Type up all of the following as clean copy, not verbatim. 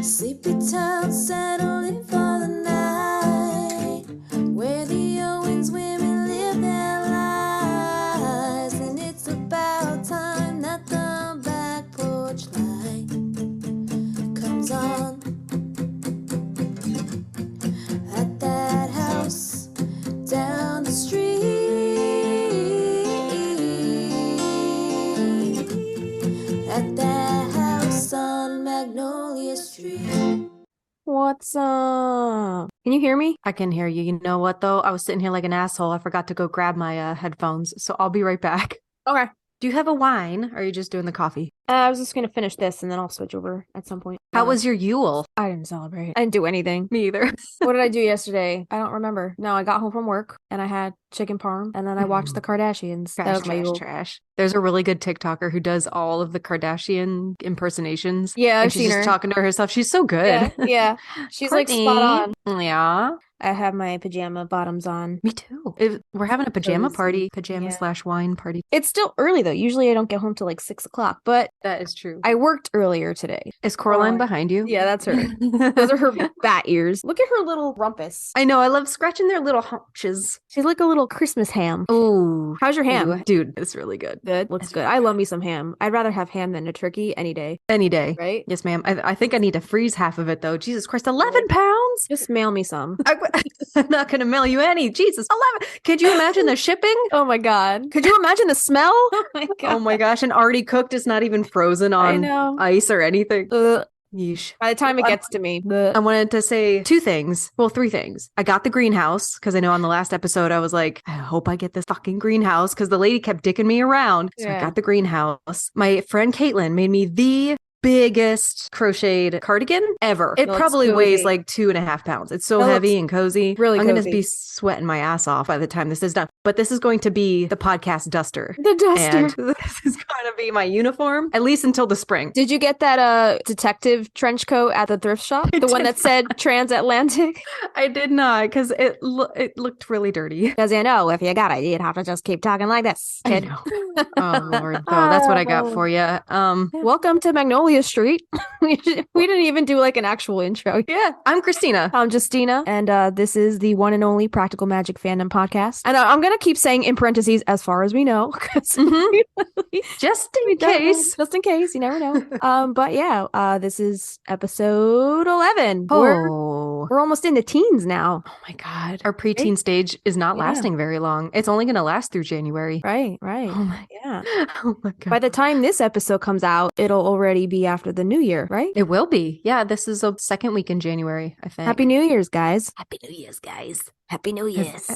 Sleepy town settling for the night, where the Owens women live their lives. And it's about time that the back porch light comes on at that house down the street, at that house on Magnolia Street. What's up? Can you hear me? I can hear you. You know what, though? I was sitting here like an asshole. I forgot to go grab my headphones, so I'll be right back. Okay. Do you have a wine, or are you just doing the coffee? I was just going to finish this, and then I'll switch over at some point. How was your Yule? I didn't celebrate. I didn't do anything. Me either. What did I do yesterday? I don't remember. No, I got home from work, and I had chicken parm, and then I watched the Kardashians. That was my Yule. Trash. There's a really good TikToker who does all of the Kardashian impersonations. Yeah, I've and she's seen just her. talking to herself. She's so good. Yeah. She's like Courtney. spot on. Yeah. I have my pajama bottoms on. Me too. We're having a pajama Cozy. party. Pajama/wine party. It's still early, though. Usually I don't get home till like 6 o'clock, but That is true. I worked earlier today. Is Coraline behind you? Yeah, that's her. Those are her bat ears. Look at her little rumpus. I know. I love scratching their little haunches. She's like a little Christmas ham. Ooh. How's your ham? Ooh, dude, it's really good. Good. Looks good. I love me some ham. I'd rather have ham than a turkey any day. Any day. Right? Yes, ma'am. I think I need to freeze half of it, though. Jesus Christ, 11 pounds? Just mail me some. I'm not going to mail you any. Jesus, 11. Could you imagine the shipping? Oh my God. Could you imagine the smell? Oh my God. Oh my gosh. And already cooked is not even frozen I on know. ice or anything. Ugh. Yeesh. By the time it gets to me. I wanted to say two things. Well, three things. I got the greenhouse because I know on the last episode I was like, I hope I get this fucking greenhouse because the lady kept dicking me around. So I Yeah. got the greenhouse. My friend Caitlin made me the biggest crocheted cardigan ever. It looks probably weighs cozy. like 2.5 pounds. It's so That heavy looks and cozy. really I'm going to cozy. be sweating my ass off by the time this is done. But this is going to be the podcast duster. The duster. And this is going to be my uniform, at least until the spring. Did you get that detective trench coat at the thrift shop? The one that said transatlantic? I did not because it looked really dirty. Because you know, if you got it, you'd have to just keep talking like this, I kid. know. Oh, Lord. So that's what I got for you. Welcome to Magnolia Street. We didn't even do like an actual intro. Yeah, I'm Kristina. I'm Justina, and this is the one and only Practical Magic Fandom podcast. And I'm going to keep saying in parentheses, as far as we know. 'Cause Just we in don't know. case. Just in case. You never know. But yeah, this is episode 11. Oh. We're almost in the teens now. Oh my God. Our preteen stage is not Yeah. lasting very long. It's only going to last through January. Right. Oh my, Yeah. oh my God. By the time this episode comes out, it'll already be after the new year, right? It will be. Yeah, this is a second week in January, I think. Happy New Year's, guys. Happy New Year's, guys. Happy New Year's.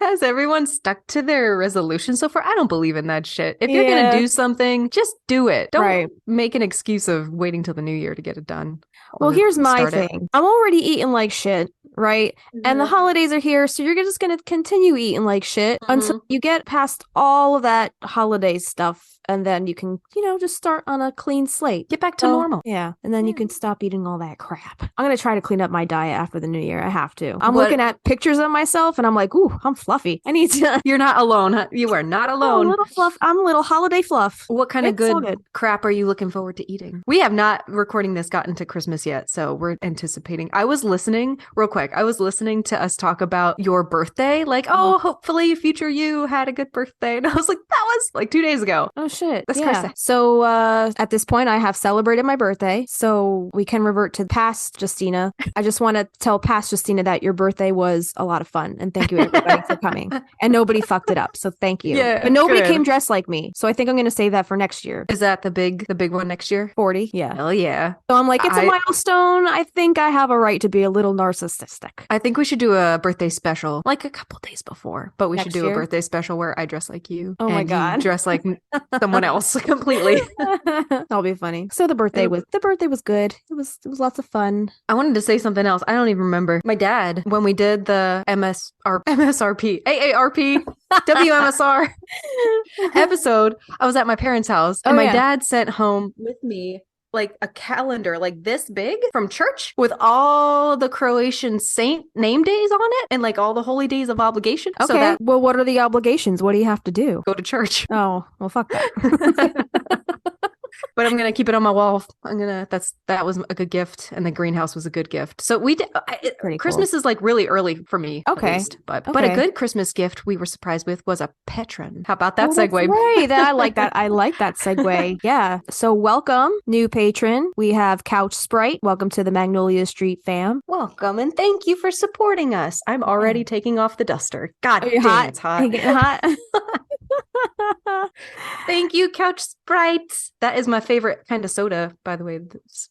Has everyone stuck to their resolution so far? I don't believe in that shit. If you're going to do something, just do it. Don't make an excuse of waiting till the new year to get it done. Well, or here's my start it. thing. I'm already eating like shit, right? And the holidays are here, so you're just going to continue eating like shit until you get past all of that holiday stuff. And then you can, just start on a clean slate. Get back to normal. Yeah. And then you can stop eating all that crap. I'm going to try to clean up my diet after the new year. I have to. I'm looking at pictures of myself and I'm like, ooh, I'm fluffy. I need to. You're not alone. Huh? You are not alone. I'm a little fluff. I'm a little holiday fluff. What kind of It's so good crap are you looking forward to eating? We have not, recording this, gotten to Christmas yet, so we're anticipating. I was listening, real quick, to us talk about your birthday. Like, oh, hopefully future you had a good birthday. And I was like, that was like 2 days ago. Oh, shit. That's yeah. crazy. So at this point, I have celebrated my birthday, so we can revert to past Justina. I just want to tell past Justina that your birthday was a lot of fun, and thank you everybody for coming. And nobody fucked it up, so thank you. Yeah, but nobody good. came dressed like me, so I think I'm going to save that for next year. Is that the big one next year? 40, yeah. Hell yeah. So I'm like, it's a milestone. I think I have a right to be a little narcissistic. I think we should do a birthday special, like a couple days before. But we Next should do year? a birthday special where I dress like you. Oh my and God. you dress like someone else completely. That'll be funny. So the birthday was good. It was lots of fun. I wanted to say something else. I don't even remember. My dad, when we did the MSRP, AARP, WMSR episode, I was at my parents' house and my dad sent home with me like a calendar like this big from church with all the Croatian saint name days on it and like all the holy days of obligation. Okay. So that well, what are the obligations? What do you have to do? go to church. Oh, well, fuck that. But I'm gonna keep it on my wall. That was a good gift, and the greenhouse was a good gift. So we did. Pretty Christmas cool. is like really early for me, Okay. at least. But a Okay. good Christmas gift we were surprised with was a Petron. How about that Oh, that's segue? right. I like that. I like that segue. Yeah. So welcome, new patron. We have Couch Sprite. Welcome to the Magnolia Street fam. Welcome and thank you for supporting us. I'm already taking off the duster. God Are you dang, hot? it's Are hot. you getting hot? Thank you, Couch Sprite. That is my favorite kind of soda, by the way.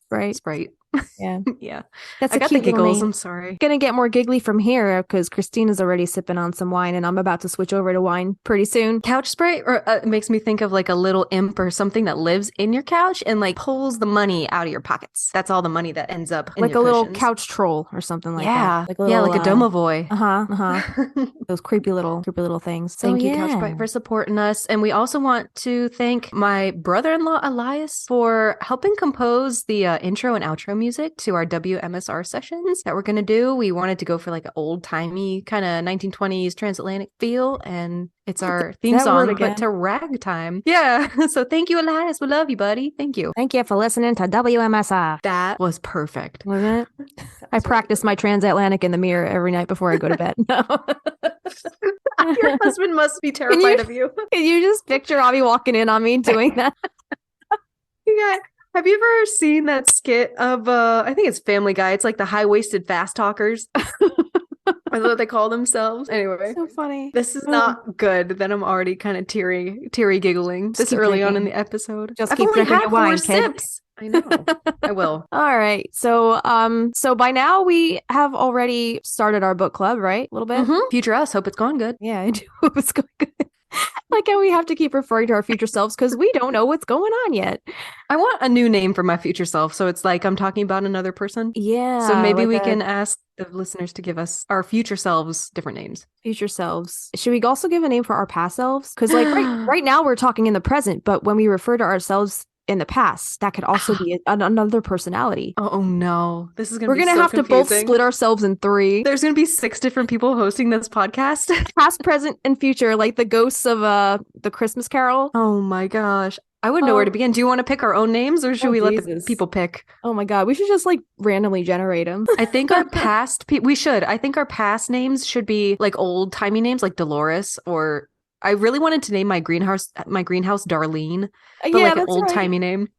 Right. Sprite. Yeah. Yeah. That's I a got the cute little giggles. name. I'm sorry. Gonna get more giggly from here because Kristina's already sipping on some wine and I'm about to switch over to wine pretty soon. Couch Sprite it makes me think of like a little imp or something that lives in your couch and like pulls the money out of your pockets. That's all the money that ends up in Like a your little cushions. couch troll or something like Yeah. that. Like a little, like a domovoy. Those creepy little things. So, Thank you, yeah. Couch Sprite, for supporting us. And we also want to thank my brother-in-law, Elias, for helping compose the intro and outro music to our WMSR sessions that we're going to do. We wanted to go for like an old-timey kind of 1920s transatlantic feel, and it's our theme that word song, again. but to ragtime. Yeah. So thank you, Elias. We love you, buddy. Thank you. Thank you for listening to WMSR. That was perfect. Wasn't it? I practice my transatlantic in the mirror every night before I go to bed. No. Your husband must be terrified of you. Can you just picture Avi walking in on me doing that? Yeah. Have you ever seen that skit of I think it's Family Guy. It's like the high-waisted fast talkers. That's what they call themselves. Anyway. So funny. This is not good. Then I'm already kind of teary giggling this keep early on in drinking. the episode. Just I've keep only drinking had your 4 wine, kid. sips. I know. I will. All right. So by now we have already started our book club, right? A little bit. Mhm. Future us. Hope it's going good. Yeah, I do hope it's going good. Like how we have to keep referring to our future selves because we don't know what's going on yet. I want a new name for my future self. So it's like I'm talking about another person. Yeah. So maybe like we a can ask the listeners to give us our future selves different names. future selves. Should we also give a name for our past selves? Because like right now we're talking in the present, but when we refer to ourselves in the past, that could also be another personality. Oh no. This is We're be gonna so have to both confusing. split ourselves in 3. There's going to be 6 different people hosting this podcast. Past, present, and future, like the ghosts of the Christmas Carol. Oh my gosh. I wouldn't know where to begin. Do you want to pick our own names or should we let the Jesus. people pick? Oh my god, we should just like randomly generate them. I think our past we should. I think our past names should be like old-timey names like Dolores, or I really wanted to name my greenhouse Darlene, but like an old-timey name.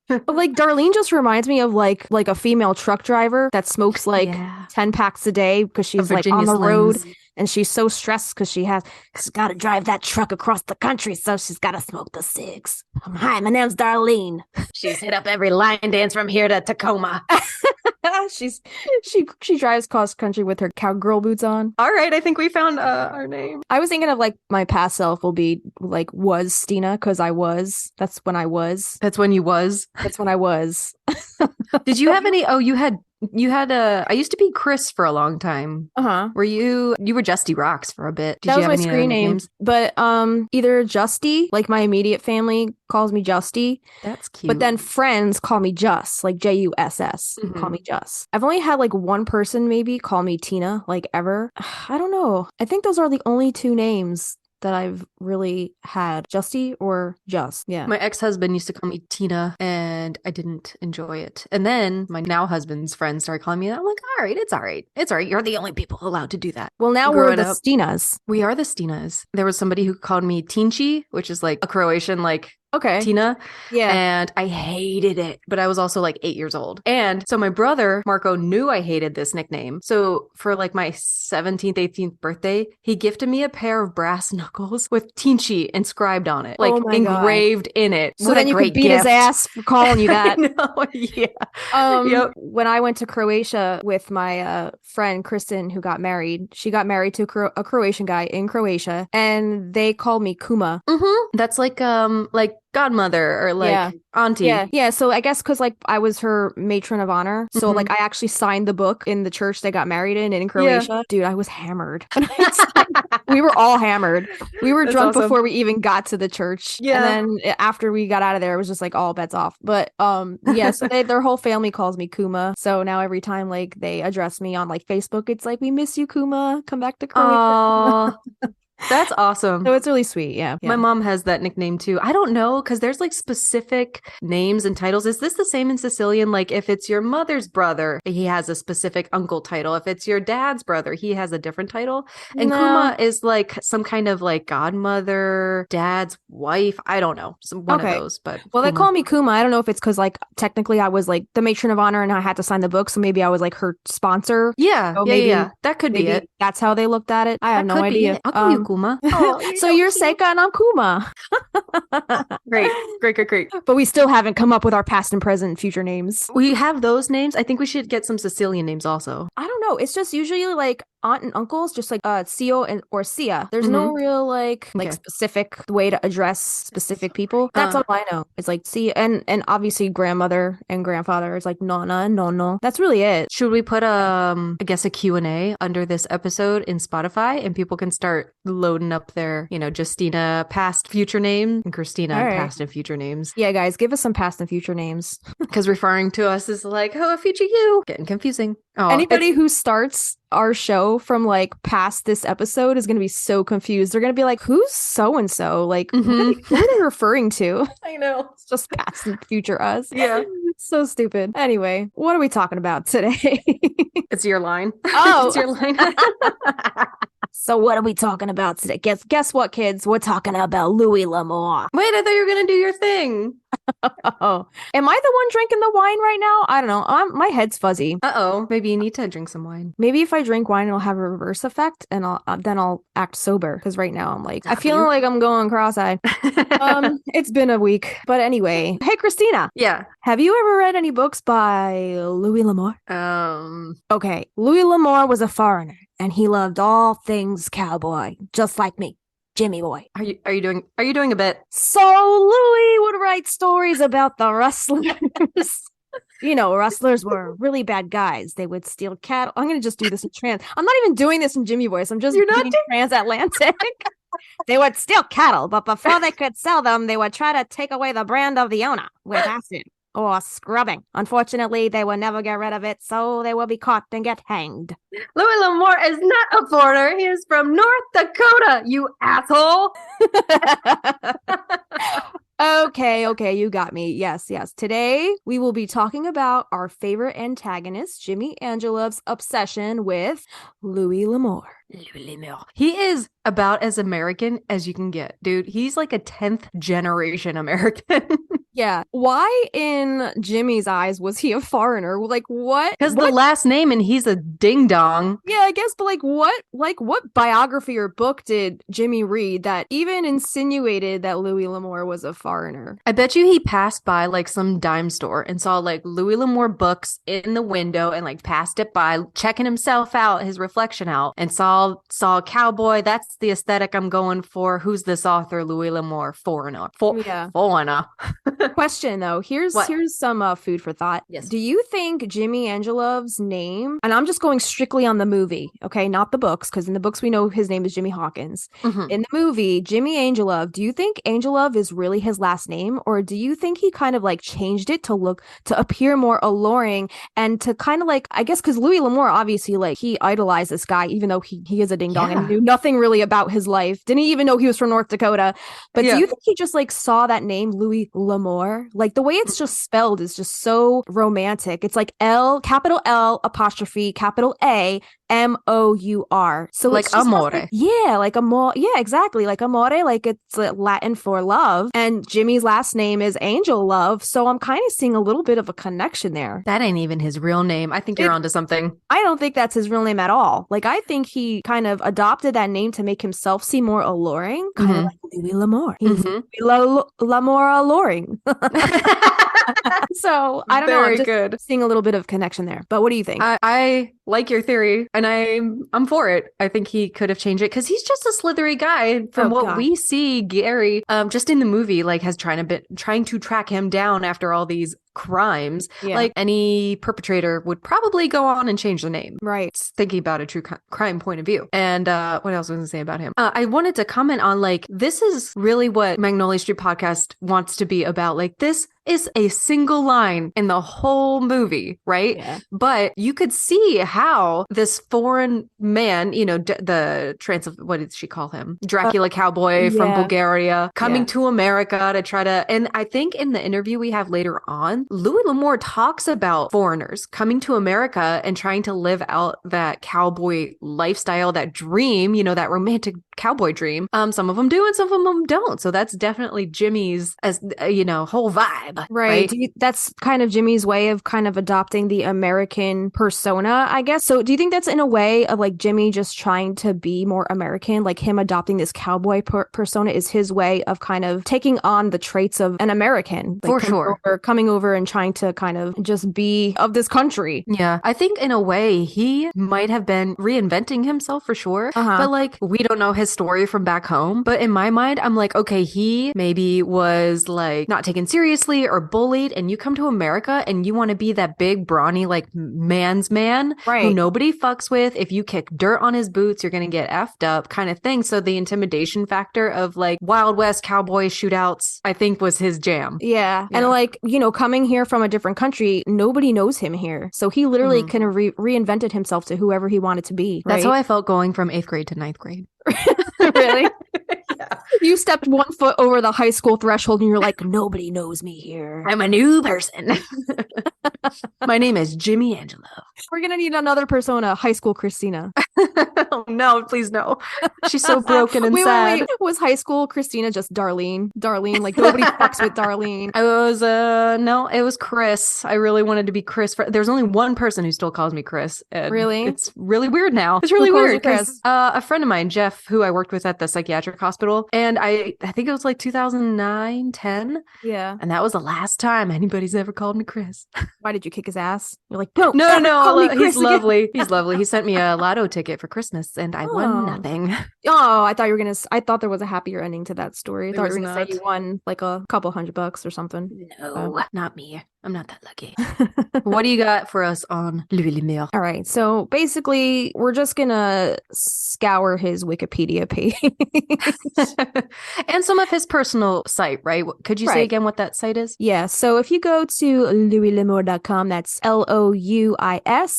But like Darlene just reminds me of like a female truck driver that smokes like Yeah. 10 packs a day because she's like on Virginia the road Slims. and she's so stressed because she's got to drive that truck across the country, so she's got to smoke the cigs. Hi, my name's Darlene. She's hit up every line dance from here to Tacoma. she drives cross country with her cowgirl boots on. All right, I think we found our name. I was thinking of like my past self will be like was Stina because that's when I was. That's when you was. That's when I was. Did you have any? Oh, you had I used to be Chris for a long time. Uh-huh. Were you were Justy Rocks for a bit. Did That you was have my any other screen name. nicknames? But either Justy, like my immediate family calls me Justy, That's cute. but then friends call me Juss, like Juss, call me Juss. I've only had like one person maybe call me Tina, like ever. I don't know. I think those are the only 2 names that I've really had, Justy or Just. Yeah. My ex-husband used to call me Tina, and I didn't enjoy it. And then my now husband's friends started calling me that. I'm like, all right, it's all right. It's all right. You're the only people allowed to do that. Well, now we're Growing the up. Stinas. We are the Stinas. There was somebody who called me Tinchi, which is like a Croatian, like Okay. Tina. Yeah. And I hated it, but I was also like 8 years old. And so my brother, Marco, knew I hated this nickname. So for like my 17th, 18th birthday, he gifted me a pair of brass knuckles with Tinchi inscribed on it, like Oh my God. engraved in it. So What then a you great could beat gift. his ass for calling you that. I know, yeah. Yep. When I went to Croatia with my friend Kristen, who got married, she got married to a Croatian guy in Croatia, and they called me Kuma. That's like godmother or like Yeah. auntie. Yeah. So I guess because like I was her matron of honor, so like I actually signed the book in the church they got married in Croatia. Dude, I was hammered. We were all hammered. We were That's drunk awesome. before we even got to the church. Yeah. And then after we got out of there, it was just like all bets off. But yeah, so their whole family calls me Kuma. So now every time like they address me on like Facebook, it's like, we miss you, Kuma. Come back to Croatia. Oh, That's awesome. So it's really sweet. Yeah. My mom has that nickname too. I don't know, because there's like specific names and titles. Is this the same in Sicilian? Like if it's your mother's brother, he has a specific uncle title. If it's your dad's brother, he has a different title. And Kuma is like some kind of like godmother, dad's wife. I don't know. One of those. But well, they call me Kuma. I don't know if it's because like technically I was like the matron of honor and I had to sign the book. So maybe I was like her sponsor. Yeah. So yeah. That could be it. That's how they looked at it. I have no idea. I'll call you Kuma. So you're Seka and I'm Kuma. Great. But we still haven't come up with our past and present future names. We have those names. I think we should get some Sicilian names also. I don't know. It's just usually like aunt and uncles, just like Sio or Sia. There's no real like specific way to address specific people. That's all I know. It's like Sia and obviously grandmother and grandfather is like Nonna and Nonno. That's really it. Should we put I guess a Q&A under this episode in Spotify and people can start loading up their, Justina past future name and Kristina past and future names. Yeah, guys, give us some past and future names. Because referring to us is like, oh, a future you. Getting confusing. Oh, anybody who starts our show from like past this episode is going to be so confused. They're going to be like, who's so-and-so? Like, who are they referring to? I know. It's just past and future us. Yeah. So stupid. Anyway, what are we talking about today? It's your line. Oh. It's your line. So what are we talking about today? Guess what, kids? We're talking about Louis L'Amour. Wait, I thought you were going to do your thing. Oh, am I the one drinking the wine right now? I don't know. My head's fuzzy. Uh-oh. Maybe you need to drink some wine. Maybe if I drink wine, it'll have a reverse effect and I'll act sober. Because right now I'm like, I feel like I'm going cross-eyed. It's been a week. But anyway, hey, Kristina. Yeah. Have you ever read any books by Louis L'Amour? Okay. Louis L'Amour was a foreigner and he loved all things cowboy, just like me. Jimmy boy. Are you doing a bit? So Louis would write stories about the rustlers. Rustlers were really bad guys. They would steal cattle. I'm going to just do this in trans. I'm not even doing this in Jimmy voice. I'm just doing transatlantic. They would steal cattle, but before they could sell them, they would try to take away the brand of the owner with acid or scrubbing. Unfortunately, they would never get rid of it, so they will be caught and get hanged. Louis L'Amour is not a foreigner. He is from North Dakota, you asshole. Okay, you got me. Yes. Today, we will be talking about our favorite antagonist, Jimmy Angelov's obsession with Louis L'Amour. He is about as American as you can get, dude. He's like a 10th generation American. Yeah. Why in Jimmy's eyes was he a foreigner? Like what? Because the last name and he's a ding dong. Yeah, I guess, but what biography or book did Jimmy read that even insinuated that Louis L'Amour was a foreigner? I bet you he passed by like some dime store and saw like Louis L'Amour books in the window and like passed it by, checking himself out, his reflection out, and saw cowboy. That's the aesthetic I'm going for. Who's this author? Louis L'Amour, foreigner. Foreigner. Question though, here's some food for thought. Yes. Do you think Jimmy Angelov's name, and I'm just going strictly on the movie, okay, not the books, because in the books we know his name is Jimmy Hawkins. In the movie, Jimmy Angelov, do you think Angelov is really his last name, or do you think he kind of like changed it to appear more alluring and to kind of like, I guess, because Louis L'Amour obviously like he idolized this guy, even though he is a ding dong and knew nothing really about his life, didn't even know he was from North Dakota. But do you think he just like saw that name Louis L'Amour, like the way it's just spelled is just so romantic. It's like capital L apostrophe capital A M-O-U-R. So like amore. Like amore. Yeah, exactly. Like amore, like it's Latin for love. And Jimmy's last name is Angelov. So I'm kind of seeing a little bit of a connection there. That ain't even his real name. I think you're onto something. I don't think that's his real name at all. Like I think he kind of adopted that name to make himself seem more alluring. Kind of like Louis L'Amour. He's L'Amour alluring. So I don't know. I'm just seeing a little bit of connection there. But what do you think? I like your theory, and I'm for it. I think he could have changed it because he's just a slithery guy. From we see, Gary, just in the movie, like has trying to track him down after all these crimes. Like any perpetrator would probably go on and change the name. Right. Thinking about a true crime point of view. And what else was I going to say about him? I wanted to comment on like, this is really what Magnolia Street Podcast wants to be about. Like this is a single line in the whole movie, right? Yeah. But you could see how this foreign man, you know, what did she call him? Dracula cowboy from Bulgaria, coming to America to try to, and I think in the interview we have later on, Louis L'Amour talks about foreigners coming to America and trying to live out that cowboy lifestyle, that dream, you know, that romantic cowboy dream. Some of them do and some of them don't. So that's definitely Jimmy's, as you know, whole vibe. Right. That's kind of Jimmy's way of kind of adopting the American persona, I guess. So do you think that's in a way of like Jimmy just trying to be more American, like him adopting this cowboy persona is his way of kind of taking on the traits of an American? Like for sure. Coming over and trying to kind of just be of this country. Yeah. I think in a way he might have been reinventing himself for sure. But like, we don't know his story from back home. But in my mind, I'm like, okay, he maybe was like not taken seriously or bullied, and you come to America and you want to be that big brawny like man's man who nobody fucks with. If you kick dirt on his boots, you're gonna get effed up kind of thing. So the intimidation factor of like Wild West cowboy shootouts, I think, was his jam. Yeah. And like, you know, coming here from a different country, nobody knows him here, so he literally kind of reinvented himself to whoever he wanted to be. That's how I felt going from 8th grade to 9th grade. Really? You stepped one foot over the high school threshold and you're like, nobody knows me here. I'm a new person. My name is Jimmy Angelov. We're gonna need another persona, high school Kristina. Oh, no, please no. She's so broken and sad. Wait. Was high school Kristina just Darlene? Darlene, like nobody fucks with Darlene. I was no, it was Chris. I really wanted to be Chris. There's only one person who still calls me Chris. Really? It's really weird now. It's really weird because a friend of mine, Jeff, who I worked with at the psychiatric hospital, and I think it was like 2009, 10. Yeah. And that was the last time anybody's ever called me Chris. Why did you kick his ass? You're like, no. He's lovely. He's lovely. He sent me a lotto ticket for Christmas and I won nothing. Oh, I thought there was a happier ending to that story. I thought you were going to say you won like a couple $100 or something. No, not me. I'm not that lucky. What do you got for us on Louis L'Amour? All right. So basically, we're just going to scour his Wikipedia page. And some of his personal site, right? Could you say again what that site is? Yeah. So if you go to louislamour.com, that's LOUISLAMOUR.com.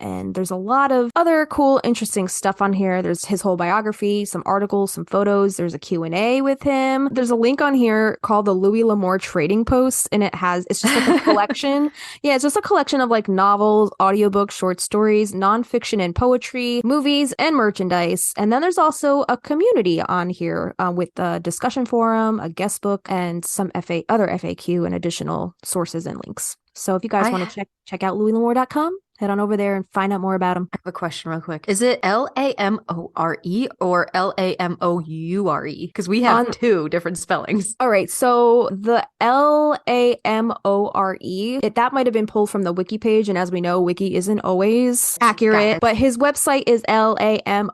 And there's a lot of other cool, interesting stuff on here. There's his whole biography, some articles, some photos. There's a Q&A with him. There's a link on here called the Louis L'Amour Trading Posts, and it's just like a collection. Yeah, it's just a collection of like novels, audiobooks, short stories, nonfiction and poetry, movies, and merchandise. And then there's also a community on here with a discussion forum, a guest book, and some other FAQ and additional sources and links. So if you guys want to check out louislamour.com, head on over there and find out more about him. I have a question real quick. Is it LAMORE or LAMOURE? Because we have two different spellings. All right. So the LAMORE, that might have been pulled from the wiki page. And as we know, wiki isn't always accurate. But his website is LAMOUR.com.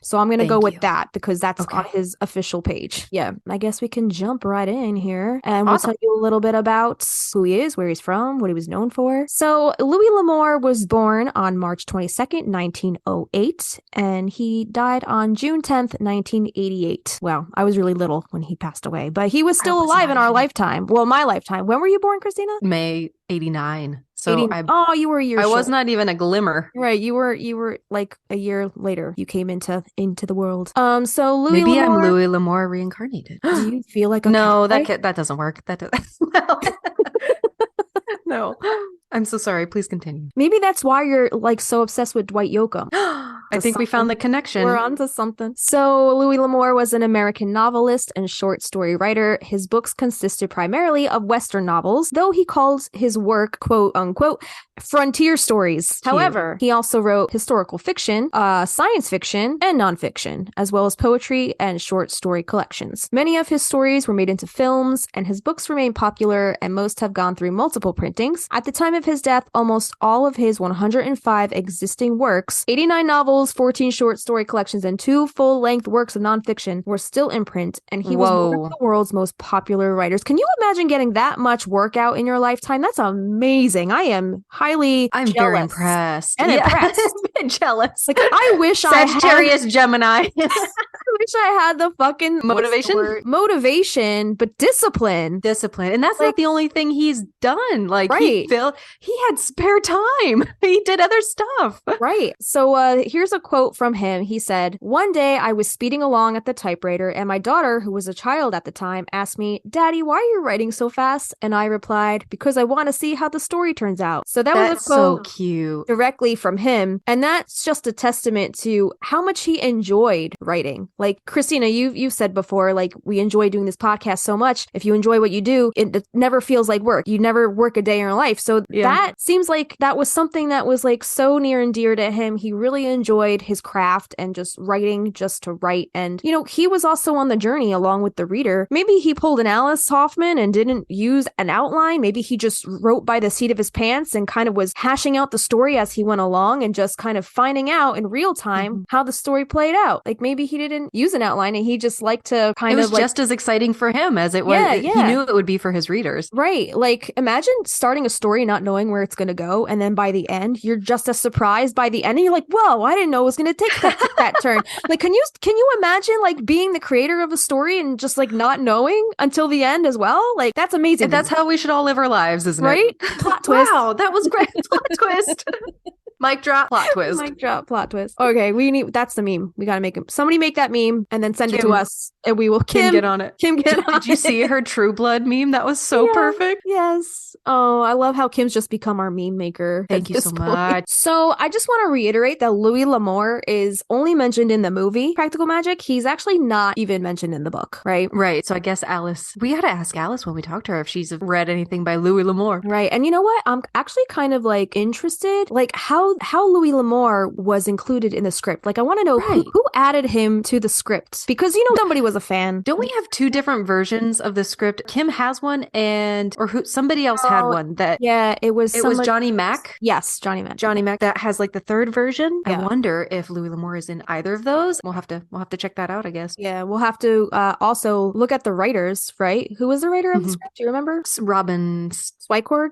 So I'm going to go with that because that's on his official page. Yeah. I guess we can jump right in here. And we'll tell you a little bit about who he is, where he's from, what he was known for. So Louis L'Amour was born on March 22nd, 1908, and he died on June 10th, 1988. Wow, I was really little when he passed away, but he was still alive in our lifetime. Well, my lifetime. When were you born, Kristina? May 89. So you were a year I short. was not even a glimmer. Right, you were like a year later. You came into the world. So Louis Maybe L'Amour, I'm Louis L'Amour reincarnated. Do you feel like a that doesn't work. That doesn't. No. I'm so sorry. Please continue. Maybe that's why you're like so obsessed with Dwight Yoakam. I think we found the connection. We're onto something. So Louis L'Amour was an American novelist and short story writer. His books consisted primarily of Western novels, though he calls his work, quote unquote, frontier stories. Cute. However, he also wrote historical fiction, science fiction, and nonfiction, as well as poetry and short story collections. Many of his stories were made into films, and his books remain popular, and most have gone through multiple printings. At the time of his death, almost all of his 105 existing works, 89 novels, 14 short story collections, and 2 full-length works of nonfiction were still in print, and he was one of the world's most popular writers. Can you imagine getting that much work out in your lifetime? That's amazing. I'm jealous. Very impressed. And impressed. jealous. Like, I wish I Sagittarius Gemini. I wish wish I had the fucking motivation, but discipline. And that's not the only thing he's done. Like, right. he had spare time. He did other stuff. Right. So here's a quote from him. He said, "One day I was speeding along at the typewriter and my daughter, who was a child at the time, asked me, 'Daddy, why are you writing so fast?' And I replied, 'Because I want to see how the story turns out.'" So that's was a quote so cute directly from him. And that's just a testament to how much he enjoyed writing. Like, Kristina, you've said before, like, we enjoy doing this podcast so much. If you enjoy what you do, it never feels like work. You never work a day in your life. So that seems like that was something that was like so near and dear to him. He really enjoyed his craft and just writing just to write. And, you know, he was also on the journey along with the reader. Maybe he pulled an Alice Hoffman and didn't use an outline. Maybe he just wrote by the seat of his pants and kind of was hashing out the story as he went along and just kind of finding out in real time how the story played out. Like, maybe he didn't use an outline and he just liked to kind of It was just as exciting for him as it was. He knew it would be for his readers. Right. Like, imagine starting a story not knowing where it's going to go. And then by the end, you're just as surprised by the end. And you're like, whoa, I didn't know it was going to take that turn. Like, can you imagine like being the creator of a story and just like not knowing until the end as well? Like, that's amazing. And that's how we should all live our lives, isn't it? Right? Plot twist. Wow, that was great. Plot twist. Mic drop, plot twist. Mic drop, plot twist. Okay, that's the meme. We gotta make it. Somebody make that meme and then send it to us, and we will. Kim, get on it. Kim, get on it. Did you see her True Blood meme? That was so perfect. Yes. Oh, I love how Kim's just become our meme maker. Thank you so much. So I just want to reiterate that Louis L'Amour is only mentioned in the movie Practical Magic. He's actually not even mentioned in the book, right? Right. So I guess Alice, we gotta ask Alice when we talk to her if she's read anything by Louis L'Amour. Right. And you know what? I'm actually kind of like interested, like how Louis L'Amour was included in the script. Like, I want to know who added him to the script, because, you know, somebody was a fan. Don't we have two different versions of the script? Kim has one, somebody else had one that. Yeah, it was Johnny Mack. Yes, Johnny Mack. Johnny Mack that has like the third version. Yeah. I wonder if Louis L'Amour is in either of those. We'll have to check that out, I guess. Yeah, we'll have to also look at the writers, right? Who was the writer of the script? Do you remember? Robin Swycord.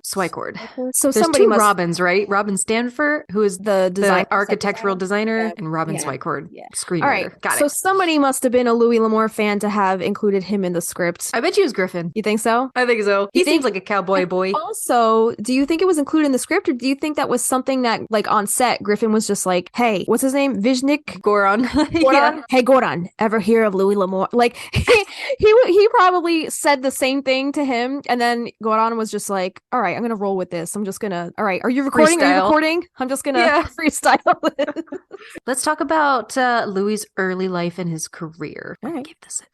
So there's two Robins, right? Robin Stanford, who is the architectural designer, and Robin Swycord, screenwriter. All right, got it. So somebody must have been a Louis L'Amour fan to have included him in the script. I bet you it was Griffin. You think so? I think so. He seems like a cowboy boy. Also, do you think it was included in the script, or do you think that was something that, like, on set, Griffin was just like, "Hey, what's his name? Viznik Goran. Yeah. Hey, Goran, ever hear of Louis L'Amour?" Like, he probably said the same thing to him, and then Goran was just like, "All right, I'm gonna roll with this. I'm just gonna. All right, are you recording? Freestyle. Are you recording? I'm just gonna freestyle." Let's talk about Louis' early life and his career. All right.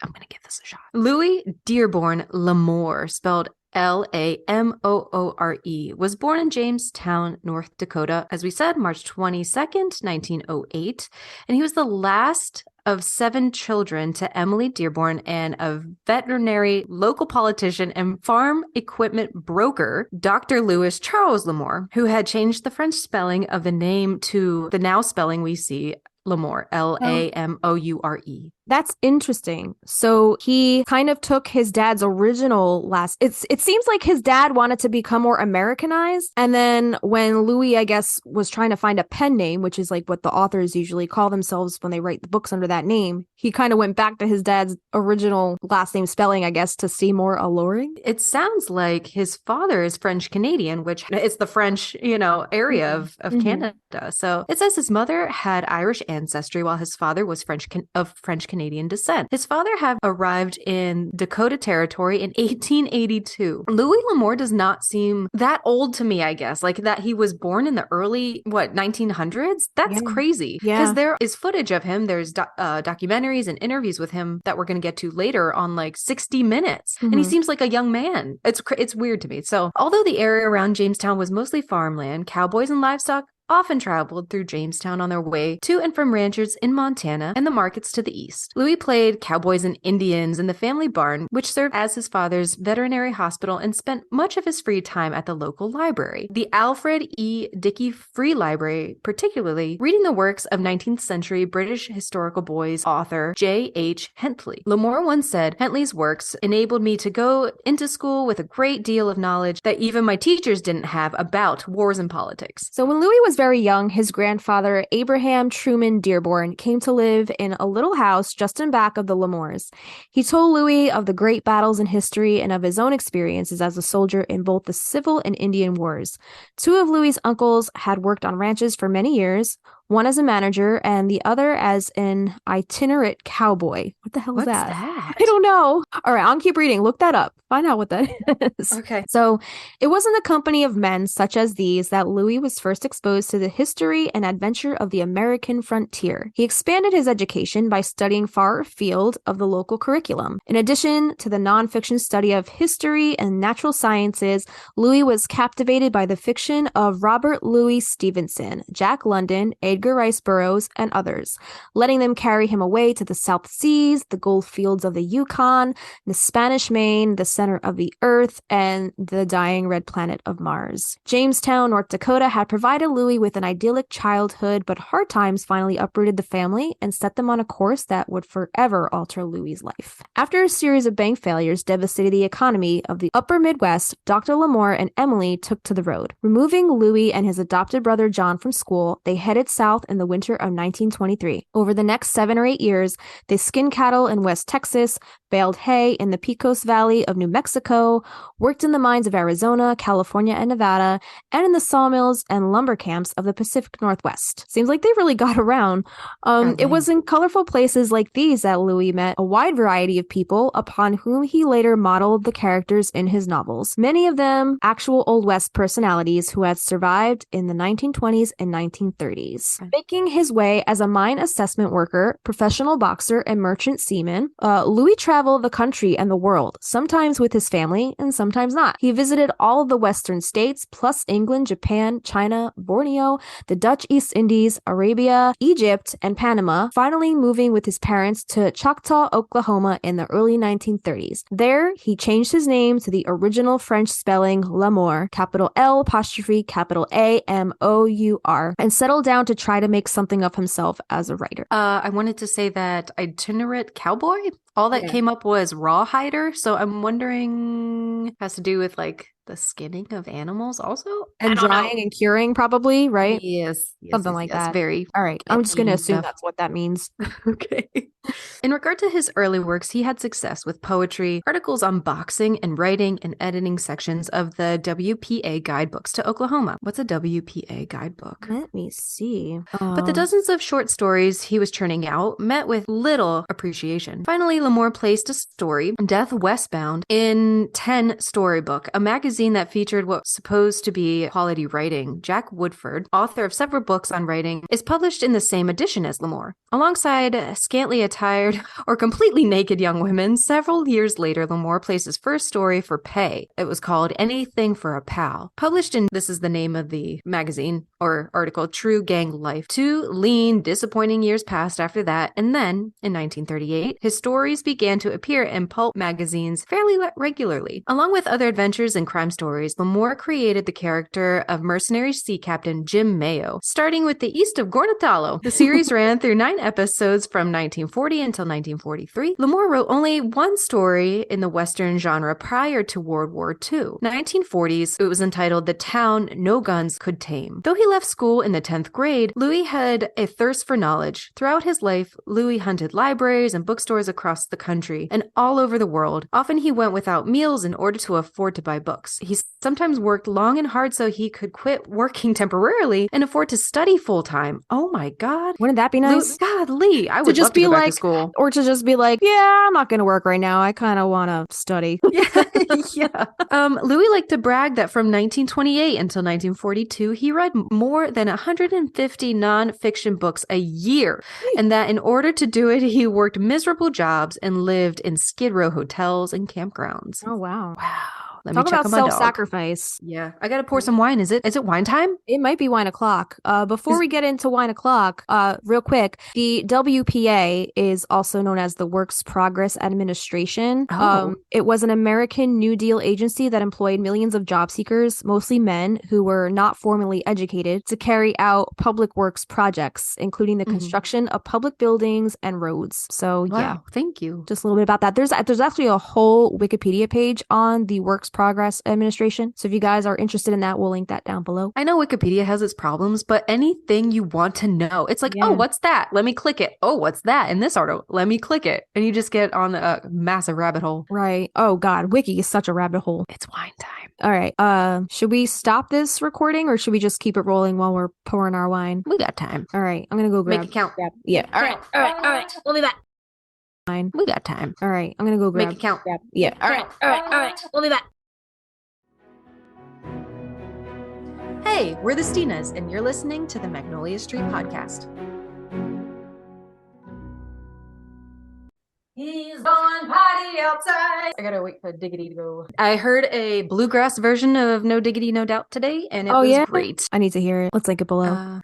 I'm gonna give this a shot. Louis Dearborn L'Amour, spelled Lamoore, was born in Jamestown, North Dakota, as we said, March 22nd, 1908. And he was the last of 7 children to Emily Dearborn and a veterinary, local politician, and farm equipment broker, Dr. Louis Charles L'Amour, who had changed the French spelling of the name to the now spelling we see, L'Amour, Lamoure. That's interesting. So he kind of took his dad's original last. It seems like his dad wanted to become more Americanized. And then when Louis, I guess, was trying to find a pen name, which is like what the authors usually call themselves when they write the books under that name, he kind of went back to his dad's original last name spelling, I guess, to seem more alluring. It sounds like his father is French Canadian, which it's the French, area of Canada. So it says his mother had Irish ancestry while his father was French Canadian descent. His father had arrived in Dakota Territory in 1882. Louis L'Amour does not seem that old to me, I guess. Like, that he was born in the early, 1900s? That's crazy. Because there is footage of him. There's documentaries and interviews with him that we're going to get to later on, like 60 Minutes. And he seems like a young man. It's weird to me. So although the area around Jamestown was mostly farmland, cowboys and livestock often traveled through Jamestown on their way to and from ranches in Montana and the markets to the east. Louis played cowboys and Indians in the family barn, which served as his father's veterinary hospital, and spent much of his free time at the local library, the Alfred E. Dickey Free Library, particularly reading the works of 19th century British historical boys author J.H. Hentley. L'Amour once said, "Hentley's works enabled me to go into school with a great deal of knowledge that even my teachers didn't have about wars and politics." So when Louis was very young, his grandfather, Abraham Truman Dearborn, came to live in a little house just in back of the Lamores. He told Louis of the great battles in history and of his own experiences as a soldier in both the Civil and Indian Wars. Two of Louis's uncles had worked on ranches for many years, one as a manager and the other as an itinerant cowboy. What the hell is that? What's that? I don't know. All right, I'll keep reading. Look that up. Find out what that is. Okay. So it was in the company of men such as these that Louis was first exposed to the history and adventure of the American frontier. He expanded his education by studying far afield of the local curriculum. In addition to the nonfiction study of history and natural sciences, Louis was captivated by the fiction of Robert Louis Stevenson, Jack London, Edgar Rice Burroughs, and others, letting them carry him away to the South Seas, the gold fields of the Yukon, the Spanish Main, the center of the Earth, and the dying red planet of Mars. Jamestown, North Dakota had provided Louis with an idyllic childhood, but hard times finally uprooted the family and set them on a course that would forever alter Louis's life. After a series of bank failures devastated the economy of the upper Midwest, Dr. Lamore and Emily took to the road. Removing Louis and his adopted brother John from school, they headed south in the winter of 1923. Over the next 7 or 8 years, they skinned cattle in West Texas, baled hay in the Pecos Valley of New Mexico, worked in the mines of Arizona, California, and Nevada, and in the sawmills and lumber camps of the Pacific Northwest. Seems like they really got around. It was in colorful places like these that Louis met a wide variety of people upon whom he later modeled the characters in his novels, many of them actual Old West personalities who had survived in the 1920s and 1930s. Making his way as a mine assessment worker, professional boxer, and merchant seaman, Louis traveled the country and the world, sometimes with his family and sometimes not. He visited all of the Western states, plus England, Japan, China, Borneo, the Dutch East Indies, Arabia, Egypt, and Panama, finally moving with his parents to Choctaw, Oklahoma in the early 1930s. There, he changed his name to the original French spelling Lamour, capital L apostrophe capital A-M-O-U-R, and settled down to try to make something of himself as a writer. I wanted to say that itinerant cowboy, all that came up was rawhider. So I'm wondering, has to do with like the skinning of animals also? And drying and curing probably, right? Yes. Something like that. Very. All right. I'm just going to assume stuff. that's what that means. Okay. In regard to his early works, he had success with poetry, articles on boxing, and writing and editing sections of the WPA guidebooks to Oklahoma. What's a WPA guidebook? Let me see. But the dozens of short stories he was churning out met with little appreciation. Finally, Lamore placed a story, Death Westbound, in 10 Storybook, a magazine that featured what was supposed to be quality writing. Jack Woodford, author of several books on writing, is published in the same edition as Lamore. Alongside scantily attired or completely naked young women, several years later, Lamore placed his first story for pay. It was called Anything for a Pal. Published in, this is the name of the magazine or article, True Gang Life. 2 lean, disappointing years passed after that, and then, in 1938, his stories began to appear in pulp magazines fairly regularly. Along with other adventures and crime stories, Lamore created the character of mercenary sea captain Jim Mayo, starting with the east of Gornatalo. The series ran through 9 episodes from 1940 until 1943. Lamore wrote only one story in the Western genre prior to World War II. 1940s, it was entitled The Town No Guns Could Tame. Though he left school in the 10th grade, Louis had a thirst for knowledge. Throughout his life, Louis hunted libraries and bookstores across the country and all over the world. Often he went without meals in order to afford to buy books. He sometimes worked long and hard so he could quit working temporarily and afford to study full-time. Oh my God. Wouldn't that be nice? God, Lee, I would just love to be go back like, to school. Or to just be like, yeah, I'm not going to work right now. I kind of want to study. Yeah. Louis liked to brag that from 1928 until 1942, he read more than 150 nonfiction books a year, and that in order to do it, he worked miserable jobs and lived in Skid Row hotels and campgrounds. Oh, wow. Wow. Let Talk me check about on my dog. self-sacrifice. Yeah, I gotta pour some wine. Is it wine time? It might be wine o'clock. Before we get into wine o'clock, real quick, the WPA is also known as the Works Progress Administration. It was an American New Deal agency that employed millions of job seekers, mostly men who were not formally educated, to carry out public works projects, including the construction of public buildings and roads. So yeah, thank you. just a little bit about that. There's actually a whole Wikipedia page on the Works Progress Administration. So if you guys are interested in that, we'll link that down below. I know Wikipedia has its problems, but anything you want to know, it's like, oh, what's that? Let me click it. Oh, what's that in this article? Let me click it. And you just get on a massive rabbit hole. Right. Oh God, Wiki is such a rabbit hole. It's wine time. All right. Should we stop this recording or should we just keep it rolling while we're pouring our wine? We got time. All right. I'm gonna go grab. Make it count. Yeah. All right. We'll be back. Fine. We got time. All right. I'm gonna go grab. Make it count. Yeah. All right. We'll be back. Hey, we're the Stinas, and you're listening to the Magnolia Street Podcast. He's going party outside. I gotta wait for Diggity to go. I heard a bluegrass version of No Diggity, No Doubt today, and it was great. I need to hear it. Let's link it below.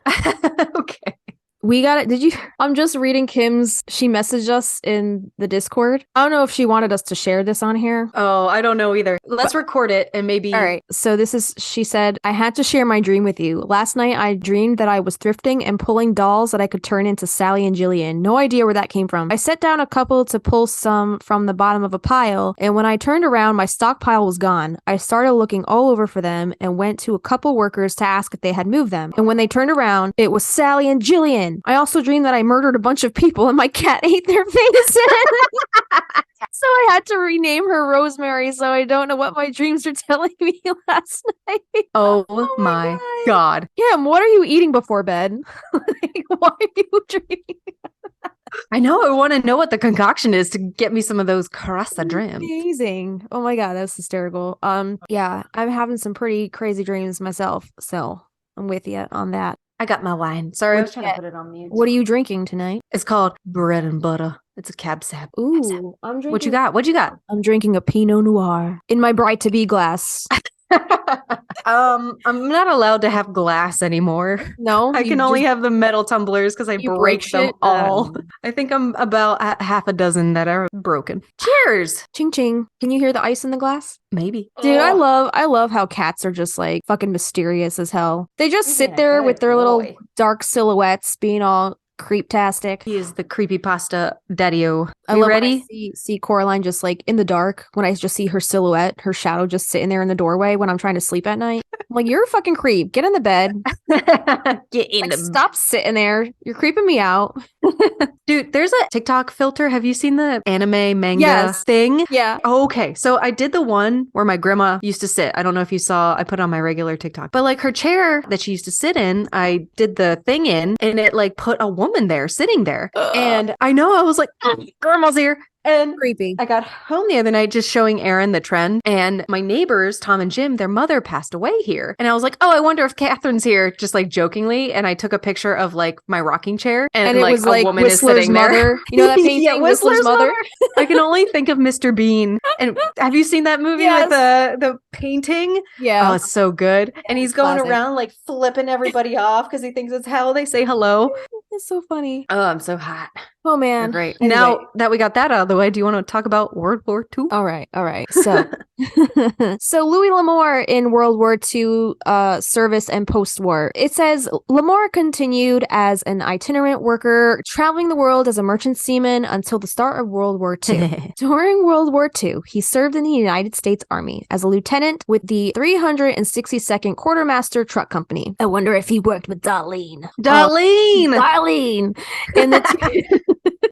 Okay. We got it. Did you? I'm just reading Kim's. She messaged us in the Discord. I don't know if she wanted us to share this on here. Oh, I don't know either. Let's record it and maybe. All right. So this is, she said, I had to share my dream with you. Last night, I dreamed that I was thrifting and pulling dolls that I could turn into Sally and Jillian. No idea where that came from. I set down a couple to pull some from the bottom of a pile. And when I turned around, my stockpile was gone. I started looking all over for them and went to a couple workers to ask if they had moved them. And when they turned around, it was Sally and Jillian. I also dreamed that I murdered a bunch of people and my cat ate their faces. So I had to rename her Rosemary, so I don't know what my dreams are telling me last night. Oh my God. Kim, what are you eating before bed? Like, why are you dreaming? I know. I want to know what the concoction is to get me some of those Carasa dreams. Amazing. Oh my God, that's hysterical. Yeah, I'm having some pretty crazy dreams myself, so I'm with you on that. I got my wine. Sorry, I was trying to put it on mute. What are you drinking tonight? It's called Bread and Butter. It's a cab sap. Ooh, I'm drinking. What you got? What you got? I'm drinking a Pinot Noir in my bride-to-be glass. I'm not allowed to have glass anymore. No, I can only have the metal tumblers because I break them all. I think I'm about half a dozen that are broken. Cheers! Ching ching. Can you hear the ice in the glass? Maybe. Dude, I love how cats are just like fucking mysterious as hell. They just sit there with their little dark silhouettes being all creeptastic. He is the creepypasta daddy-o. I You love ready? when I see Coraline just like in the dark, when I just see her silhouette, her shadow just sitting there in the doorway when I'm trying to sleep at night. I'm like, you're a fucking creep. Get in the bed. Get in Like, the stop sitting there. You're creeping me out. Dude, there's a TikTok filter. Have you seen the anime manga thing? Yeah. Oh, okay. So I did the one where my grandma used to sit. I don't know if you saw, I put it on my regular TikTok. But like her chair that she used to sit in, I did the thing in and it like put a woman there sitting there. And I know I was like, grandma's here. And Creepy. I got home the other night just showing Aaron the trend, and my neighbors, Tom and Jim, their mother passed away here. And I was like, oh, I wonder if Catherine's here, just like jokingly. And I took a picture of like my rocking chair, and it like was a like woman Whistler's is sitting mother. there. You know that painting? Yeah, Whistler's mother. I can only think of Mr. Bean. And have you seen that movie with the painting? Yeah. Oh, it's so good. And he's going classic. around like flipping everybody off because he thinks it's how they say hello. It's so funny. Oh, I'm so hot. Oh man. Great. Anyway. Now that we got that out of the way, do you want to talk about World War II? All right. So, so Louis L'Amour in World War II service and post-war. It says L'Amour continued as an itinerant worker, traveling the world as a merchant seaman until the start of World War II. During World War II, he served in the United States Army as a lieutenant with the 362nd Quartermaster Truck Company. I wonder if he worked with Darlene. Darlene!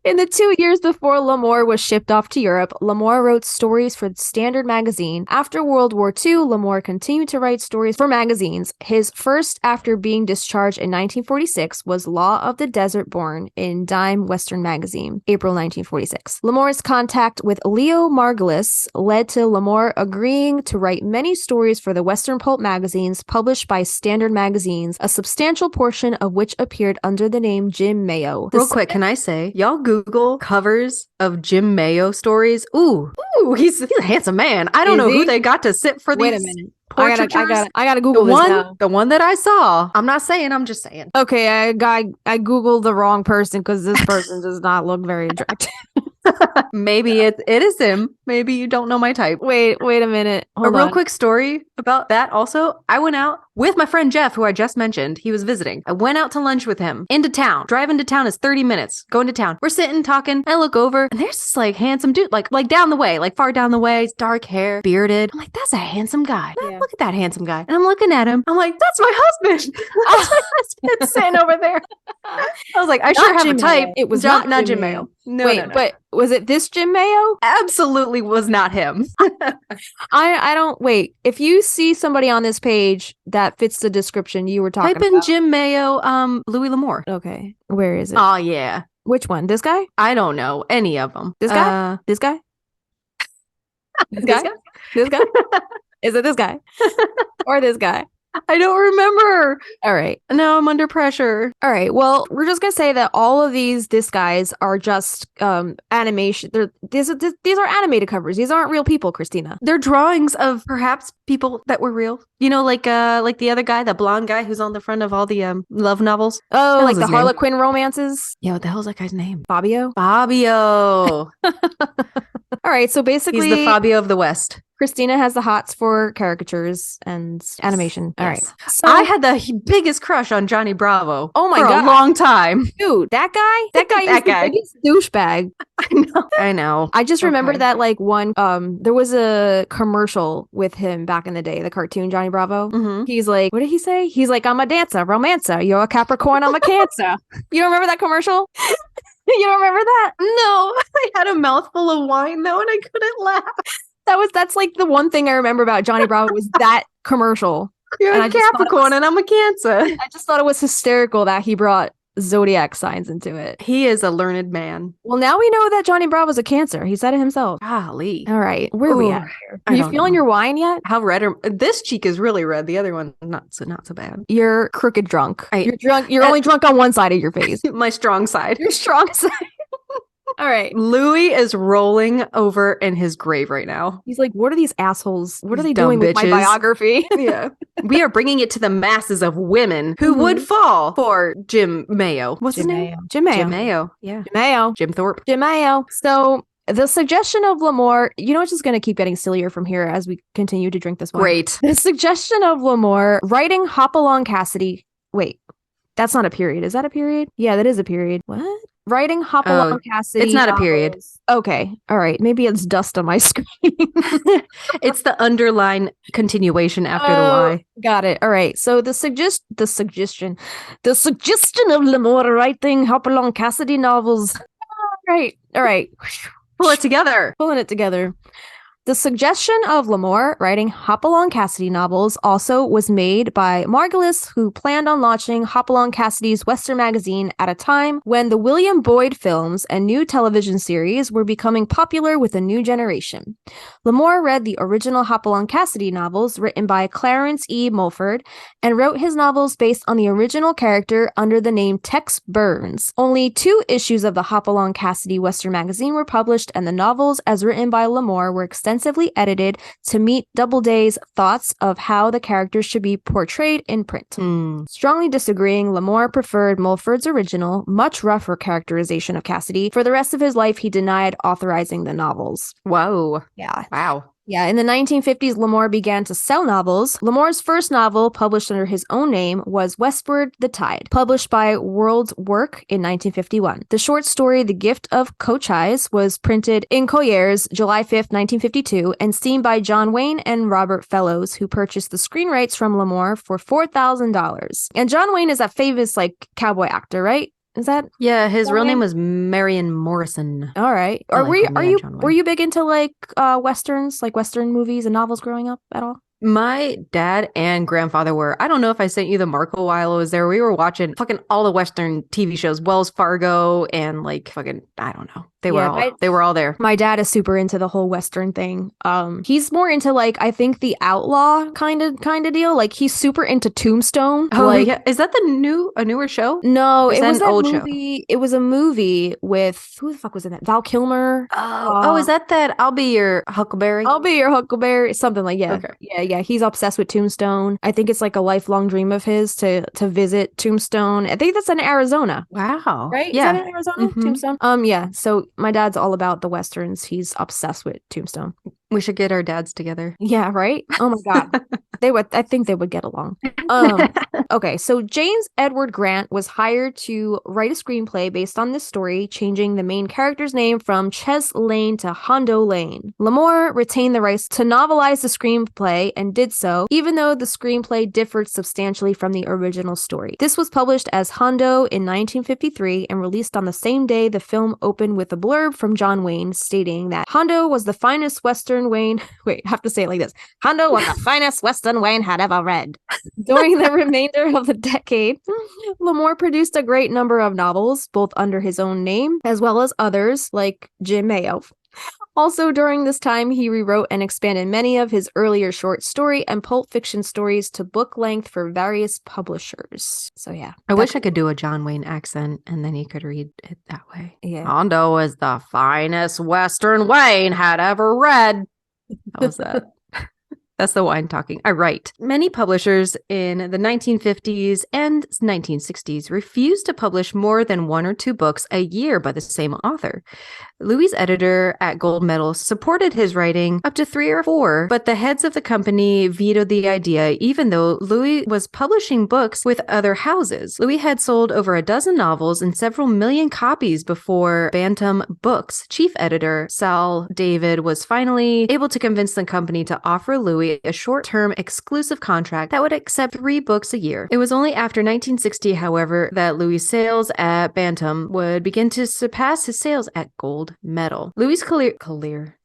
In the 2 years before L'Amour was shipped off to Europe, L'Amour wrote stories for Standard magazine. After World War II, L'Amour continued to write stories for magazines. His first after being discharged in 1946 was Law of the Desert Born in Dime Western magazine, April 1946. L'Amour's contact with Leo Margulis led to L'Amour agreeing to write many stories for the Western pulp magazines published by Standard magazines, a substantial portion of which appeared under the name Jim Mayo. Real quick, can I say, y'all Google covers of Jim Mayo stories? Ooh, he's a handsome man. I don't know who they got to sit for Wait these. a minute. Portraitures. I gotta Google this now. The one that I saw. I'm not saying, I'm just saying. Okay, I Googled the wrong person because this person does not look very attractive. Maybe it is him. Maybe you don't know my type. Wait a minute. A real quick story about that also. I went out with my friend Jeff, who I just mentioned. He was visiting. I went out to lunch with him into town. Drive into town is 30 minutes. Go into town. We're sitting talking. I look over and there's this like handsome dude, like down the way, like far down the way, dark hair, bearded. I'm like, that's a handsome guy. Yeah. Look at that handsome guy. And I'm looking at him. I'm like, that's my husband. That's my husband sitting over there. I was like, I sure have Jim a type. Mayo. It was not not Jim Jim Mayo. No, Wait, no, no. but was it this Jim Mayo? Absolutely was not him. I don't wait. If you see somebody on this page that fits the description you were talking Type in about. Jim Mayo, Louis L'Amour. Okay. Where is it? Oh, yeah. Which one? This guy? I don't know any of them. This guy? This guy? This guy? This guy? Is it this guy? Or this guy? I don't remember. All right. Now I'm under pressure. All right. Well, we're just gonna say that all of these guys are just animation. These are animated covers. These aren't real people, Kristina. They're drawings of perhaps people that were real. You know, like the other guy, the blonde guy who's on the front of all the love novels. Oh, like the his name? Harlequin romances. Yeah, what the hell's that guy's name? Fabio. Fabio. All right. So basically, He's the Fabio of the West. Kristina has the hots for caricatures and animation. All right. Yes. So I had the biggest crush on Johnny Bravo. Oh my for God. a long time. dude, that guy That is guy. the biggest douchebag. I know. I just remember Okay. that like one there was a commercial with him back in the day, the cartoon Johnny Bravo. Mm-hmm. He's like, what did he say? He's like, I'm a dancer, romancer. You're a Capricorn, I'm a Cancer. You don't remember that commercial? You don't remember that? No, I had a mouthful of wine though, and I couldn't laugh. That's like the one thing I remember about Johnny Bravo was that commercial. You're And a I just thought it Capricorn, was- and I'm a Cancer. I just thought it was hysterical that he brought zodiac signs into it. He is a learned man. Well, now we know that Johnny Bravo's a Cancer. He said it himself. Golly. All right, where are we Ooh, at here? I Are you don't feeling know. your wine yet? How red are this cheek is really red. The other one not so bad. You're crooked drunk. I- You're drunk. You're only drunk on one side of your face. My strong side. Your strong side. All right. Louis is rolling over in his grave right now. He's like, what are these assholes? What are These they dumb doing with my bitches. biography? Yeah. We are bringing it to the masses of women who would fall for Jim Mayo. What's his name? Jim Mayo. Jim Mayo. Yeah. Jim Mayo. Jim Thorpe. Jim Mayo. So the suggestion of L'Amour, you know, it's just going to keep getting sillier from here as we continue to drink this wine. Great. The suggestion of L'Amour writing Hopalong Cassidy. Wait, that's not a period. Is that a period? Yeah, that is a period. What? Writing Hopalong Cassidy. it's not a period. novels. Okay. All right. Maybe it's dust on my screen. It's the underline continuation after the Oh, Y. Got it. All right. So the suggestion of L'Amour writing Hopalong Cassidy novels. All right. Pull it together. Pulling it together. The suggestion of L'Amour writing Hopalong Cassidy novels also was made by Margulis, who planned on launching Hopalong Cassidy's Western magazine at a time when the William Boyd films and new television series were becoming popular with a new generation. L'Amour read the original Hopalong Cassidy novels written by Clarence E. Mulford and wrote his novels based on the original character under the name Tex Burns. Only 2 issues of the Hopalong Cassidy Western magazine were published, and the novels, as written by L'Amour, were extensively edited to meet Doubleday's thoughts of how the characters should be portrayed in print. Strongly disagreeing, L'Amour preferred Mulford's original, much rougher characterization of Cassidy. For the rest of his life, he denied authorizing the novels. Whoa. Yeah. Wow. Yeah, in the 1950s, L'Amour began to sell novels. L'Amour's first novel, published under his own name, was Westward the Tide, published by World's Work in 1951. The short story The Gift of Cochise was printed in Collier's July 5th, 1952, and seen by John Wayne and Robert Fellows, who purchased the screen rights from L'Amour for $4,000. And John Wayne is that famous, like, cowboy actor, right? Is that Yeah, his real John name Wayne? was Marion Morrison. all right? I Or like were you, him, are yeah, you John Wayne. were you big into like westerns, like Western movies and novels growing up at all? My dad and grandfather were. I don't know if I sent you the Marco while I was there. We were watching fucking all the Western TV shows, Wells Fargo, and like fucking, I don't know. They Yeah, were all there. My dad is super into the whole Western thing. He's more into like I think the outlaw kind of deal. Like he's super into Tombstone. Oh, like, yeah. Is that a newer show? No, Is it that was an that old show? movie. It was a movie with who the fuck was in that? Val Kilmer. Oh, is that I'll Be Your Huckleberry? I'll be your Huckleberry. Something like Okay. yeah. He's obsessed with Tombstone. I think it's like a lifelong dream of his to visit Tombstone. I think that's in Arizona. Wow. Right? Yeah. Is that in Arizona? Mhm. Tombstone? Yeah. So my dad's all about the Westerns. He's obsessed with Tombstone. We should get our dads together. Yeah, right? Oh my God. I think they would get along. Okay, so James Edward Grant was hired to write a screenplay based on this story, changing the main character's name from Ches Lane to Hondo Lane. Lamore retained the rights to novelize the screenplay and did so, even though the screenplay differed substantially from the original story. This was published as Hondo in 1953 and released on the same day the film opened with a blurb from John Wayne stating that Hondo was the finest Western Wayne. Wait, I have to say it like this. Hondo was the finest Western Wayne had ever read. During the remainder of the decade, Lamore produced a great number of novels, both under his own name as well as others like Jim Mayo. Also, during this time, he rewrote and expanded many of his earlier short story and pulp fiction stories to book length for various publishers. So, yeah. I wish I could do a John Wayne accent and then you could read it that way. Yeah. Hondo is the finest Western Wayne had ever read. How was that? That's the wine talking. I write. Many publishers in the 1950s and 1960s refused to publish more than 1 or 2 books a year by the same author. Louis' editor at Gold Medal supported his writing up to 3 or 4, but the heads of the company vetoed the idea, even though Louis was publishing books with other houses. Louis had sold over a dozen novels and several million copies before Bantam Books' chief editor, Sal David, was finally able to convince the company to offer Louis a short-term exclusive contract that would accept 3 books a year. It was only after 1960, however, that Louis' sales at Bantam would begin to surpass his sales at Gold Medal. Louis' career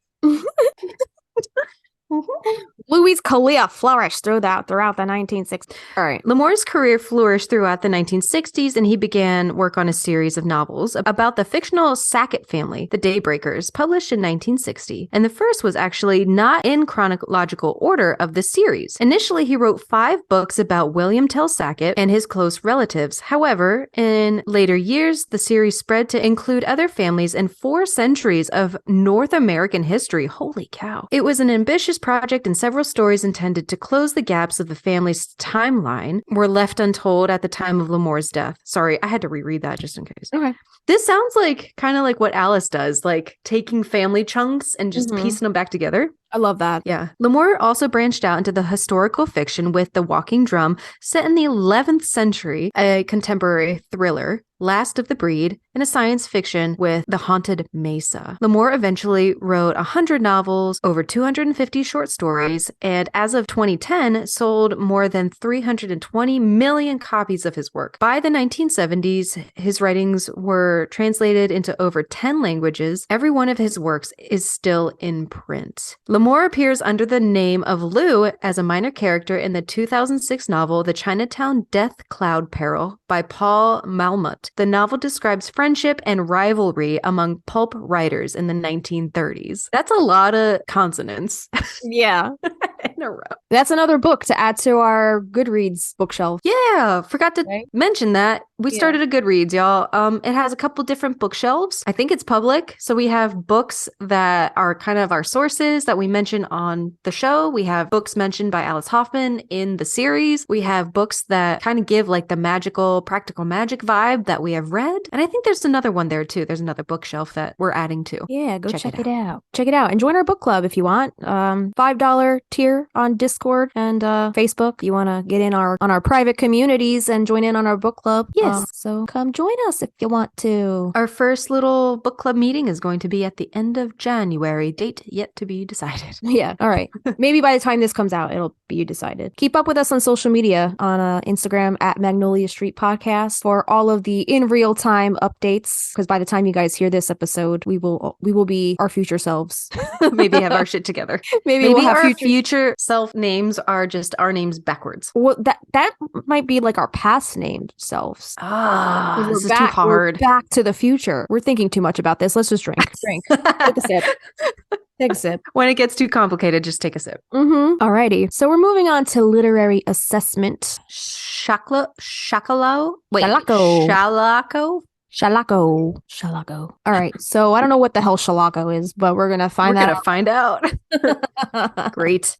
Louis' career flourished throughout the 1960s. All right. Lamore's career flourished throughout the 1960s, and he began work on a series of novels about the fictional Sackett family, the Daybreakers, published in 1960. And the first was actually not in chronological order of the series. Initially, he wrote 5 books about William Tell Sackett and his close relatives. However, in later years, the series spread to include other families and 4 centuries of North American history. Holy cow. It was an ambitious project, and several stories intended to close the gaps of the family's timeline were left untold at the time of Lamore's death. Sorry, I had to reread that just in case. Okay. This sounds like kind of like what Alice does, like taking family chunks and just piecing them back together. I love that. Yeah. Lamore also branched out into the historical fiction with The Walking Drum, set in the 11th century, a contemporary thriller, Last of the Breed, and a science fiction with The Haunted Mesa. Lamore eventually wrote 100 novels, over 250 short stories, and as of 2010, sold more than 320 million copies of his work. By the 1970s, his writings were translated into over 10 languages. Every one of his works is still in print. Lamore appears under the name of Lou as a minor character in the 2006 novel The Chinatown Death Cloud Peril by Paul Malmut. The novel describes friendship and rivalry among pulp writers in the 1930s. That's a lot of consonants. Yeah. In a row. That's another book to add to our Goodreads bookshelf. Yeah, forgot to mention that. We started a Goodreads, y'all. It has a couple different bookshelves. I think it's public. So we have books that are kind of our sources that we mention on the show. We have books mentioned by Alice Hoffman in the series. We have books that kind of give like the magical, practical magic vibe that we have read. And I think there's another one there too. There's another bookshelf that we're adding to. Yeah, go check it out. Check it out and join our book club if you want. $5 tier on Discord and Facebook. You want to get in on our private communities and join in on our book club. Yes. So come join us if you want to. Our first little book club meeting is going to be at the end of January. Date yet to be decided. Yeah. All right. Maybe by the time this comes out, it'll be decided. Keep up with us on social media on Instagram at Magnolia Street Podcast for all of the in real time updates. Because by the time you guys hear this episode, we will be our future selves. Maybe have our shit together. Maybe we'll have our future self names are just our names backwards. Well, that might be like our past named selves. This is too hard. We're back to the future. We're thinking too much about this. Let's just drink. Take a sip. Take a sip. When it gets too complicated, just take a sip. Alrighty. So we're moving on to literary assessment. Shakalo? Wait. Shalako. All right. So I don't know what the hell Shalako is, but we're going to find out. Great.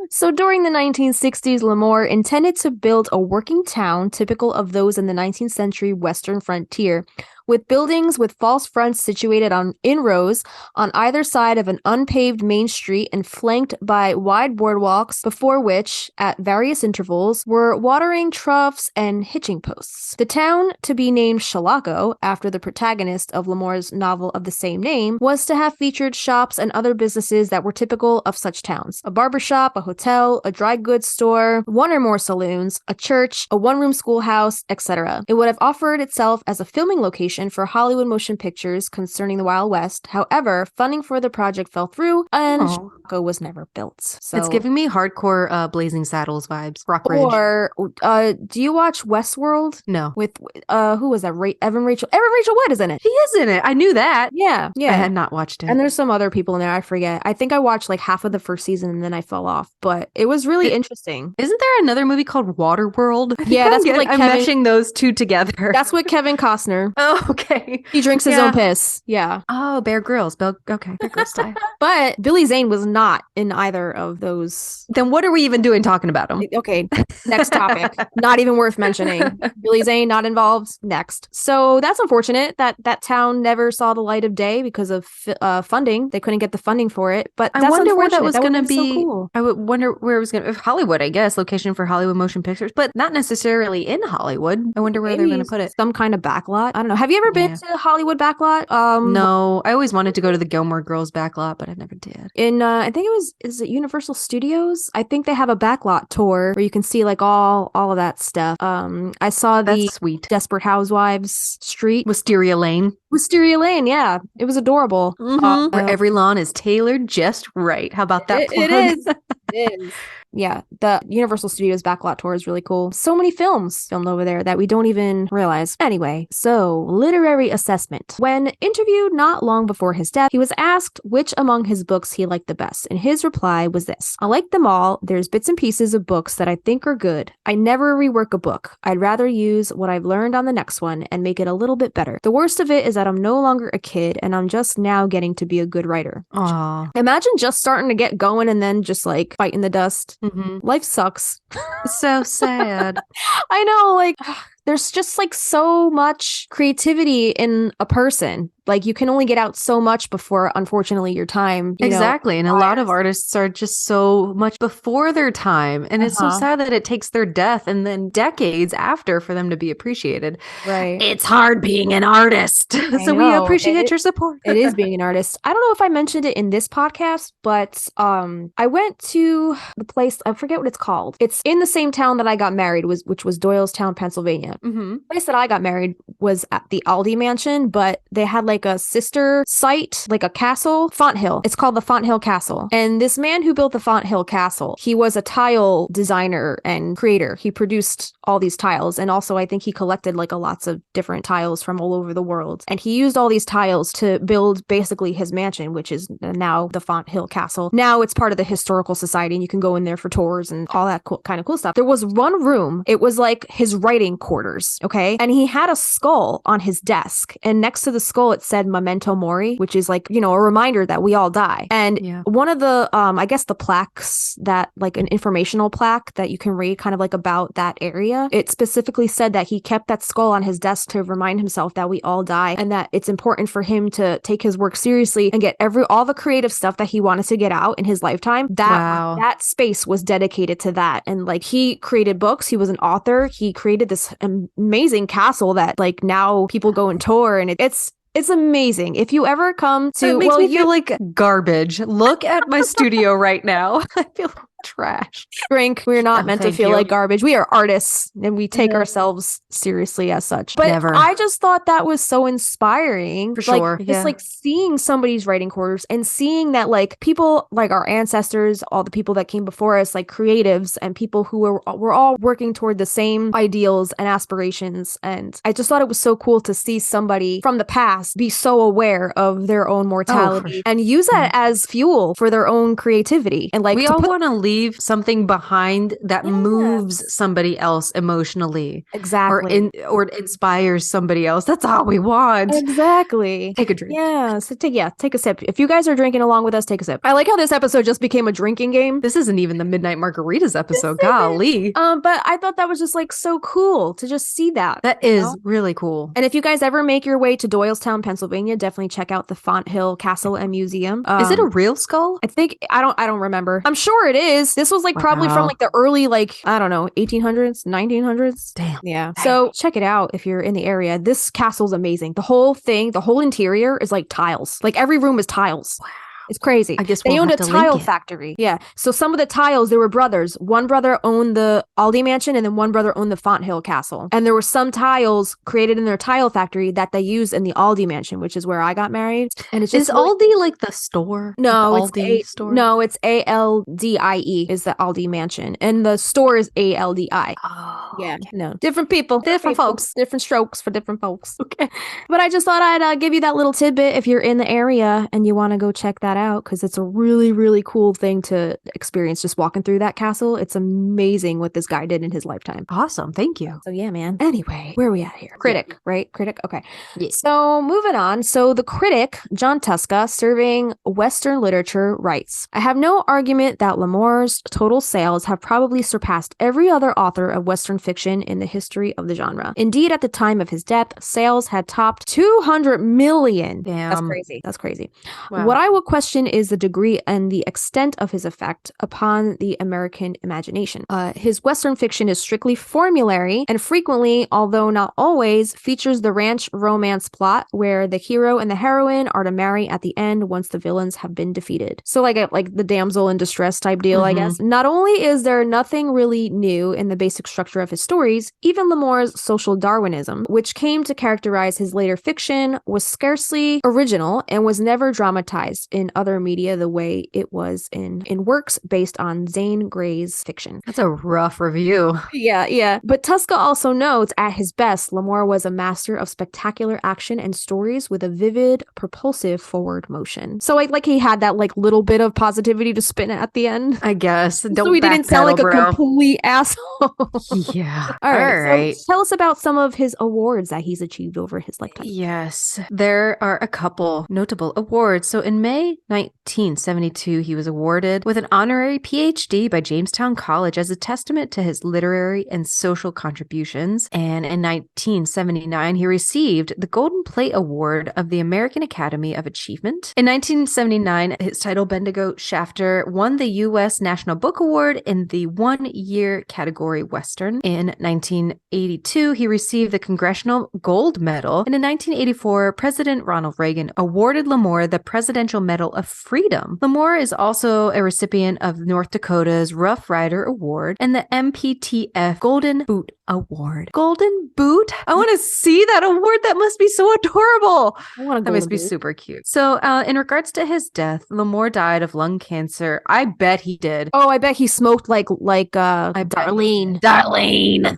So during the 1960s, Lamore intended to build a working town typical of those in the 19th century Western frontier, with buildings with false fronts situated in rows on either side of an unpaved main street and flanked by wide boardwalks, before which, at various intervals, were watering troughs and hitching posts. The town, to be named Shalako, after the protagonist of Lamore's novel of the same name, was to have featured shops and other businesses that were typical of such towns. A barbershop, a hotel, a dry goods store, one or more saloons, a church, a one-room schoolhouse, etc. It would have offered itself as a filming location for Hollywood motion pictures concerning the Wild West. However, funding for the project fell through and Shalako was never built. So it's giving me hardcore Blazing Saddles vibes. Rockridge. Or do you watch Westworld? No. With who was that? Evan Rachel Wood is in it. He is in it. I knew that. Yeah. I had not watched it. And there's some other people in there. I forget. I think I watched like half of the first season and then I fell off. But it was really interesting. Isn't there another movie called Waterworld? Yeah, that's what, like, I'm meshing those two together. That's with Kevin Costner. Oh, okay. He drinks his own piss. Yeah. Oh, Bear Grylls. Okay, Bear Grylls style. But Billy Zane was not in either of those. Then what are we even doing talking about him? Okay, next topic. Not even worth mentioning. Billy Zane not involved. Next. So that's unfortunate that that town never saw the light of day because of funding. They couldn't get the funding for it. But I wonder where that was going to be. So cool. I would wonder where it was going to be. Hollywood, I guess. Location for Hollywood motion pictures, but not necessarily in Hollywood. I wonder where they're going to put it. Some kind of backlot. I don't know. Have you ever been to Hollywood backlot? No. I always wanted to go to the Gilmore Girls backlot, but I never did. In I think is it Universal Studios? I think they have a backlot tour where you can see like all of that stuff. I saw the sweet Desperate Housewives street. Wisteria Lane, yeah. It was adorable. Where every lawn is tailored just right. How about that plug? It is. It is. Yeah, the Universal Studios backlot tour is really cool. So many films filmed over there that we don't even realize. Anyway, so literary assessment. When interviewed not long before his death, he was asked which among his books he liked the best, and his reply was this: I like them all. There's bits and pieces of books that I think are good. I never rework a book. I'd rather use what I've learned on the next one and make it a little bit better. The worst of it is that I'm no longer a kid and I'm just now getting to be a good writer. Aww. Imagine just starting to get going and then just like fighting the dust. Mm-hmm. Life sucks. So sad. I know, like, there's just like so much creativity in a person. Like you can only get out so much before, unfortunately, your time. Exactly. And a lot of artists are just so much before their time. And it's so sad that it takes their death and then decades after for them to be appreciated. Right. It's hard being an artist. So we appreciate your support. It is being an artist. I don't know if I mentioned it in this podcast, but I went to the place, I forget what it's called. It's in the same town that I got married, which was Doylestown, Pennsylvania. Mm-hmm. The place that I got married was at the Aldi Mansion, but they had like a sister site, like a castle, Fonthill. It's called the Fonthill Castle. And this man who built the Fonthill Castle, he was a tile designer and creator. He produced all these tiles. And also I think he collected like lots of different tiles from all over the world. And he used all these tiles to build basically his mansion, which is now the Fonthill Castle. Now it's part of the Historical Society and you can go in there for tours and all that kind of cool stuff. There was one room. It was like his writing quarters. Okay. And he had a skull on his desk. And next to the skull, it said Memento Mori, which is like, a reminder that we all die. And one of the, I guess the plaques that like an informational plaque that you can read kind of like about that area, it specifically said that he kept that skull on his desk to remind himself that we all die and that it's important for him to take his work seriously and get all the creative stuff that he wanted to get out in his lifetime. That space was dedicated to that. And like he created books. He was an author. He created this amazing castle that like now people go and tour, and it's amazing. If you ever come to, it makes me feel like garbage. Look at my studio right now. I feel like trash. Drink. We're not meant to feel like garbage. We are artists and we take ourselves seriously as such. But I just thought that was so inspiring. For sure. Just like seeing somebody's writing quarters and seeing that like people like our ancestors, all the people that came before us, like creatives and people who were all working toward the same ideals and aspirations. And I just thought it was so cool to see somebody from the past be so aware of their own mortality and use that as fuel for their own creativity. And like we all want to leave something behind that moves somebody else emotionally. Exactly. Or inspires somebody else. That's all we want. Exactly. Take a drink. Yeah. So take a sip. If you guys are drinking along with us, take a sip. I like how this episode just became a drinking game. This isn't even the Midnight Margaritas episode. Golly. But I thought that was just like so cool to just see that. That is really cool. And if you guys ever make your way to Doylestown, Pennsylvania, definitely check out the Font Hill Castle and Museum. Is it a real skull? I think I don't remember. I'm sure it is. This was like probably from like the early 1800s, 1900s. Damn. Yeah. So check it out if you're in the area. This castle's amazing. The whole interior is like tiles. Like every room is tiles. Wow. It's crazy. I guess they owned a tile factory. Yeah. So some of the tiles, they were brothers. One brother owned the Aldi Mansion and then one brother owned the Font Hill Castle. And there were some tiles created in their tile factory that they used in the Aldi Mansion, which is where I got married. And it's just Aldi like the store? No, the it's Aldi store. No, it's ALDIE is the Aldi Mansion. And the store is ALDI. Oh. Yeah. Okay. No. Different people. Different folks. Different strokes for different folks. Okay. But I just thought I'd give you that little tidbit if you're in the area and you want to go check that out, because it's a really, really cool thing to experience just walking through that castle. It's amazing what this guy did in his lifetime. Awesome. Thank you. So yeah, man. Anyway, where are we at here? Critic, right? Critic. Okay. Yes. So moving on. So the critic, John Tuska, serving Western literature, writes, I have no argument that Lamore's total sales have probably surpassed every other author of Western fiction in the history of the genre. Indeed, at the time of his death, sales had topped 200 million. Damn. That's crazy. That's crazy. Wow. What I will question is the degree and the extent of his effect upon the American imagination. His Western fiction is strictly formulary and frequently, although not always, features the ranch romance plot where the hero and the heroine are to marry at the end once the villains have been defeated. So like the damsel in distress type deal, I guess. Not only is there nothing really new in the basic structure of his stories, even Lamore's social Darwinism, which came to characterize his later fiction, was scarcely original and was never dramatized in other media the way it was in works based on Zane Grey's fiction. That's a rough review. Yeah. But Tuska also notes, at his best, Lamore was a master of spectacular action and stories with a vivid, propulsive forward motion. So like he had that like little bit of positivity to spin at the end. I guess. So he didn't sound like a complete asshole. Yeah. All right. So tell us about some of his awards that he's achieved over his lifetime. Yes. There are a couple notable awards. So in May 1972, he was awarded with an honorary PhD by Jamestown College as a testament to his literary and social contributions. And in 1979, he received the Golden Plate Award of the American Academy of Achievement. In 1979, his title Bendigo Shafter won the U.S. National Book Award in the one-year category Western. In 1982, he received the Congressional Gold Medal. And in 1984, President Ronald Reagan awarded Lamore the Presidential Medal of Freedom. Lamore is also a recipient of North Dakota's Rough Rider Award and the MPTF Golden Boot Award. Golden Boot? I want to see that award. That must be so adorable. That must be super cute. So in regards to his death, Lamore died of lung cancer. I bet he did. Oh, I bet he smoked like Darlene. Darlene.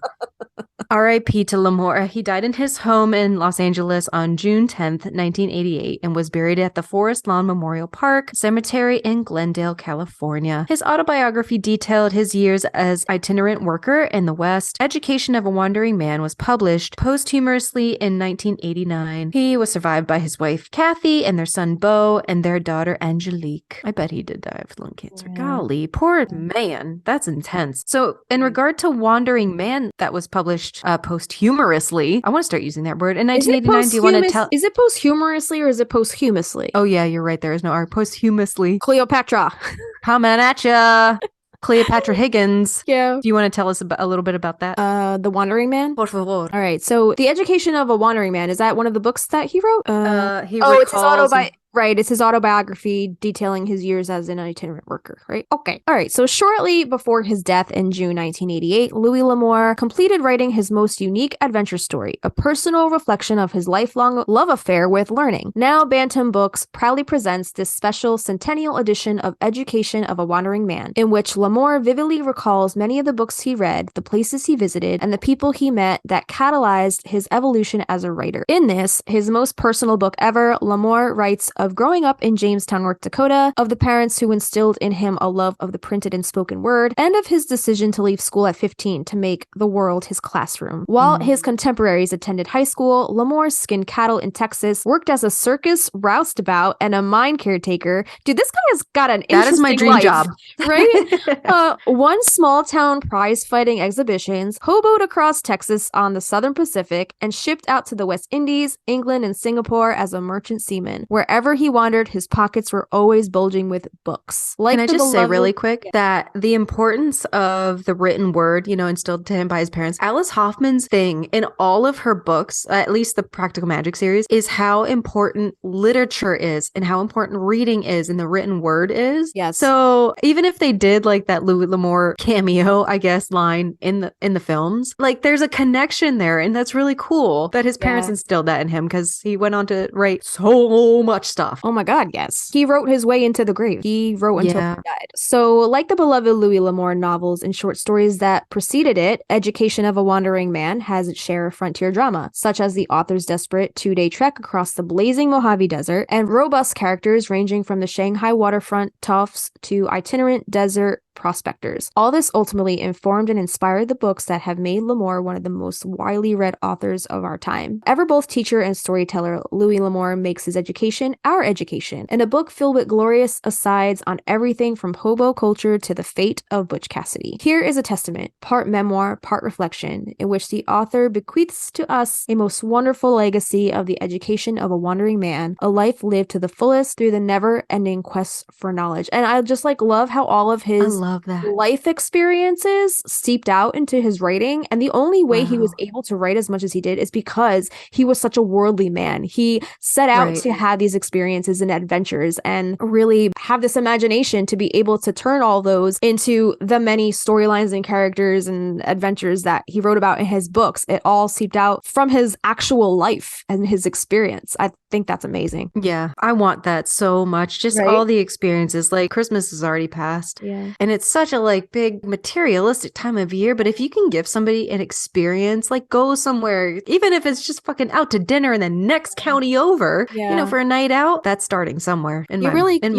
R.I.P. to Lamore. He died in his home in Los Angeles on June 10th, 1988, and was buried at the Forest Lawn Memorial Park Cemetery in Glendale, California. His autobiography detailed his years as itinerant worker in the West. Education of a Wandering Man was published posthumously in 1989. He was survived by his wife, Kathy, and their son, Beau, and their daughter, Angelique. I bet he did die of lung cancer. Yeah. Golly, poor man. That's intense. So in regard to Wandering Man, that was published posthumously. I want to start using that word. In 1989, do you want to tell? Is it posthumously or is it posthumously? Oh, yeah, you're right. There is no R. Posthumously. Cleopatra. Coming at ya. Cleopatra Higgins. Yeah. Do you want to tell us a little bit about that? The Wandering Man? Por favor. All right. So The Education of a Wandering Man, is that one of the books that he wrote? It's his autobiography. Right, it's his autobiography detailing his years as an itinerant worker, right? Okay. All right, so shortly before his death in June 1988, Louis L'Amour completed writing his most unique adventure story, a personal reflection of his lifelong love affair with learning. Now, Bantam Books proudly presents this special centennial edition of Education of a Wandering Man, in which L'Amour vividly recalls many of the books he read, the places he visited, and the people he met that catalyzed his evolution as a writer. In this, his most personal book ever, L'Amour writes of growing up in Jamestown, North Dakota, of the parents who instilled in him a love of the printed and spoken word, and of his decision to leave school at 15 to make the world his classroom. While his contemporaries attended high school, Lamore skinned cattle in Texas, worked as a circus roustabout, and a mine caretaker. Dude, this guy has got an interesting That is my dream life, job. Right? Won small town prize fighting exhibitions, hoboed across Texas on the Southern Pacific, and shipped out to the West Indies, England, and Singapore as a merchant seaman. Wherever he wandered, his pockets were always bulging with books. Like Can I just say really quick that the importance of the written word, you know, instilled to him by his parents, Alice Hoffman's thing in all of her books, at least the Practical Magic series, is how important literature is and how important reading is and the written word is. Yes. So even if they did like that Louis L'Amour cameo, I guess, line in the films, like there's a connection there, and that's really cool that his parents instilled that in him, because he went on to write so much stuff. Oh my God, yes. He wrote his way into the grave. He wrote until he died. So, like the beloved Louis L'Amour novels and short stories that preceded it, Education of a Wandering Man has its share of frontier drama, such as the author's desperate two-day trek across the blazing Mojave Desert, and robust characters ranging from the Shanghai waterfront toughs to itinerant desert prospectors. All this ultimately informed and inspired the books that have made L'Amour one of the most widely read authors of our time. Ever both teacher and storyteller, Louis L'Amour makes his education our education, in a book filled with glorious asides on everything from hobo culture to the fate of Butch Cassidy. Here is a testament, part memoir, part reflection, in which the author bequeaths to us a most wonderful legacy of the education of a wandering man, a life lived to the fullest through the never-ending quest for knowledge. And I just love how all of his life experiences seeped out into his writing, and the only way he was able to write as much as he did is because he was such a worldly man. He set out to have these experiences and adventures and really have this imagination to be able to turn all those into the many storylines and characters and adventures that he wrote about in his books. It all seeped out from his actual life and his experience. I think that's amazing. Yeah, I want that so much. Just all the experiences. Like, Christmas is already past. Yeah. And it's such a like big materialistic time of year, but if you can give somebody an experience, like go somewhere, even if it's just fucking out to dinner in the next county over, you know, for a night out, that's starting somewhere in my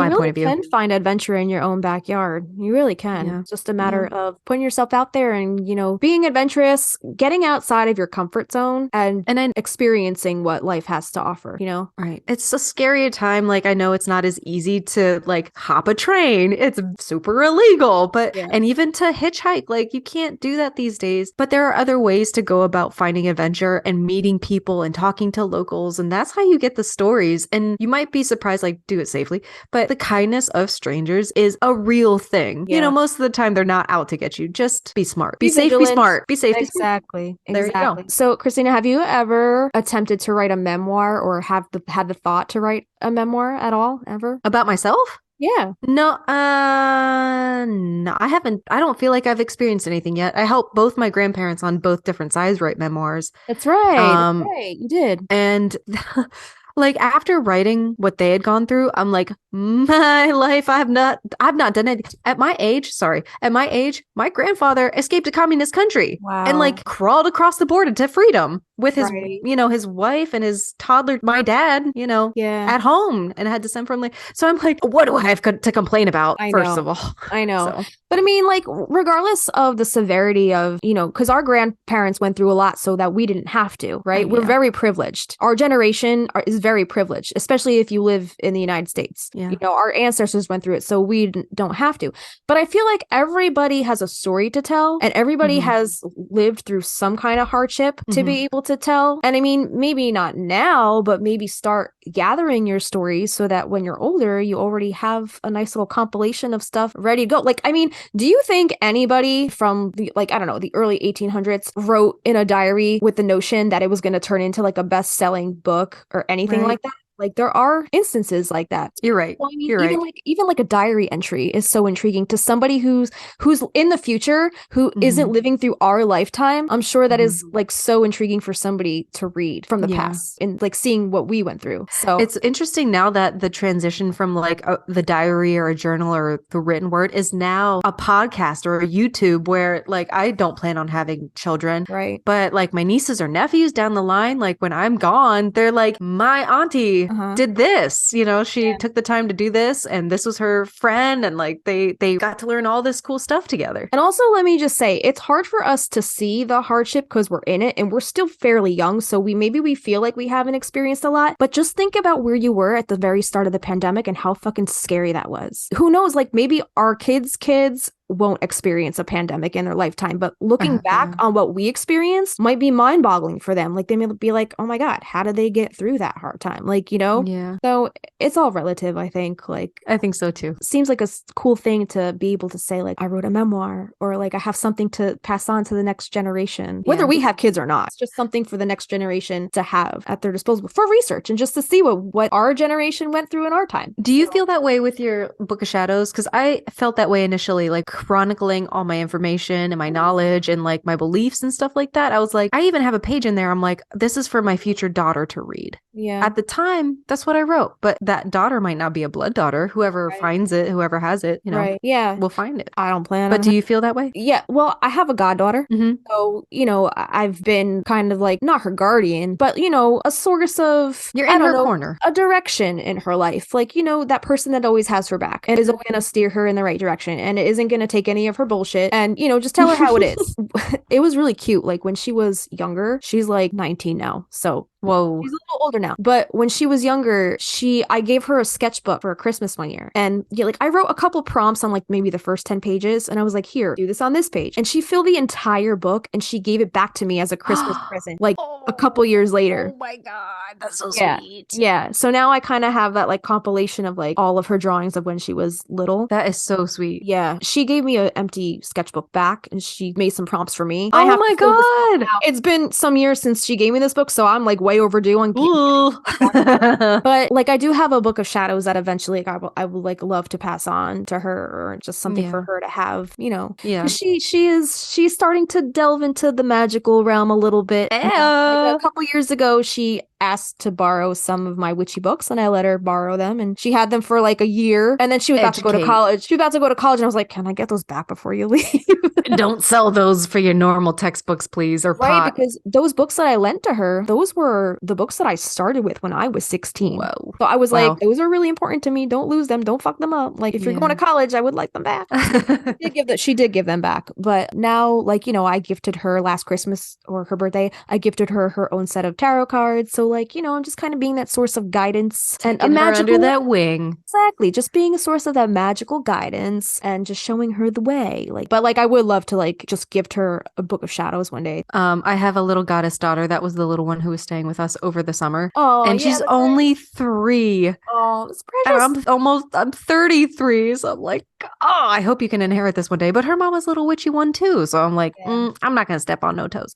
point of view. You can find adventure in your own backyard. You really can. Yeah. It's just a matter of putting yourself out there and, you know, being adventurous, getting outside of your comfort zone and then experiencing what life has to offer, you know? Right. It's a scary time. Like, I know it's not as easy to like hop a train. It's super illegal, but and even to hitchhike, like you can't do that these days. But there are other ways to go about finding adventure and meeting people and talking to locals, and that's how you get the stories. And you might be surprised, like, do it safely, but the kindness of strangers is a real thing. You know, most of the time they're not out to get you. Just be smart, be safe, be smart, be safe. Exactly. There you go. So, Kristina, have you ever attempted to write a memoir or had the thought to write a memoir at all, ever? About myself? Yeah. No, no, I haven't. I don't feel like I've experienced anything yet. I helped both my grandparents on both different sides write memoirs. That's right. That's right. You did. And like, after writing what they had gone through, I'm like, my life, I've not done anything. At my age, my grandfather escaped a communist country and like crawled across the border to freedom with his, you know, his wife and his toddler, my dad, you know, at home, and had to send from. So I'm like, what do I have to complain about? First of all, I know. But I mean, like, regardless of the severity of, you know, because our grandparents went through a lot so that we didn't have to, right? We're very privileged. Our generation is very privileged, especially if you live in the United States. You know, our ancestors went through it, so we don't have to. But I feel like everybody has a story to tell, and everybody has lived through some kind of hardship to be able to tell. And I mean, maybe not now, but maybe start gathering your stories so that when you're older, you already have a nice little compilation of stuff ready to go. Like, I mean, do you think anybody from the, like, I don't know, the early 1800s wrote in a diary with the notion that it was going to turn into like a best-selling book or anything like that? Like, there are instances like that. You're right. Well, I mean, You're even like a diary entry is so intriguing to somebody who's in the future, who isn't living through our lifetime. I'm sure that is like so intriguing for somebody to read from the past and like seeing what we went through. So it's interesting now that the transition from like the diary or a journal or the written word is now a podcast or a YouTube, where like I don't plan on having children, right? But like my nieces or nephews down the line, like when I'm gone, they're like, my auntie did this, you know, she took the time to do this, and this was her friend, and like they got to learn all this cool stuff together. And also, let me just say, it's hard for us to see the hardship because we're in it and we're still fairly young, so we feel like we haven't experienced a lot, but just think about where you were at the very start of the pandemic and how fucking scary that was. Who knows, like maybe our kids won't experience a pandemic in their lifetime, but looking back on what we experienced might be mind-boggling for them. Like they may be like, oh my god, how did they get through that hard time? Like, you know? Yeah. So it's all relative, I think. Like, I think so too. Seems like a cool thing to be able to say, like, I wrote a memoir, or like I have something to pass on to the next generation, whether we have kids or not. It's just something for the next generation to have at their disposal for research and just to see what our generation went through in our time. Do you feel that way with your Book of Shadows? Because I felt that way initially, like chronicling all my information and my knowledge and like my beliefs and stuff like that. I was like, I even have a page in there. I'm like, this is for my future daughter to read. Yeah. At the time, that's what I wrote. But that daughter might not be a blood daughter. Whoever finds it, whoever has it, you know, will find it. I don't plan on But do you feel that way? Yeah. Well, I have a goddaughter. Mm-hmm. So, you know, I've been kind of like, not her guardian, but, you know, a source of, you're in her corner, a direction in her life. Like, you know, that person that always has her back and is always going to steer her in the right direction and isn't going to take any of her bullshit, and, you know, just tell her how it is. It was really cute. Like when she was younger, she's like 19 now. So whoa, she's a little older now. But when she was younger, I gave her a sketchbook for Christmas one year. And yeah, like I wrote a couple prompts on like maybe the first 10 pages. And I was like, here, do this on this page. And she filled the entire book and she gave it back to me as a Christmas present, like a couple years later. Oh my God. That's so sweet. Yeah. So now I kind of have that like compilation of like all of her drawings of when she was little. That is so sweet. Yeah. She gave me an empty sketchbook back and she made some prompts for me. Oh my God. It's been some years since she gave me this book, so I'm like way overdue on but like I do have a Book of Shadows that eventually I would like love to pass on to her, or just something for her to have, you know. Yeah. She's starting to delve into the magical realm a little bit. Like a couple years ago, she asked to borrow some of my witchy books and I let her borrow them, and she had them for like a year, and then she was about to go to college. She was about to go to college and I was like, can I get those back before you leave? Don't sell those for your normal textbooks, please, or pot. Because those books that I lent to her, those were the books that I started with when I was 16. Whoa. So I was like, those are really important to me. Don't lose them. Don't fuck them up. Like if you're going to college, I would like them back. She did give them back. But now, like, you know, I gifted her last Christmas or her birthday, I gifted her own set of tarot cards. So like, you know, I'm just kind of being that source of guidance and a magical, under that wing. Exactly. Just being a source of that magical guidance and just showing her the way. Like, but like I would love to like just gift her a Book of Shadows one day. I have a little goddess daughter. That was the little one who was staying with us over the summer. Oh, and she's only 3. Oh, it's precious. I'm 33. So I'm like, I hope you can inherit this one day. But her mama's a little witchy one too. So I'm like, I'm not going to step on no toes.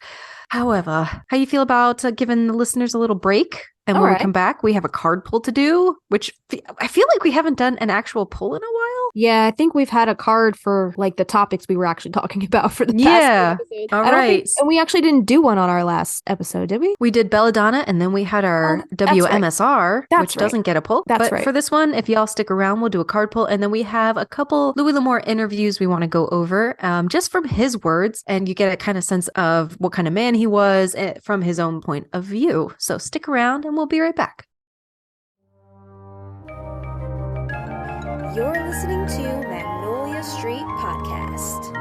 However, how you feel about giving the listeners a little break? And when we come back, we have a card pull to do, which I feel like we haven't done an actual pull in a while. Yeah, I think we've had a card for like the topics we were actually talking about for the past episodes. All right. And we actually didn't do one on our last episode, did we? We did Belladonna, and then we had our WMSR, which doesn't get a pull. But for this one, if y'all stick around, we'll do a card pull. And then we have a couple Louis L'Amour interviews we want to go over just from his words. And you get a kind of sense of what kind of man he was from his own point of view. So stick around and we'll be right back. You're listening to Magnolia Street Podcast.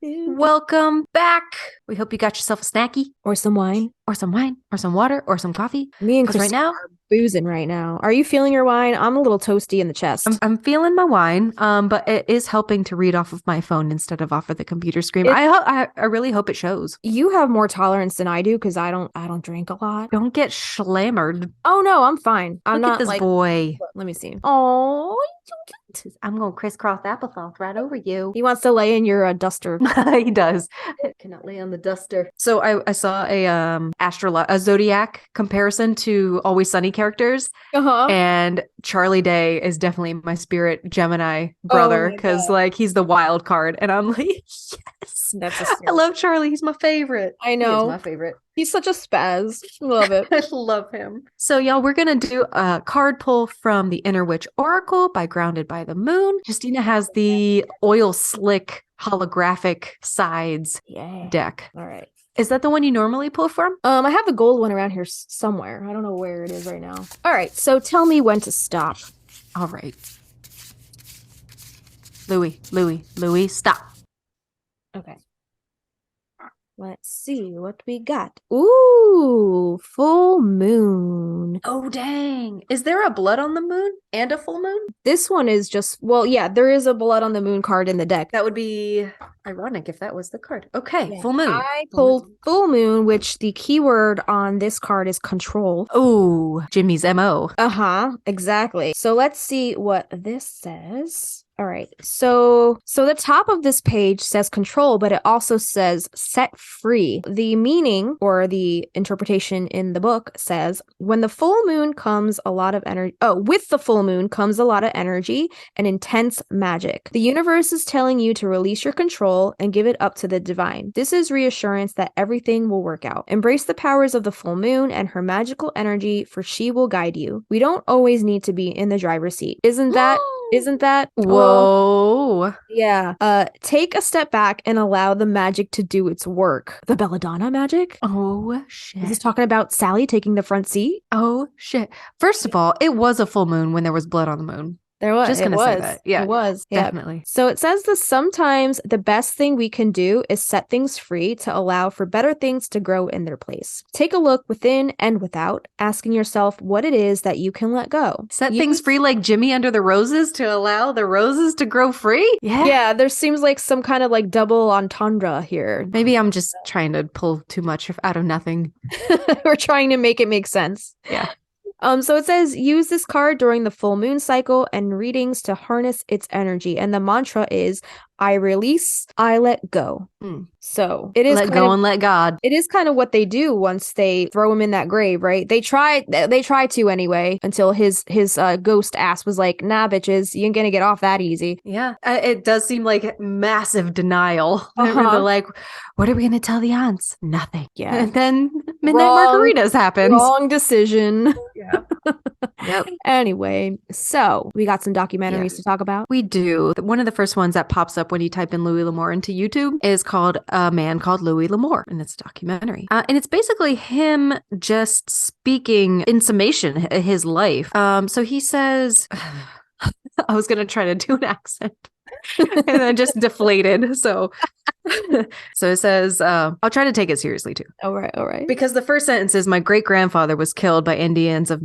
Welcome back. We hope you got yourself a snacky or some wine or some water or some coffee. Me and Chris right now are boozing right now. Are you feeling your wine? I'm a little toasty in the chest. I'm feeling my wine, but it is helping to read off of my phone instead of off of the computer screen. I really hope it shows. You have more tolerance than I do because I don't drink a lot. Don't get schlammered. Oh no, I'm fine. I'm Look not at this like, boy. Let me see. Oh, I'm gonna crisscross applesauce right over you. He wants to lay in your duster. He does. Cannot lay on the duster. So I saw a zodiac comparison to Always Sunny characters, and Charlie Day is definitely my spirit Gemini brother because like he's the wild card, and I'm like, yes, I love Charlie. He's my favorite. I know, he's my favorite. He's such a spaz. Love it. I love him. So y'all, we're going to do a card pull from the Inner Witch Oracle by Grounded by the Moon. Justina has the oil slick holographic sides deck. All right. Is that the one you normally pull from? I have the gold one around here somewhere. I don't know where it is right now. All right, so tell me when to stop. All right. Louis, stop. Okay. Let's see what we got. Ooh, full moon. Oh, dang. Is there a blood on the moon and a full moon? This one is just, well, yeah, there is a blood on the moon card in the deck. That would be ironic if that was the card. Okay, Yeah. full moon. I pulled full moon, which the keyword on this card is control. Oh, Jimmy's MO. Uh-huh, exactly. So let's see what this says. All right. So the top of this page says control, but it also says set free. The meaning or the interpretation in the book says when the full moon comes a lot of energy. Oh, with the full moon comes a lot of energy and intense magic. The universe is telling you to release your control and give it up to the divine. This is reassurance that everything will work out. Embrace the powers of the full moon and her magical energy, for she will guide you. We don't always need to be in the driver's seat. Isn't that Whoa. Yeah. Take a step back and allow the magic to do its work. The belladonna magic? Oh, shit. Is this talking about Sally taking the front seat? Oh, shit. First of all, it was a full moon when there was blood on the moon. There was. Just gonna say that. Yeah. It was. Yeah. Definitely. So it says that sometimes the best thing we can do is set things free to allow for better things to grow in their place. Take a look within and without, asking yourself what it is that you can let go. Set things free like Jimmy under the roses to allow the roses to grow free? Yeah, there seems like some kind of like double entendre here. Maybe I'm just trying to pull too much out of nothing. We're trying to make it make sense. Yeah. So it says use this card during the full moon cycle and readings to harness its energy. And the mantra is I release, I let go. So it is let go and let God. It is kind of what they do once they throw him in that grave, right? They try to anyway, until his ghost ass was like, nah, bitches, you ain't gonna get off that easy. Yeah. It does seem like massive denial. They're like, what are we gonna tell the aunts? Nothing. Yeah. And then midnight margaritas happens. Wrong decision. Yeah. Yep. Anyway, so we got some documentaries to talk about. We do. One of the first ones that pops up when you type in Louis L'Amour into YouTube is called A Man Called Louis L'Amour, and it's a documentary. And it's basically him just speaking in summation his life. So he says, I was going to try to do an accent. And then just deflated. So it says, I'll try to take it seriously too. All right. Because the first sentence is, my great grandfather was killed by the Indians of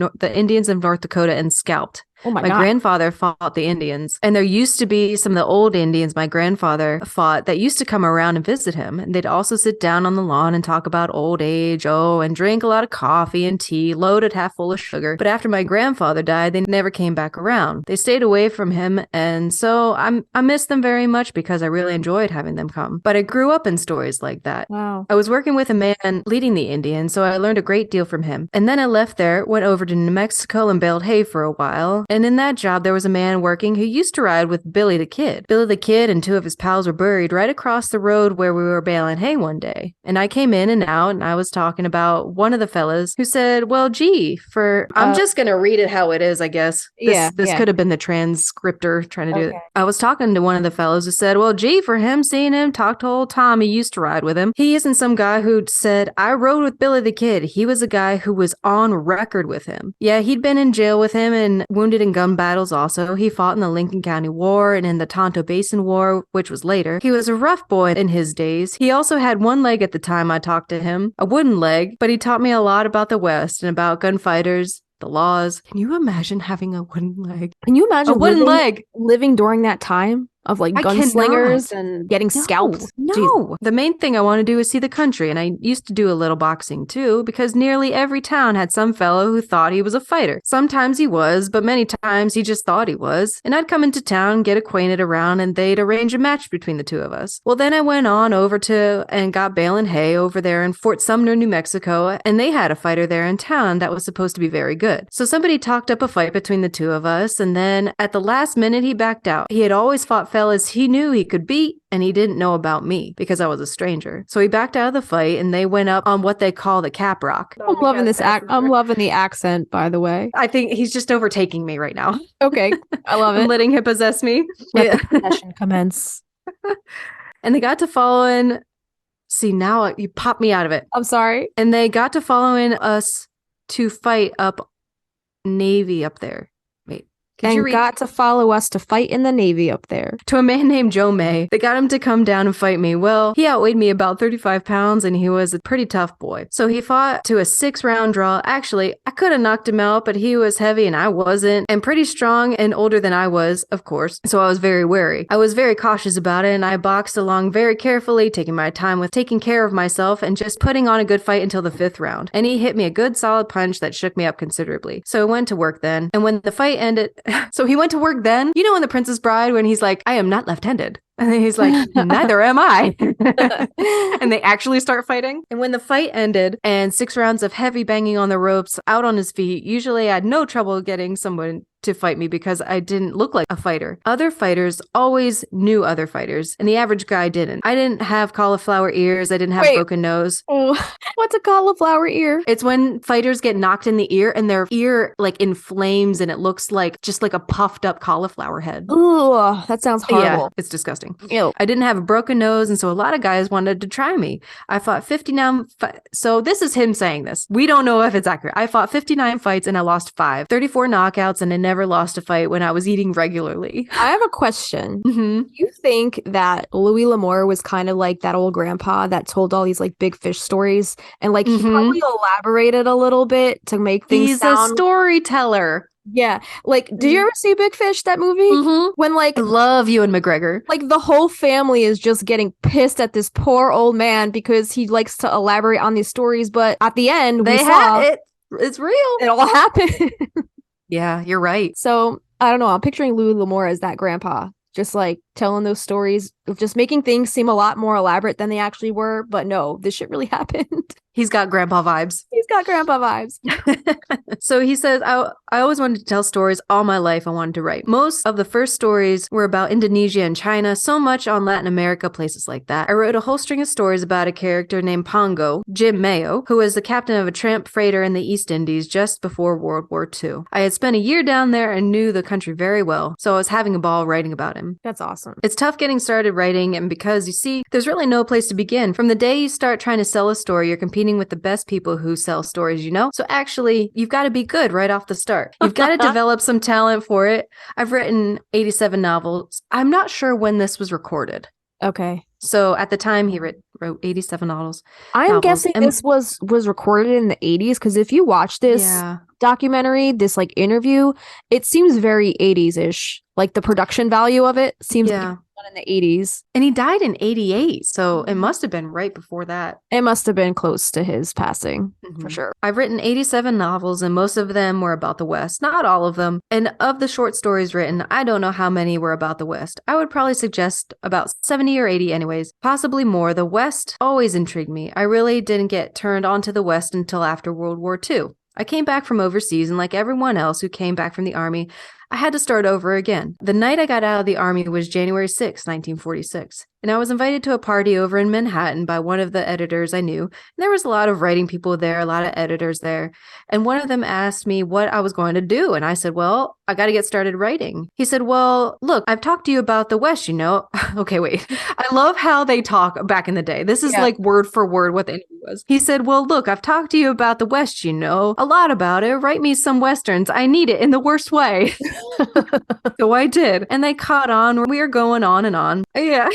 North Dakota and scalped. Oh my My God. grandfather fought the Indians, and there used to be some of the old Indians my grandfather fought that used to come around and visit him. And they'd also sit down on the lawn and talk about old age, and drink a lot of coffee and tea, loaded half full of sugar. But after my grandfather died, they never came back around. They stayed away from him, and so I miss them very much because I really enjoyed having them come. But I grew up in stories like that. Wow. I was working with a man leading the Indians, so I learned a great deal from him. And then I left there, went over to New Mexico and baled hay for a while. And in that job, there was a man working who used to ride with Billy the Kid. Billy the Kid and two of his pals were buried right across the road where we were baling hay one day. And I came in and out, and I was talking about one of the fellas who said, well, gee, I'm just going to read it how it is, I guess. This could have been the transcriptor trying to do it. I was talking to one of the fellows who said, well, gee, for him, seeing him talk to old Tom, he used to ride with him. He isn't some guy who said, I rode with Billy the Kid. He was a guy who was on record with him. Yeah, he'd been in jail with him and wounded in gun battles also. He fought in the Lincoln County War and in the Tonto Basin War, which was later. He was a rough boy in his days. He also had one leg at the time I talked to him, a wooden leg, but he taught me a lot about the West and about gunfighters, the laws. Can you imagine having a wooden leg? Can you imagine a wooden leg living during that time of like gunslingers and getting scalped? No. Jeez. The main thing I want to do is see the country. And I used to do a little boxing too, because nearly every town had some fellow who thought he was a fighter. Sometimes he was, but many times he just thought he was. And I'd come into town, get acquainted around, and they'd arrange a match between the two of us. Well, then I went on over to and got baling hay over there in Fort Sumner, New Mexico, and they had a fighter there in town that was supposed to be very good. So somebody talked up a fight between the two of us, and then at the last minute he backed out. He had always fought fellas he knew he could beat, and he didn't know about me because I was a stranger. So he backed out of the fight, and they went up on what they call the Cap Rock. I'm loving this I'm loving the accent, by the way. I think he's just overtaking me right now. Okay, I love I'm it. letting him possess me. Let the session commence. And they got to following See, now you pop me out of it. I'm sorry. And they got to following us to fight up Navy up there. Wait. And got to follow us to fight in the Navy up there. To a man named Joe May. They got him to come down and fight me. Well, he outweighed me about 35 pounds and he was a pretty tough boy. So he fought to a 6-round draw. Actually, I could have knocked him out, but he was heavy and I wasn't. And pretty strong and older than I was, of course. So I was very wary. I was very cautious about it and I boxed along very carefully, taking my time with taking care of myself and just putting on a good fight until the 5th round. And he hit me a good solid punch that shook me up considerably. So I went to work then. And when the fight ended... So he went to work then. You know in The Princess Bride when he's like, I am not left-handed. And then he's like, neither am I. And they actually start fighting. And when the fight ended and 6 rounds of heavy banging on the ropes out on his feet, usually I had no trouble getting someone to fight me because I didn't look like a fighter. Other fighters always knew other fighters, and the average guy didn't. I didn't have cauliflower ears. I didn't have a broken nose. Oh, what's a cauliflower ear? It's when fighters get knocked in the ear and their ear like inflames and it looks like just like a puffed up cauliflower head. Ooh, that sounds horrible. Yeah, it's disgusting. Ew. I didn't have a broken nose, and so a lot of guys wanted to try me. I fought 59. So this is him saying this. We don't know if it's accurate. I fought 59 fights and I lost 5, 34 knockouts, and I never lost a fight when I was eating regularly. I have a question. Mm-hmm. Do you think that Louis L'Amour was kind of like that old grandpa that told all these like big fish stories, and like he probably elaborated a little bit to make things sound... a storyteller. Yeah. Like, did you ever see Big Fish, that movie? When like... I love Ewan McGregor. Like the whole family is just getting pissed at this poor old man because he likes to elaborate on these stories, but at the end we saw it. It's real. It all happened. Yeah, you're right. So, I don't know. I'm picturing Louis L'Amour as that grandpa. Just like telling those stories, of just making things seem a lot more elaborate than they actually were. But no, this shit really happened. He's got grandpa vibes. He's got grandpa vibes. So he says, I always wanted to tell stories all my life. I wanted to write. Most of the first stories were about Indonesia and China, so much on Latin America, places like that. I wrote a whole string of stories about a character named Pongo, Jim Mayo, who was the captain of a tramp freighter in the East Indies just before World War II. I had spent a year down there and knew the country very well, so I was having a ball writing about him. That's awesome. It's tough getting started writing, and because, you see, there's really no place to begin. From the day you start trying to sell a story, you're competing with the best people who sell stories, you know? So actually, you've got to be good right off the start. You've got to develop some talent for it. I've written 87 novels. I'm not sure when this was recorded. Okay. So at the time, he wrote 87 novels. I'm guessing this was recorded in the 80s, because if you watch this documentary, this like interview, it seems very 80s-ish. Like the production value of it seems like it was done in the 80s. And he died in 88, so it must have been right before that. It must have been close to his passing, for sure. I've written 87 novels, and most of them were about the West. Not all of them. And of the short stories written, I don't know how many were about the West. I would probably suggest about 70 or 80 anyways. Possibly more. The West always intrigued me. I really didn't get turned on to the West until after World War II. I came back from overseas, and like everyone else who came back from the army, I had to start over again. The night I got out of the army was January 6, 1946. And I was invited to a party over in Manhattan by one of the editors I knew. And there was a lot of writing people there, a lot of editors there. And one of them asked me what I was going to do. And I said, well, I got to get started writing. He said, well, look, I've talked to you about the West, you know. Okay, wait. I love how they talk back in the day. This is like word for word what the interview was. He said, well, look, I've talked to you about the West, you know. A lot about it. Write me some Westerns. I need it in the worst way. So I did. And they caught on. We were going on and on. Yeah.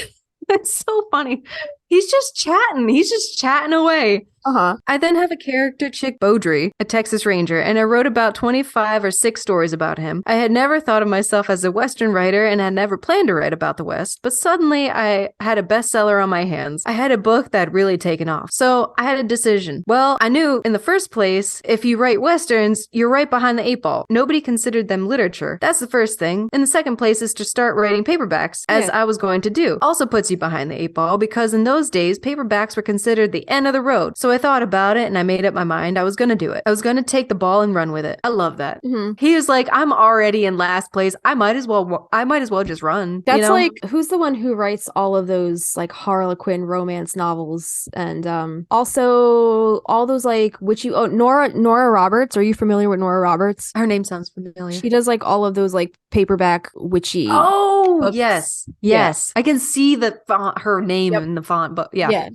It's so funny. He's just chatting away. I then have a character, Chick Beaudry, a Texas Ranger, and I wrote about 25 or 6 stories about him. I had never thought of myself as a Western writer and had never planned to write about the West, but suddenly I had a bestseller on my hands. I had a book that had really taken off. So I had a decision. Well, I knew in the first place, if you write Westerns, you're right behind the 8 ball. Nobody considered them literature. That's the first thing. In the second place is to start writing paperbacks, as I was going to do. Also puts you behind the 8 ball, because in those days, paperbacks were considered the end of the road. So So I thought about it and I made up my mind. I was going to do it. I was going to take the ball and run with it. I love that. He was like, I'm already in last place. I might as well just run. That's like, who's the one who writes all of those like Harlequin romance novels and also all those like Nora Roberts. Are you familiar with Nora Roberts? Her name sounds familiar. She does like all of those like paperback witchy. Oh, books. yes. Yeah. I can see the font, her name in the font, but yeah.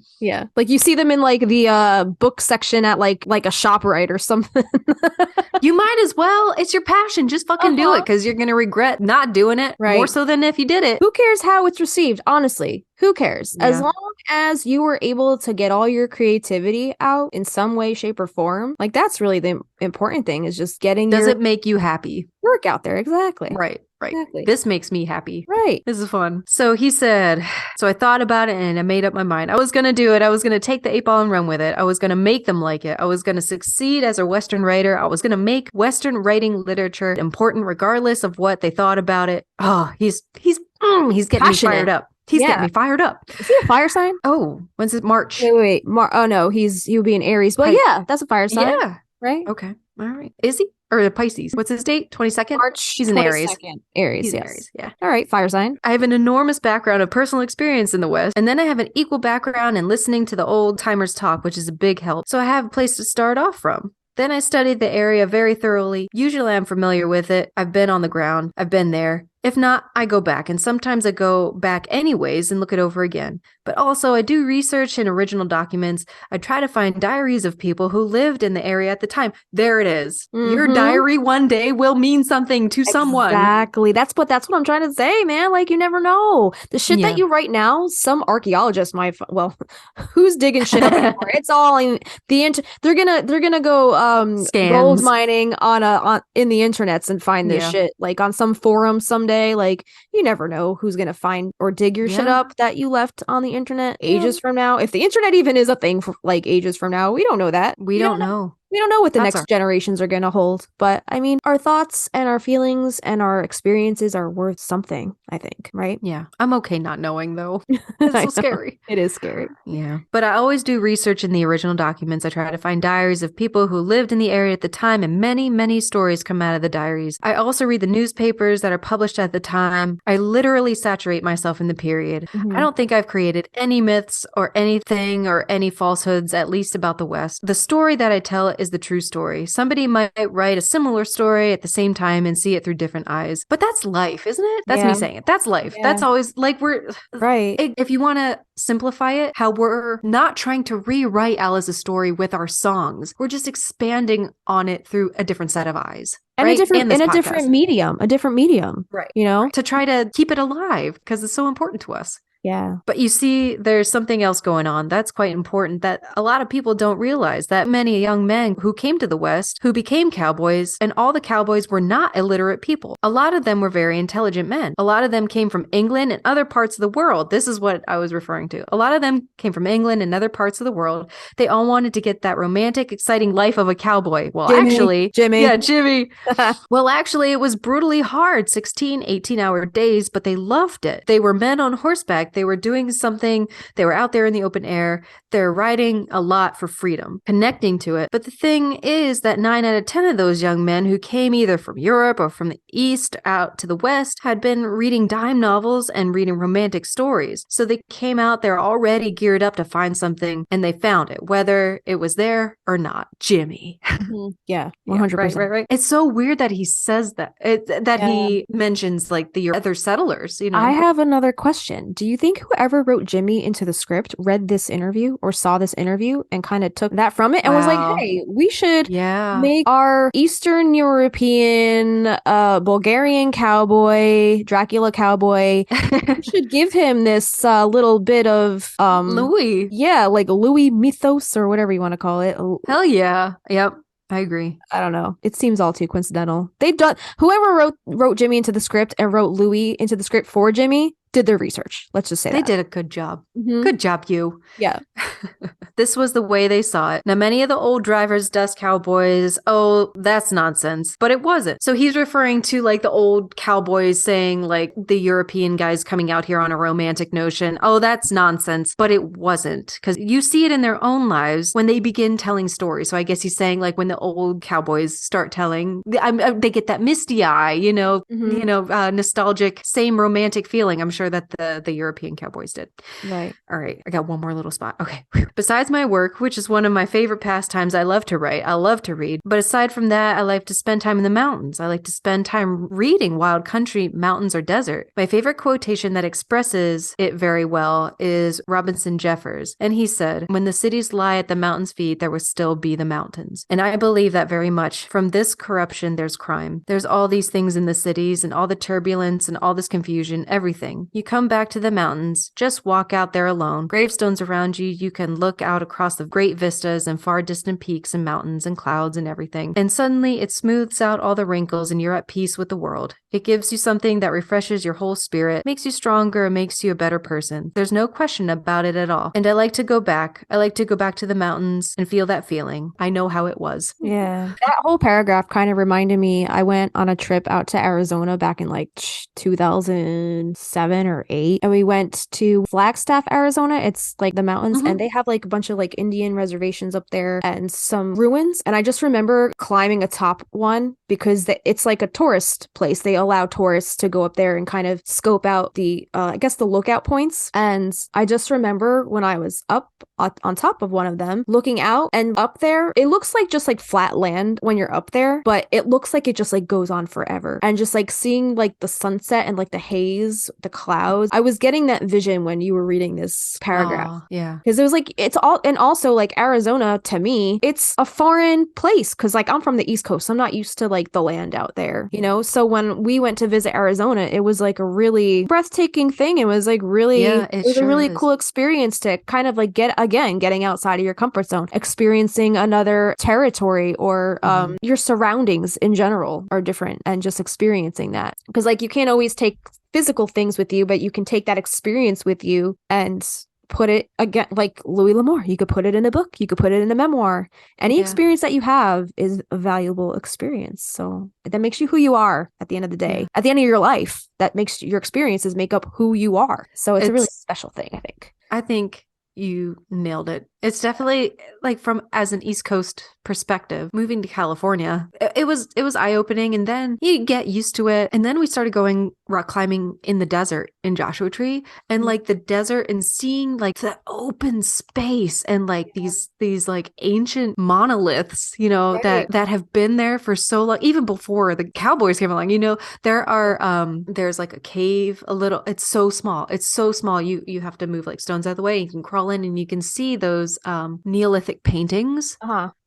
Like you see them in like the book section at like a ShopRite or something. You might as well. It's your passion. Just fucking do it because you're gonna regret not doing it more so than if you did it. Who cares how it's received? Honestly, who cares? As long as you were able to get all your creativity out in some way, shape, or form, like that's really the important thing is just getting. Does it make you happy? Work out there, exactly. Right. Exactly. This makes me happy. Right. This is fun. So he said, so I thought about it and I made up my mind. I was going to do it. I was going to take the 8-ball and run with it. I was going to make them like it. I was going to succeed as a Western writer. I was going to make Western writing literature important regardless of what they thought about it. Oh, he's getting passionate. me fired up. He's getting me fired up. Is he a fire sign? Oh, when's it? March. Wait. Oh no, he'll be an Aries. Well, yeah, that's a fire sign. Yeah. Right? Okay. All right. Is he? Or a Pisces? What's his date? 22nd? March. He's an Aries. Aries, He's yes. an Aries, yeah. All right, fire sign. I have an enormous background of personal experience in the West, and then I have an equal background in listening to the old timers talk, which is a big help. So I have a place to start off from. Then I studied the area very thoroughly. Usually I'm familiar with it. I've been on the ground. I've been there. If not, I go back, and sometimes I go back anyways and look it over again. But also, I do research in original documents. I try to find diaries of people who lived in the area at the time. There it is. Your diary one day will mean something to someone. Exactly. That's what I'm trying to say, man. Like, you never know. The shit that you write now, some archaeologist might. Who's digging shit up anymore? It's all in the They're gonna go Scams. gold mining on in the internets and find this shit like on some forum someday. Like, you never know who's gonna find or dig your shit up that you left on the internet ages from now. If the internet even is a thing for like ages from now, we don't know that. We don't know. We don't know what the next generations are going to hold. But I mean, our thoughts and our feelings and our experiences are worth something, I think, right? Yeah. I'm okay not knowing, though. It's so scary. It is scary. Yeah. But I always do research in the original documents. I try to find diaries of people who lived in the area at the time, and many, many stories come out of the diaries. I also read the newspapers that are published at the time. I literally saturate myself in the period. I don't think I've created any myths or anything or any falsehoods, at least about the West. The story that I tell is the true story. Somebody might write a similar story at the same time and see it through different eyes. But that's life, isn't it? That's me saying it. That's life. That's always like we're right. If you want to simplify it, how we're not trying to rewrite Alice's story with our songs. We're just expanding on it through a different set of eyes. And right? a different medium. Right. You know? To try to keep it alive because it's so important to us. Yeah. But you see, there's something else going on that's quite important that a lot of people don't realize, that many young men who came to the West, who became cowboys, and all the cowboys were not illiterate people. A lot of them were very intelligent men. A lot of them came from England and other parts of the world. This is what I was referring to. A lot of them came from England and other parts of the world. They all wanted to get that romantic, exciting life of a cowboy. Well, Jimmy. Yeah, Jimmy. Well, actually, it was brutally hard, 16, 18-hour days, but they loved it. They were men on horseback. They were doing something. They were out there in the open air. They're riding a lot for freedom, connecting to it. But the thing is that 9 out of 10 of those young men who came either from Europe or from the East out to the West had been reading dime novels and reading romantic stories. So they came out there already geared up to find something, and they found it, whether it was there or not. Jimmy. Yeah, 100%. Right. It's so weird that he says that, he mentions like the other settlers, you know. I have another question. Do you think whoever wrote Jimmy into the script read this interview or saw this interview and kind of took that from it and was like, hey, we should make our Eastern European, Bulgarian cowboy, Dracula cowboy, we should give him this little bit of Louis. Yeah, like Louis mythos or whatever you want to call it. Hell yeah. Yep. I agree. I don't know. It seems all too coincidental. They've done whoever wrote Jimmy into the script and wrote Louis into the script for Jimmy did their research. Let's just say they did a good job. Good job, you. Yeah. This was the way they saw it. Now, many of the old drivers, dust cowboys, oh, that's nonsense. But it wasn't. So he's referring to like the old cowboys saying like the European guys coming out here on a romantic notion. Oh, that's nonsense. But it wasn't, because you see it in their own lives when they begin telling stories. So I guess he's saying like when the old cowboys start telling, they get that misty eye, nostalgic, same romantic feeling. I'm sure that the European cowboys did. Right. All right. I got one more little spot. Okay. Besides my work, which is one of my favorite pastimes, I love to write. I love to read. But aside from that, I like to spend time in the mountains. I like to spend time reading wild country, mountains, or desert. My favorite quotation that expresses it very well is Robinson Jeffers. And he said, "When the cities lie at the mountain's feet, there will still be the mountains." And I believe that very much. From this corruption, there's crime. There's all these things in the cities and all the turbulence and all this confusion, everything. You come back to the mountains, just walk out there alone. Gravestones around you, you can look out across the great vistas and far distant peaks and mountains and clouds and everything. And suddenly it smooths out all the wrinkles and you're at peace with the world. It gives you something that refreshes your whole spirit, makes you stronger, and makes you a better person. There's no question about it at all. And I like to go back. I like to go back to the mountains and feel that feeling. I know how it was. Yeah. That whole paragraph kind of reminded me, I went on a trip out to Arizona back in like 2007 or 8. And we went to Flagstaff, Arizona. It's like the mountains and they have like a bunch of like Indian reservations up there and some ruins. And I just remember climbing atop one because it's like a tourist place. They allow tourists to go up there and kind of scope out the, I guess the lookout points. And I just remember when I was up on top of one of them, looking out, and up there, it looks like just like flat land when you're up there, but it looks like it just like goes on forever. And just like seeing like the sunset and like the haze, the clouds. I was getting that vision when you were reading this paragraph. Aww, yeah. Because it was like, it's all, and also like Arizona to me, it's a foreign place. Cause like I'm from the East Coast. So I'm not used to like the land out there, you know? So when we went to visit Arizona, it was like a really breathtaking thing. It was like really, it was a really cool experience to kind of like getting outside of your comfort zone, experiencing another territory, or your surroundings in general are different, and just experiencing that. Because like you can't always take physical things with you, but you can take that experience with you and put it again, like Louis L'Amour. You could put it in a book, you could put it in a memoir. Any experience that you have is a valuable experience. So that makes you who you are at the end of the day. At the end of your life, that makes your experiences make up who you are. So it's a really special thing, I think. I think you nailed it. It's definitely like, from as an East Coast perspective, moving to California, it was eye-opening, and then you get used to it. And then we started going rock climbing in the desert in Joshua Tree, and like the desert, and seeing like the open space and like these like ancient monoliths, that have been there for so long, even before the cowboys came along. There's like a cave, it's so small you have to move like stones out of the way. You can crawl in and you can see those Neolithic paintings.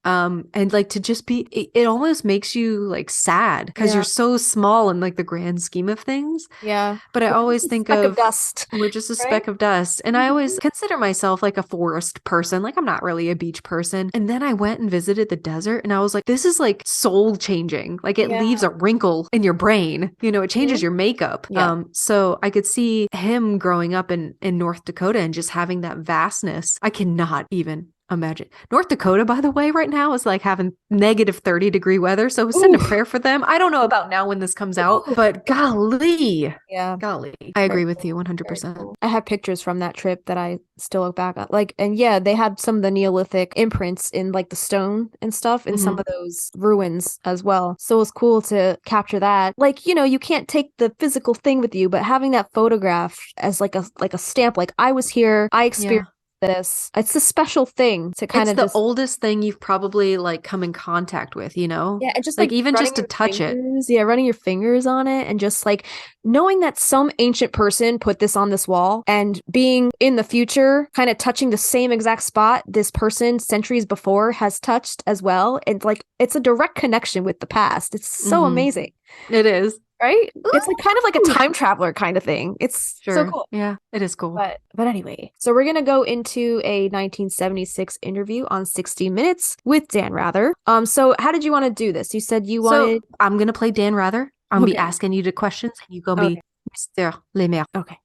And like to just be, it almost makes you like sad because you're so small in like the grand scheme of things. Yeah. But I always think of dust. We're just a speck of dust. And I always consider myself like a forest person. Like I'm not really a beach person. And then I went and visited the desert, and I was like, this is like soul changing. Like it leaves a wrinkle in your brain. It changes your makeup. Yeah. So I could see him growing up in North Dakota and just having that vastness. I cannot even imagine. North Dakota, by the way, right now is like having negative 30-degree weather. So send a prayer for them. I don't know about now when this comes out, but golly. Yeah. Golly. I agree with you 100%. Cool. I have pictures from that trip that I still look back at. Like, and yeah, they had some of the Neolithic imprints in like the stone and stuff, and some of those ruins as well. So it was cool to capture that. Like, you can't take the physical thing with you, but having that photograph as like a stamp, like I was here, I experienced this. It's a special thing to kind of the oldest thing you've probably like come in contact with, Yeah, and just like even just to touch it. Yeah, running your fingers on it, and just like knowing that some ancient person put this on this wall, and being in the future kind of touching the same exact spot this person centuries before has touched as well. And like it's a direct connection with the past. It's so amazing. It is. Right? It's like kind of like a time traveler kind of thing. It's so cool. Yeah, it is cool. But anyway, so we're going to go into a 1976 interview on 60 Minutes with Dan Rather. So how did you want to do this? You said you wanted... So I'm going to play Dan Rather. I'm going to be asking you the questions, and you go be Mr. Lemaire. Okay.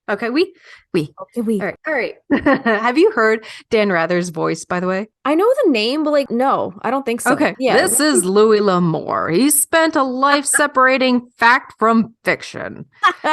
Okay, we. Okay, we. All right. Have you heard Dan Rather's voice, by the way? I know the name, but like, no, I don't think so. Okay, Yeah. this is Louis L'Amour. He spent a life separating fact from fiction.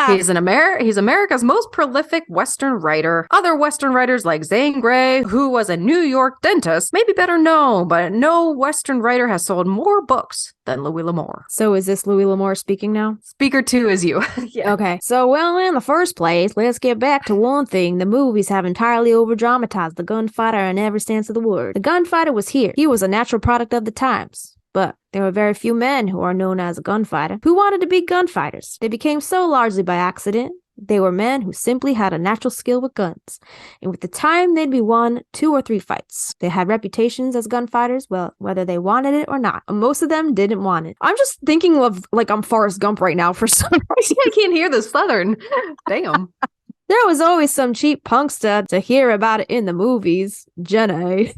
He's America's most prolific Western writer. Other Western writers like Zane Grey, who was a New York dentist, may be better known, but no Western writer has sold more books than Louis L'Amour. So is this Louis L'Amour speaking now? Speaker 2 is you. Yeah. Okay. So, well, in the first place, let's get back to one thing. The movies have entirely over-dramatized the gunfighter in every sense of the word. The gunfighter was here. He was a natural product of the times. But there were very few men who are known as a gunfighter who wanted to be gunfighters. They became so largely by accident. They were men who simply had a natural skill with guns. And with the time, they'd be won 2 or 3 fights. They had reputations as gunfighters, well, whether they wanted it or not. Most of them didn't want it. I'm just thinking of, like, I'm Forrest Gump right now for some reason. I can't hear the Southern. Damn. There was always some cheap punkster to hear about it in the movies. Jenny.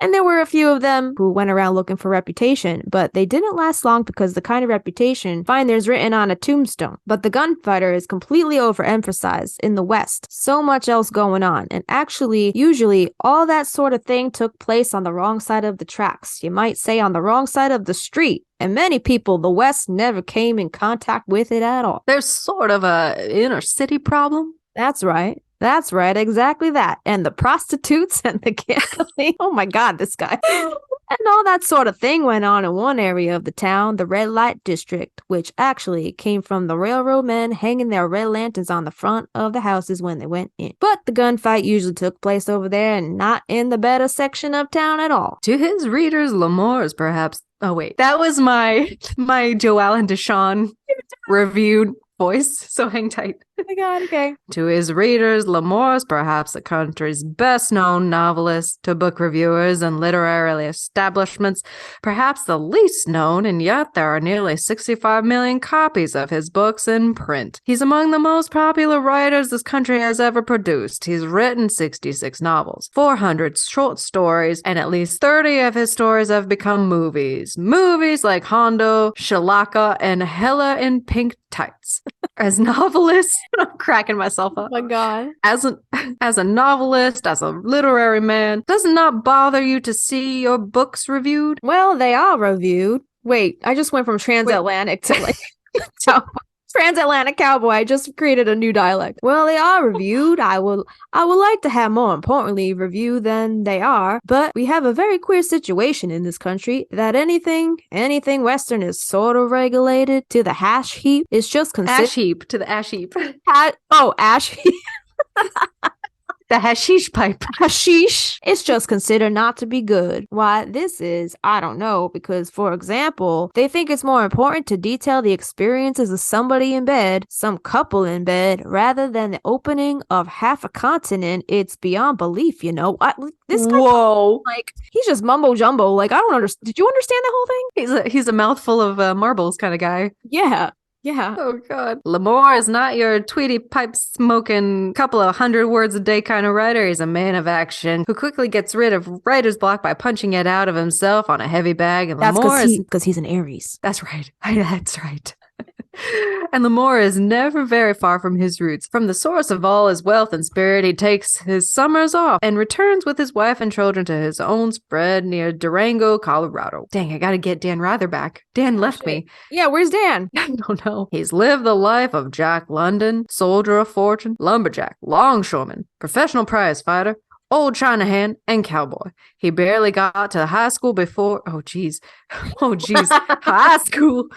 And there were a few of them who went around looking for reputation, but they didn't last long because the kind of reputation find there's written on a tombstone. But the gunfighter is completely overemphasized in the West. So much else going on. And actually, usually, all that sort of thing took place on the wrong side of the tracks. You might say on the wrong side of the street. And many people, the West never came in contact with it at all. There's sort of a inner city problem. That's right. That's right, exactly that. And the prostitutes and the gambling. Oh my God, this guy. And all that sort of thing went on in one area of the town, the red light district, which actually came from the railroad men hanging their red lanterns on the front of the houses when they went in. But the gunfight usually took place over there and not in the better section of town at all. To his readers, L'Amour is perhaps... Oh, wait. That was my Joelle and Deshawn reviewed voice, so hang tight. Oh my God, okay. To his readers, L'Amour is perhaps the country's best-known novelist. To book reviewers and literary establishments, perhaps the least known, and yet there are nearly 65 million copies of his books in print. He's among the most popular writers this country has ever produced. He's written 66 novels, 400 short stories, and at least 30 of his stories have become movies. Movies like Hondo, Shalaka, and Hella in Pink Tights. As novelists, I'm cracking myself up. Oh my God. As a novelist, as a literary man, does it not bother you to see your books reviewed? Well, they are reviewed. Wait, I just went from transatlantic to like transatlantic cowboy. I just created a new dialect. Well, they are reviewed. I would like to have more importantly reviewed than they are, but we have a very queer situation in this country that anything Western is sort of regulated to the hash heap. It's just considered Ash heap to the ash heap. Ash heap. The hashish pipe. Hashish. It's just considered not to be good. Why this is, I don't know, because for example, they think it's more important to detail the experiences of somebody in bed, some couple in bed, rather than the opening of half a continent. It's beyond belief, you know. This guy, whoa, like he's just mumbo jumbo. Like I don't understand. Did you understand that whole thing? He's a mouthful of marbles kind of guy. Yeah. Yeah. Oh, God. L'Amour is not your Tweety pipe smoking couple of 100 words a day kind of writer. He's a man of action who quickly gets rid of writer's block by punching it out of himself on a heavy bag. And that's L'Amour because he's an Aries. That's right. That's right. And L'Amour is never very far from his roots. From the source of all his wealth and spirit, he takes his summers off and returns with his wife and children to his own spread near Durango, Colorado. Dang, I gotta get Dan Rather back. Dan left me. Yeah, where's Dan? I don't know. He's lived the life of Jack London, soldier of fortune, lumberjack, longshoreman, professional prize fighter, old China hand, and cowboy. He barely got to high school before... Oh, geez. High school...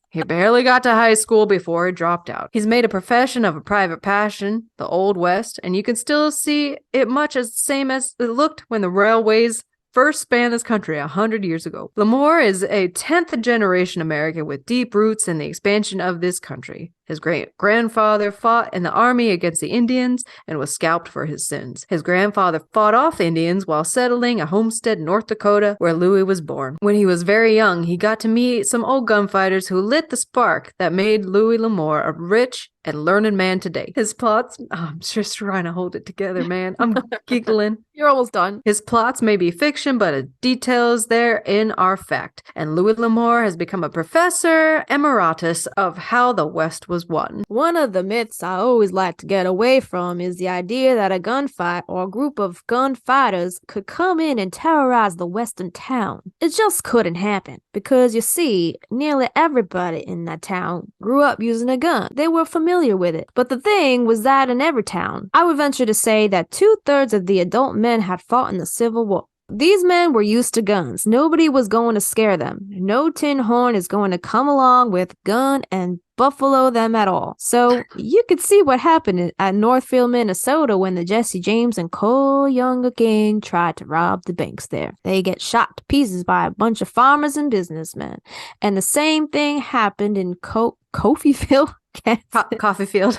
He barely got to high school before he dropped out. He's made a profession of a private passion, the Old West, and you can still see it much as the same as it looked when the railways first spanned this country 100 years ago. L'Amour is a 10th generation American with deep roots in the expansion of this country. His great-grandfather fought in the army against the Indians and was scalped for his sins. His grandfather fought off the Indians while settling a homestead in North Dakota where Louis was born. When he was very young, he got to meet some old gunfighters who lit the spark that made Louis L'Amour a rich and learned man today. His plots, I'm just trying to hold it together, man. I'm giggling. You're almost done. His plots may be fiction, but the details therein are fact. And Louis L'Amour has become a professor emeritus of how the West was won. One of the myths I always like to get away from is the idea that a gunfight or a group of gunfighters could come in and terrorize the western town. It just couldn't happen because, you see, nearly everybody in that town grew up using a gun. They were familiar with it. But the thing was that in every town, I would venture to say that 2/3 of the adult men had fought in the Civil War. These men were used to guns. Nobody was going to scare them. No tin horn is going to come along with gun and buffalo them at all. So you could see what happened at Northfield, Minnesota when the Jesse James and Cole Younger gang tried to rob the banks there. They get shot to pieces by a bunch of farmers and businessmen. And the same thing happened in Coffeyville, Kansas. Coffeyville.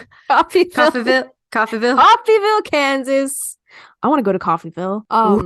Coffeyville, Kansas. I want to go to Coffeyville. I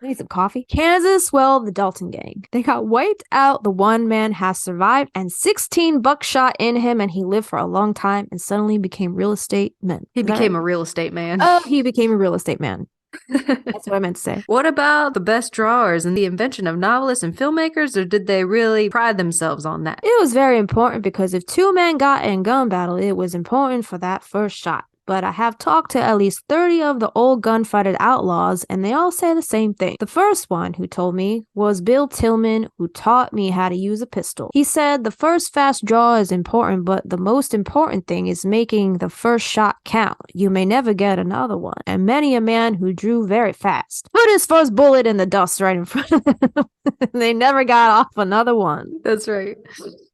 need some coffee. Kansas, well, the Dalton gang. They got wiped out. The one man has survived and 16 buckshot in him, and he lived for a long time and suddenly became real estate man. He became a real estate man. Oh, he became a real estate man. That's what I meant to say. What about the best drawers and the invention of novelists and filmmakers, or did they really pride themselves on that? It was very important because if two men got in gun battle, it was important for that first shot. But I have talked to at least 30 of the old gunfighter outlaws, and they all say the same thing. The first one who told me was Bill Tillman, who taught me how to use a pistol. He said the first fast draw is important, but the most important thing is making the first shot count. You may never get another one. And many a man who drew very fast put his first bullet in the dust right in front of them. They never got off another one. That's right.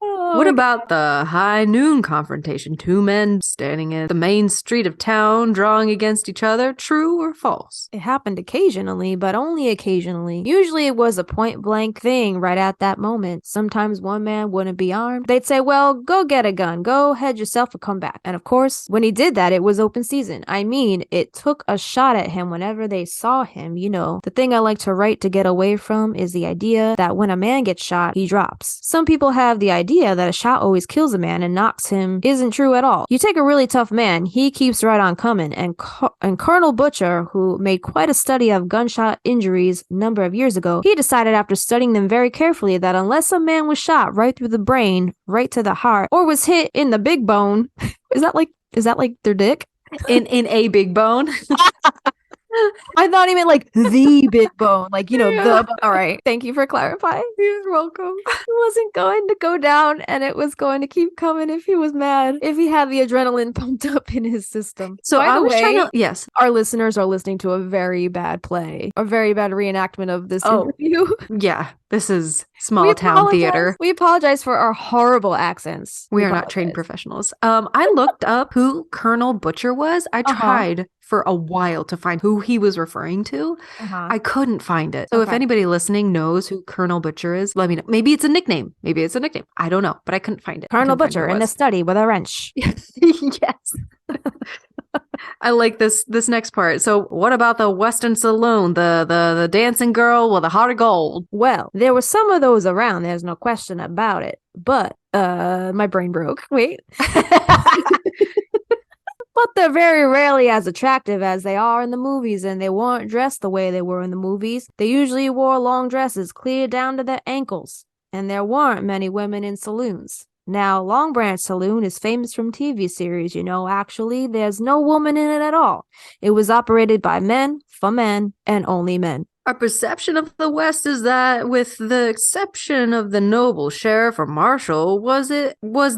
What about the high noon confrontation? Two men standing in the main street of town drawing against each other. True or false? It happened occasionally, but only occasionally. Usually it was a point blank thing right at that moment. Sometimes one man wouldn't be armed. They'd say, well, go get a gun. Go head yourself and come back. And of course, when he did that, it was open season. I mean, it took a shot at him whenever they saw him. You know, the thing I like to write to get away from is the idea that when a man gets shot, he drops. Some people have the idea that a shot always kills a man and knocks him. Isn't true at all. You take a really tough man, he keeps right on coming. And Colonel Butcher, who made quite a study of gunshot injuries a number of years ago, he decided after studying them very carefully that unless a man was shot right through the brain, right to the heart, or was hit in the big bone, is that like their dick? In a big bone? I thought he meant like the big bone, like, you know, the. All right. Thank you for clarifying. You're welcome. He wasn't going to go down, and it was going to keep coming if he was mad, if he had the adrenaline pumped up in his system. So by I the was way, trying to, yes. Our listeners are listening to a very bad play, a very bad reenactment of this interview. Yeah. This is small town theater. We apologize for our horrible accents. We are not trained professionals. I looked up who Colonel Butcher was. I tried for a while to find who he was referring to. I couldn't find it. So if anybody listening knows who Colonel Butcher is, let me know. Maybe it's a nickname. I don't know, but I couldn't find it. Colonel Butcher in the study with a wrench. Yes. I like this next part. So what about the Western Saloon, the dancing girl with a heart of gold? Well, there were some of those around. There's no question about it. But my brain broke. Wait. But they're very rarely as attractive as they are in the movies, and they weren't dressed the way they were in the movies. They usually wore long dresses clear down to their ankles, and there weren't many women in saloons. Now, Long Branch Saloon is famous from TV series, you know. Actually, there's no woman in it at all. It was operated by men, for men, and only men. Our perception of the West is that, with the exception of the noble sheriff or marshal, was it was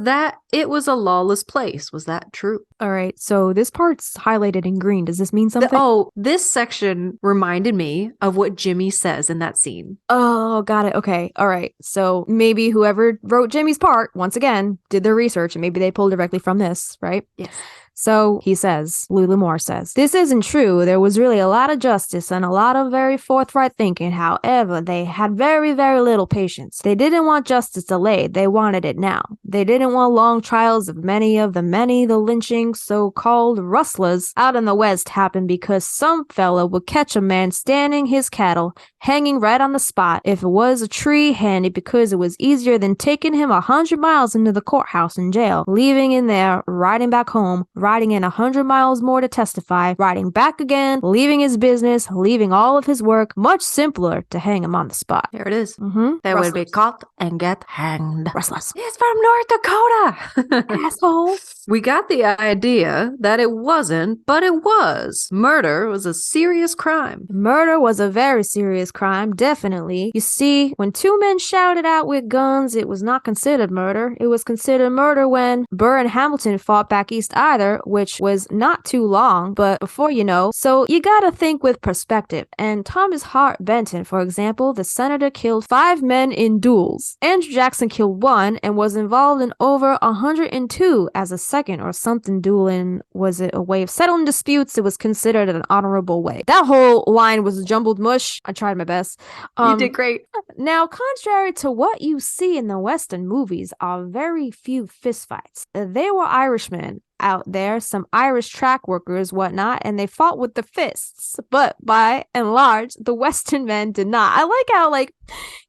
a lawless place. Was that true? All right, so this part's highlighted in green. Does this mean something? This section reminded me of what Jimmy says in that scene. Oh, got it. Okay, all right. So maybe whoever wrote Jimmy's part, once again, did their research, and maybe they pulled directly from this, right? Yes. So he says, Louis L'Amour says, this isn't true. There was really a lot of justice and a lot of very forthright thinking. However, they had very, very little patience. They didn't want justice delayed. They wanted it now. They didn't want long trials of many the lynching so-called rustlers out in the West happened because some fella would catch a man standing his cattle, hanging right on the spot. If it was a tree, handy because it was easier than taking him 100 miles into the courthouse and jail, leaving in there, riding back home, riding in 100 miles more to testify, riding back again, leaving his business, leaving all of his work. Much simpler to hang him on the spot. There it is. Mm-hmm. They would be caught and get hanged. Restless. He's from North Dakota. Asshole. We got the idea that it wasn't, but it was. Murder was a serious crime. Murder was a very serious crime, definitely. You see, when two men shouted out with guns, it was not considered murder. It was considered murder when Burr and Hamilton fought back east either, which was not too long, but before you know. So you gotta think with perspective. And Thomas Hart Benton, for example, the senator killed 5 men in duels. Andrew Jackson killed 1 and was involved in over 102 as a second or something. Dueling, was it a way of settling disputes? It was considered an honorable way. That whole line was jumbled mush. I tried my best. You did great. Now, contrary to what you see in the Western movies, are very few fistfights. They were Irishmen out there, some Irish track workers, whatnot, and they fought with the fists. But by and large, the Western men did not. I like how, like,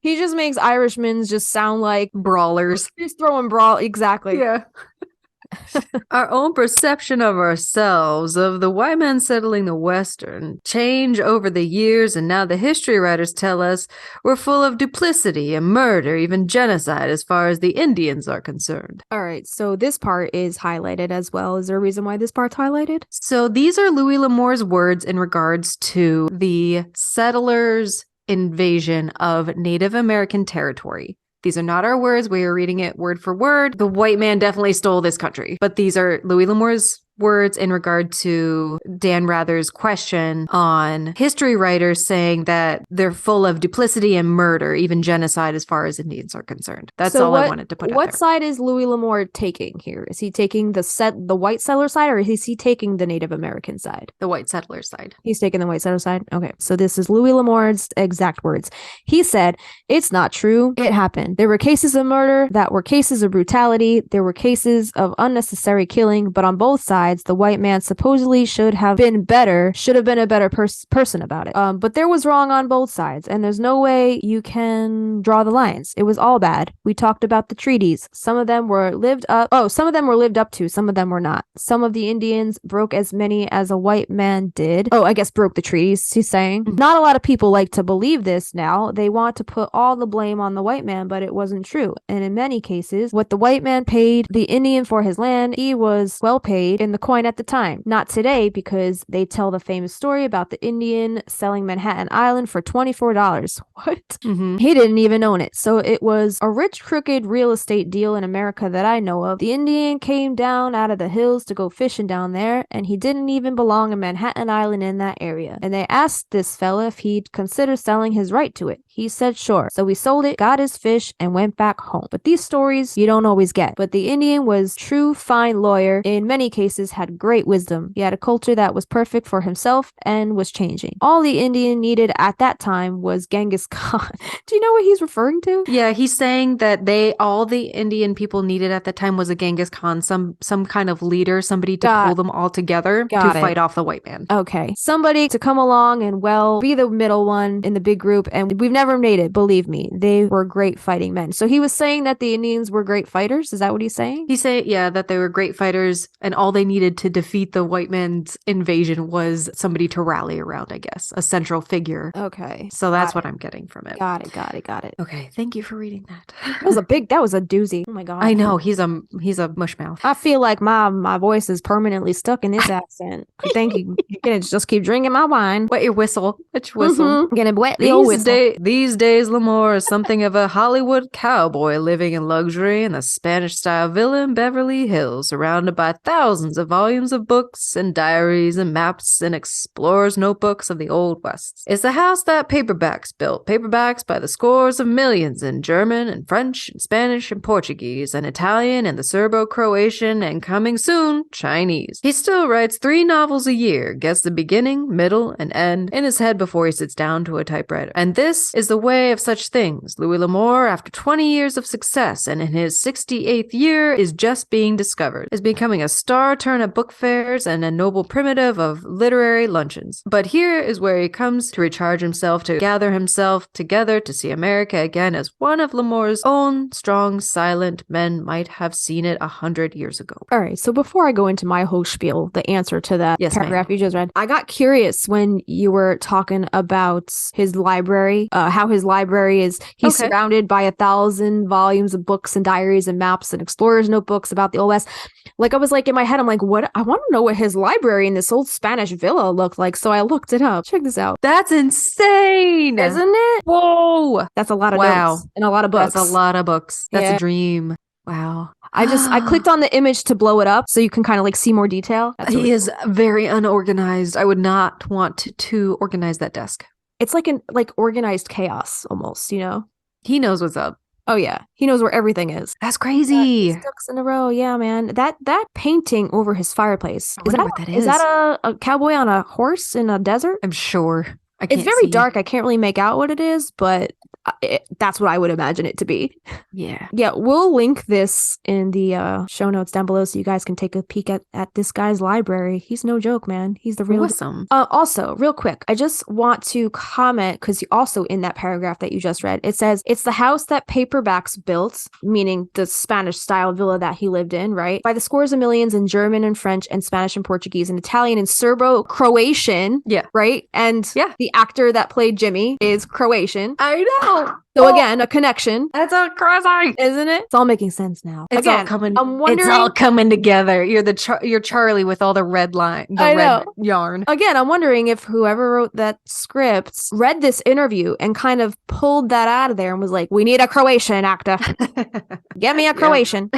he just makes Irishmen just sound like Brawlers. he's throwing brawl. Exactly. Yeah. Our own perception of ourselves, of the white men settling the Western, change over the years, and now the history writers tell us we're full of duplicity and murder, even genocide as far as the Indians are concerned. All right, so this part is highlighted as well. Is there a reason why this part's highlighted? So these are Louis L'Amour's words in regards to the settlers' invasion of Native American territory. These are not our words. We are reading it word for word. The white man definitely stole this country. But these are Louis L'Amour's words in regard to Dan Rather's question on history writers saying that they're full of duplicity and murder, even genocide as far as Indians are concerned. That's all I wanted to put out there. What side is Louis L'Amour taking here? Is he taking the white settler side, or is he taking the Native American side? The white settler side. He's taking the white settler side? Okay, so this is Louis L'Amour's exact words. He said, "It's not true. It happened. There were cases of murder that were cases of brutality. There were cases of unnecessary killing, but on both sides, the white man supposedly should have been a better person about it. But there was wrong on both sides, and there's no way you can draw the lines. It was all bad. We talked about the treaties. Some of them were lived up to, some of them were not. Some of the Indians broke as many as a white man did. I guess broke the treaties, he's saying. Not a lot of people like to believe this now. They want to put all the blame on the white man, but it wasn't true. And in many cases, what the white man paid the Indian for his land, he was well paid in the coin at the time. Not today, because they tell the famous story about the Indian selling Manhattan Island for $24. What? Mm-hmm. He didn't even own it. So it was a rich, crooked real estate deal in America that I know of. The Indian came down out of the hills to go fishing down there, and he didn't even belong in Manhattan Island in that area. And they asked this fella if he'd consider selling his right to it. He said sure. So he sold it, got his fish, and went back home. But these stories you don't always get. But the Indian was true fine lawyer. In many cases had great wisdom. He had a culture that was perfect for himself and was changing. All the Indian needed at that time was Genghis Khan. Do you know what he's referring to? Yeah, he's saying that all the Indian people needed at the time was a Genghis Khan, some kind of leader, somebody to pull them all together to fight off the white man. Okay. Somebody to come along and, well, be the middle one in the big group. And we've never made it, believe me. They were great fighting men. So he was saying that the Indians were great fighters. Is that what he's saying? He's saying, yeah, that they were great fighters, and all they needed to defeat the white man's invasion was somebody to rally around, I guess, a central figure. Okay. So that's what I'm getting from it. Got it. Okay, thank you for reading that. That was a doozy. Oh my God. I know, he's a mushmouth. I feel like my voice is permanently stuck in this accent. Thank you. You're gonna just keep drinking my wine. Wet your whistle. Wet your whistle. Mm-hmm. Gonna wet the old whistle. These days, L'Amour is something of a Hollywood cowboy living in luxury in the Spanish-style villa in Beverly Hills, surrounded by thousands of volumes of books and diaries and maps and explorers' notebooks of the Old West. It's a house that paperbacks built, paperbacks by the scores of millions in German and French and Spanish and Portuguese and Italian and the Serbo-Croatian and coming soon, Chinese. He still writes 3 novels a year, gets the beginning, middle, and end in his head before he sits down to a typewriter. And this is the way of such things. Louis L'Amour, after 20 years of success and in his 68th year, is just being discovered, is becoming a star-turner born at book fairs and a noble primitive of literary luncheons. But here is where he comes to recharge himself, to gather himself together to see America again as one of Lamore's own strong, silent men might have seen it 100 years ago. All right, so before I go into my whole spiel, the answer to that paragraph you just read, I got curious when you were talking about his library, how his library is, he's surrounded by 1,000 volumes of books and diaries and maps and explorers' notebooks about the Old West. Like, I was like, in my head, I'm like, what? I want to know what his library in this old Spanish villa looked like. So I looked it up. Check this out. That's insane. Isn't it? Whoa. That's a lot of notes and a lot of books. That's a lot of books. That's a dream. Wow. I clicked on the image to blow it up so you can kind of like see more detail. He is very unorganized. I would not want to organize that desk. It's like organized chaos almost, you know? He knows what's up. Oh yeah, he knows where everything is. That's crazy. Ducks in a row, yeah, man. That painting over his fireplace. Is that a cowboy on a horse in a desert? I'm sure. It's very dark. I can't really make out what it is, but that's what I would imagine it to be. Yeah. Yeah, we'll link this in the show notes down below so you guys can take a peek at this guy's library. He's no joke, man. He's the real awesome. Also, real quick, I just want to comment, because also in that paragraph that you just read, it says, it's the house that paperbacks built, meaning the Spanish-style villa that he lived in, right? By the scores of millions in German and French and Spanish and Portuguese and Italian and Serbo-Croatian. Yeah. Right? And the actor that played Jimmy is Croatian. I know. So again, a connection. That's all crazy, isn't it? It's all making sense now. It's all coming together. You're Charlie with all the red yarn. Again, I'm wondering if whoever wrote that script read this interview and kind of pulled that out of there and was like, "We need a Croatian actor. Get me a Croatian."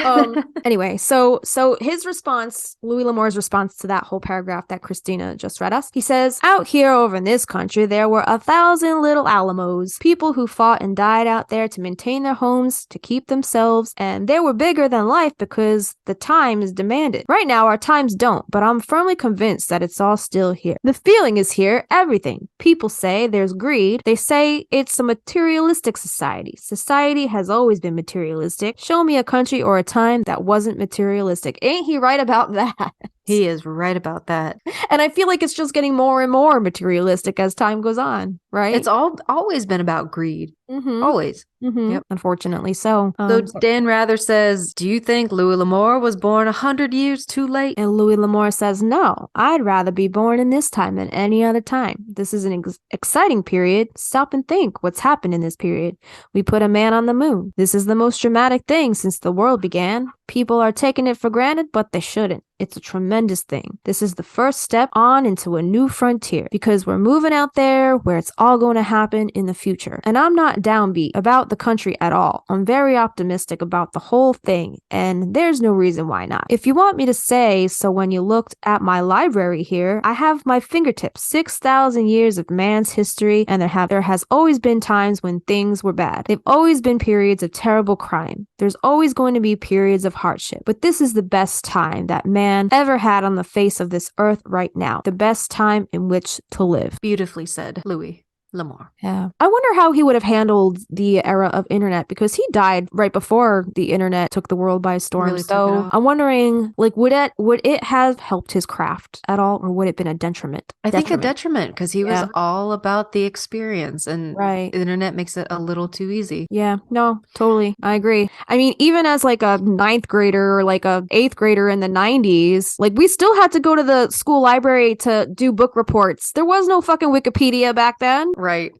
Anyway, so his response, Louis L'Amour's response to that whole paragraph that Kristina just read us, he says, "Out here over in this country, there were 1,000 little Alamos, people who fought and died out there to maintain their homes, to keep themselves, and they were bigger than life because the times demanded. Right now, our times don't, but I'm firmly convinced that it's all still here. The feeling is here, everything. People say there's greed. They say it's a materialistic society. Society has always been materialistic. Show me a country or a time that wasn't materialistic." Ain't he right about that? He is right about that. And I feel like it's just getting more and more materialistic as time goes on, right? It's always been about greed. Mm-hmm. Always. Mm-hmm. Yep. Unfortunately so. So Dan Rather says, "Do you think Louis L'Amour was born 100 years too late?" And Louis L'Amour says, "No, I'd rather be born in this time than any other time. This is an exciting period. Stop and think what's happened in this period. We put a man on the moon. This is the most dramatic thing since the world began. People are taking it for granted, but they shouldn't. It's a tremendous thing. This is the first step on into a new frontier because we're moving out there where it's all going to happen in the future. And I'm not downbeat about the country at all. I'm very optimistic about the whole thing, and there's no reason why not. If you want me to say so, when you looked at my library here, I have my fingertips 6,000 years of man's history, and there has always been times when things were bad. They've always been periods of terrible crime. There's always going to be periods of hardship, but this is the best time that man ever had on the face of this earth right now. The best time in which to live." Beautifully said, Louis L'Amour. Yeah. I wonder how he would have handled the era of internet, because he died right before the internet took the world by storm. Really so I'm wondering, like, would it have helped his craft at all, or would it have been a detriment? I think a detriment, because he was all about the experience, and the internet makes it a little too easy. Yeah, no, totally. I agree. I mean, even as like a 9th grader or like a 8th grader in the 90s, like we still had to go to the school library to do book reports. There was no fucking Wikipedia back then. Right.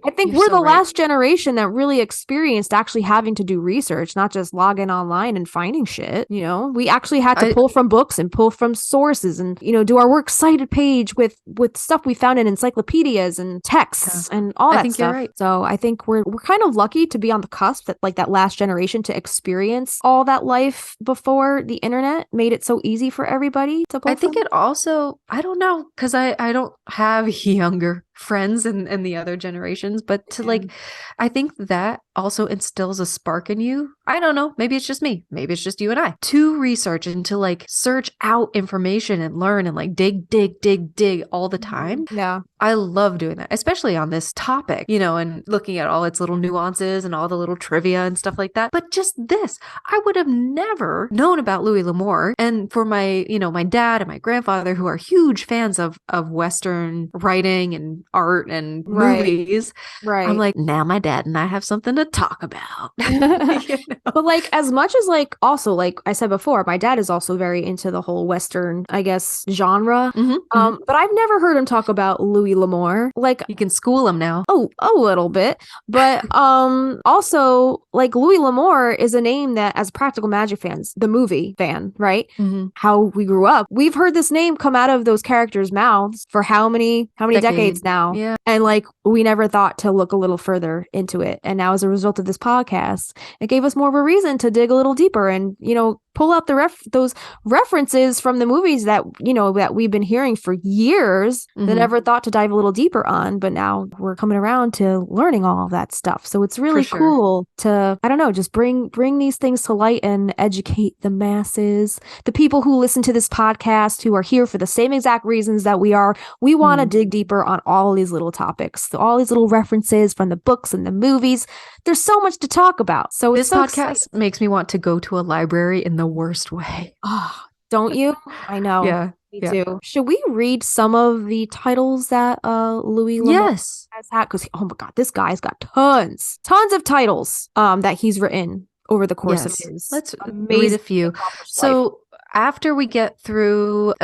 I think we're the last generation that really experienced actually having to do research, not just log in online and finding shit. You know, we actually had to pull from books and pull from sources and, you know, do our works cited page with stuff we found in encyclopedias and texts and all that stuff. You're right. So I think we're kind of lucky to be on the cusp that like that last generation to experience all that life before the internet made it so easy for everybody to pull. I think it also, I don't know, because I don't have younger friends and the other generations, but to like, I think that also instills a spark in you. I don't know. Maybe it's just me. Maybe it's just you and I. To research and to like search out information and learn and like dig all the time. Yeah. I love doing that, especially on this topic, you know, and looking at all its little nuances and all the little trivia and stuff like that. But just this, I would have never known about Louis L'Amour. And for my, you know, my dad and my grandfather, who are huge fans of Western writing and art and movies, I'm like, now my dad and I have something to talk about. You know? But like, as much as like, also like I said before, my dad is also very into the whole Western, I guess, genre. But I've never heard him talk about Louis L'Amour. Like, you can school him now. Oh, a little bit. But also like Louis L'Amour is a name that, as Practical Magic fans, the movie fan, right? How we grew up, we've heard this name come out of those characters' mouths for how many decades now? Yeah. And like, we never thought to look a little further into it. And now as a result of this podcast, it gave us more of a reason to dig a little deeper and, you know, pull out those references from the movies that, you know, that we've been hearing for years that never thought to dive a little deeper on, but now we're coming around to learning all of that stuff. So it's really cool to, I don't know, just bring these things to light and educate the masses, the people who listen to this podcast, who are here for the same exact reasons that we are. We want to dig deeper on all these little topics, all these little references from the books and the movies. There's so much to talk about. So this podcast makes me want to go to a library in the worst way. Oh, don't you? I know. Yeah. Me too. Should we read some of the titles that Louis L'Amour has had? Because oh my god, this guy's got tons of titles that he's written over the course of his. Let's read a few. So after we get through,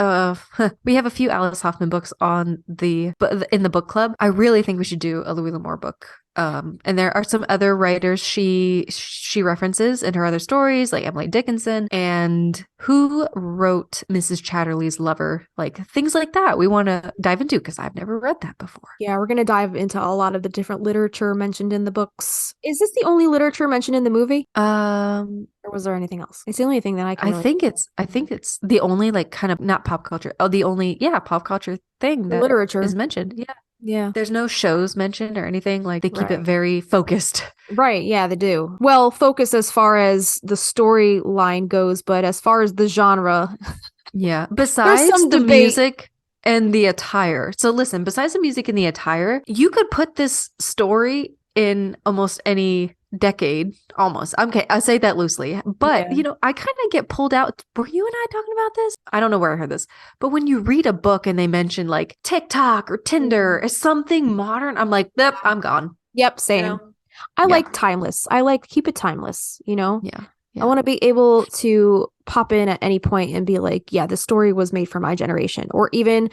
we have a few Alice Hoffman books in the book club. I really think we should do a Louis L'Amour book. And there are some other writers she references in her other stories, like Emily Dickinson, and who wrote Mrs. Chatterley's Lover, like things like that we want to dive into because I've never read that before. Yeah, we're going to dive into a lot of the different literature mentioned in the books. Is this the only literature mentioned in the movie? Or was there anything else? It's the only thing that I can think it's the only like kind of not pop culture. Oh, the only pop culture thing that literature is mentioned. Yeah. Yeah. There's no shows mentioned or anything. Like they keep it very focused. Right. Yeah, they do. Well, focus as far as the storyline goes, but as far as the genre. Yeah. Besides the music and the attire. So listen, besides the music and the attire, you could put this story in almost any decade, almost. Okay, I say that loosely, but you know, I kind of get pulled out. Were you and I talking about this? I don't know where I heard this, but when you read a book and they mention like TikTok or Tinder or something modern, I'm like, yep, I'm gone. Yep, same. You know? I like timeless. I like keep it timeless, you know? Yeah. I want to be able to pop in at any point and be like, yeah, the story was made for my generation, or even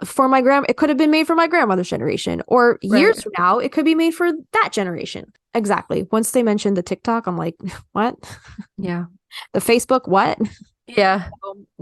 for my it could have been made for my grandmother's generation, or years from now, it could be made for that generation. Exactly. Once they mentioned the TikTok, I'm like, what? Yeah. The Facebook, what? Yeah.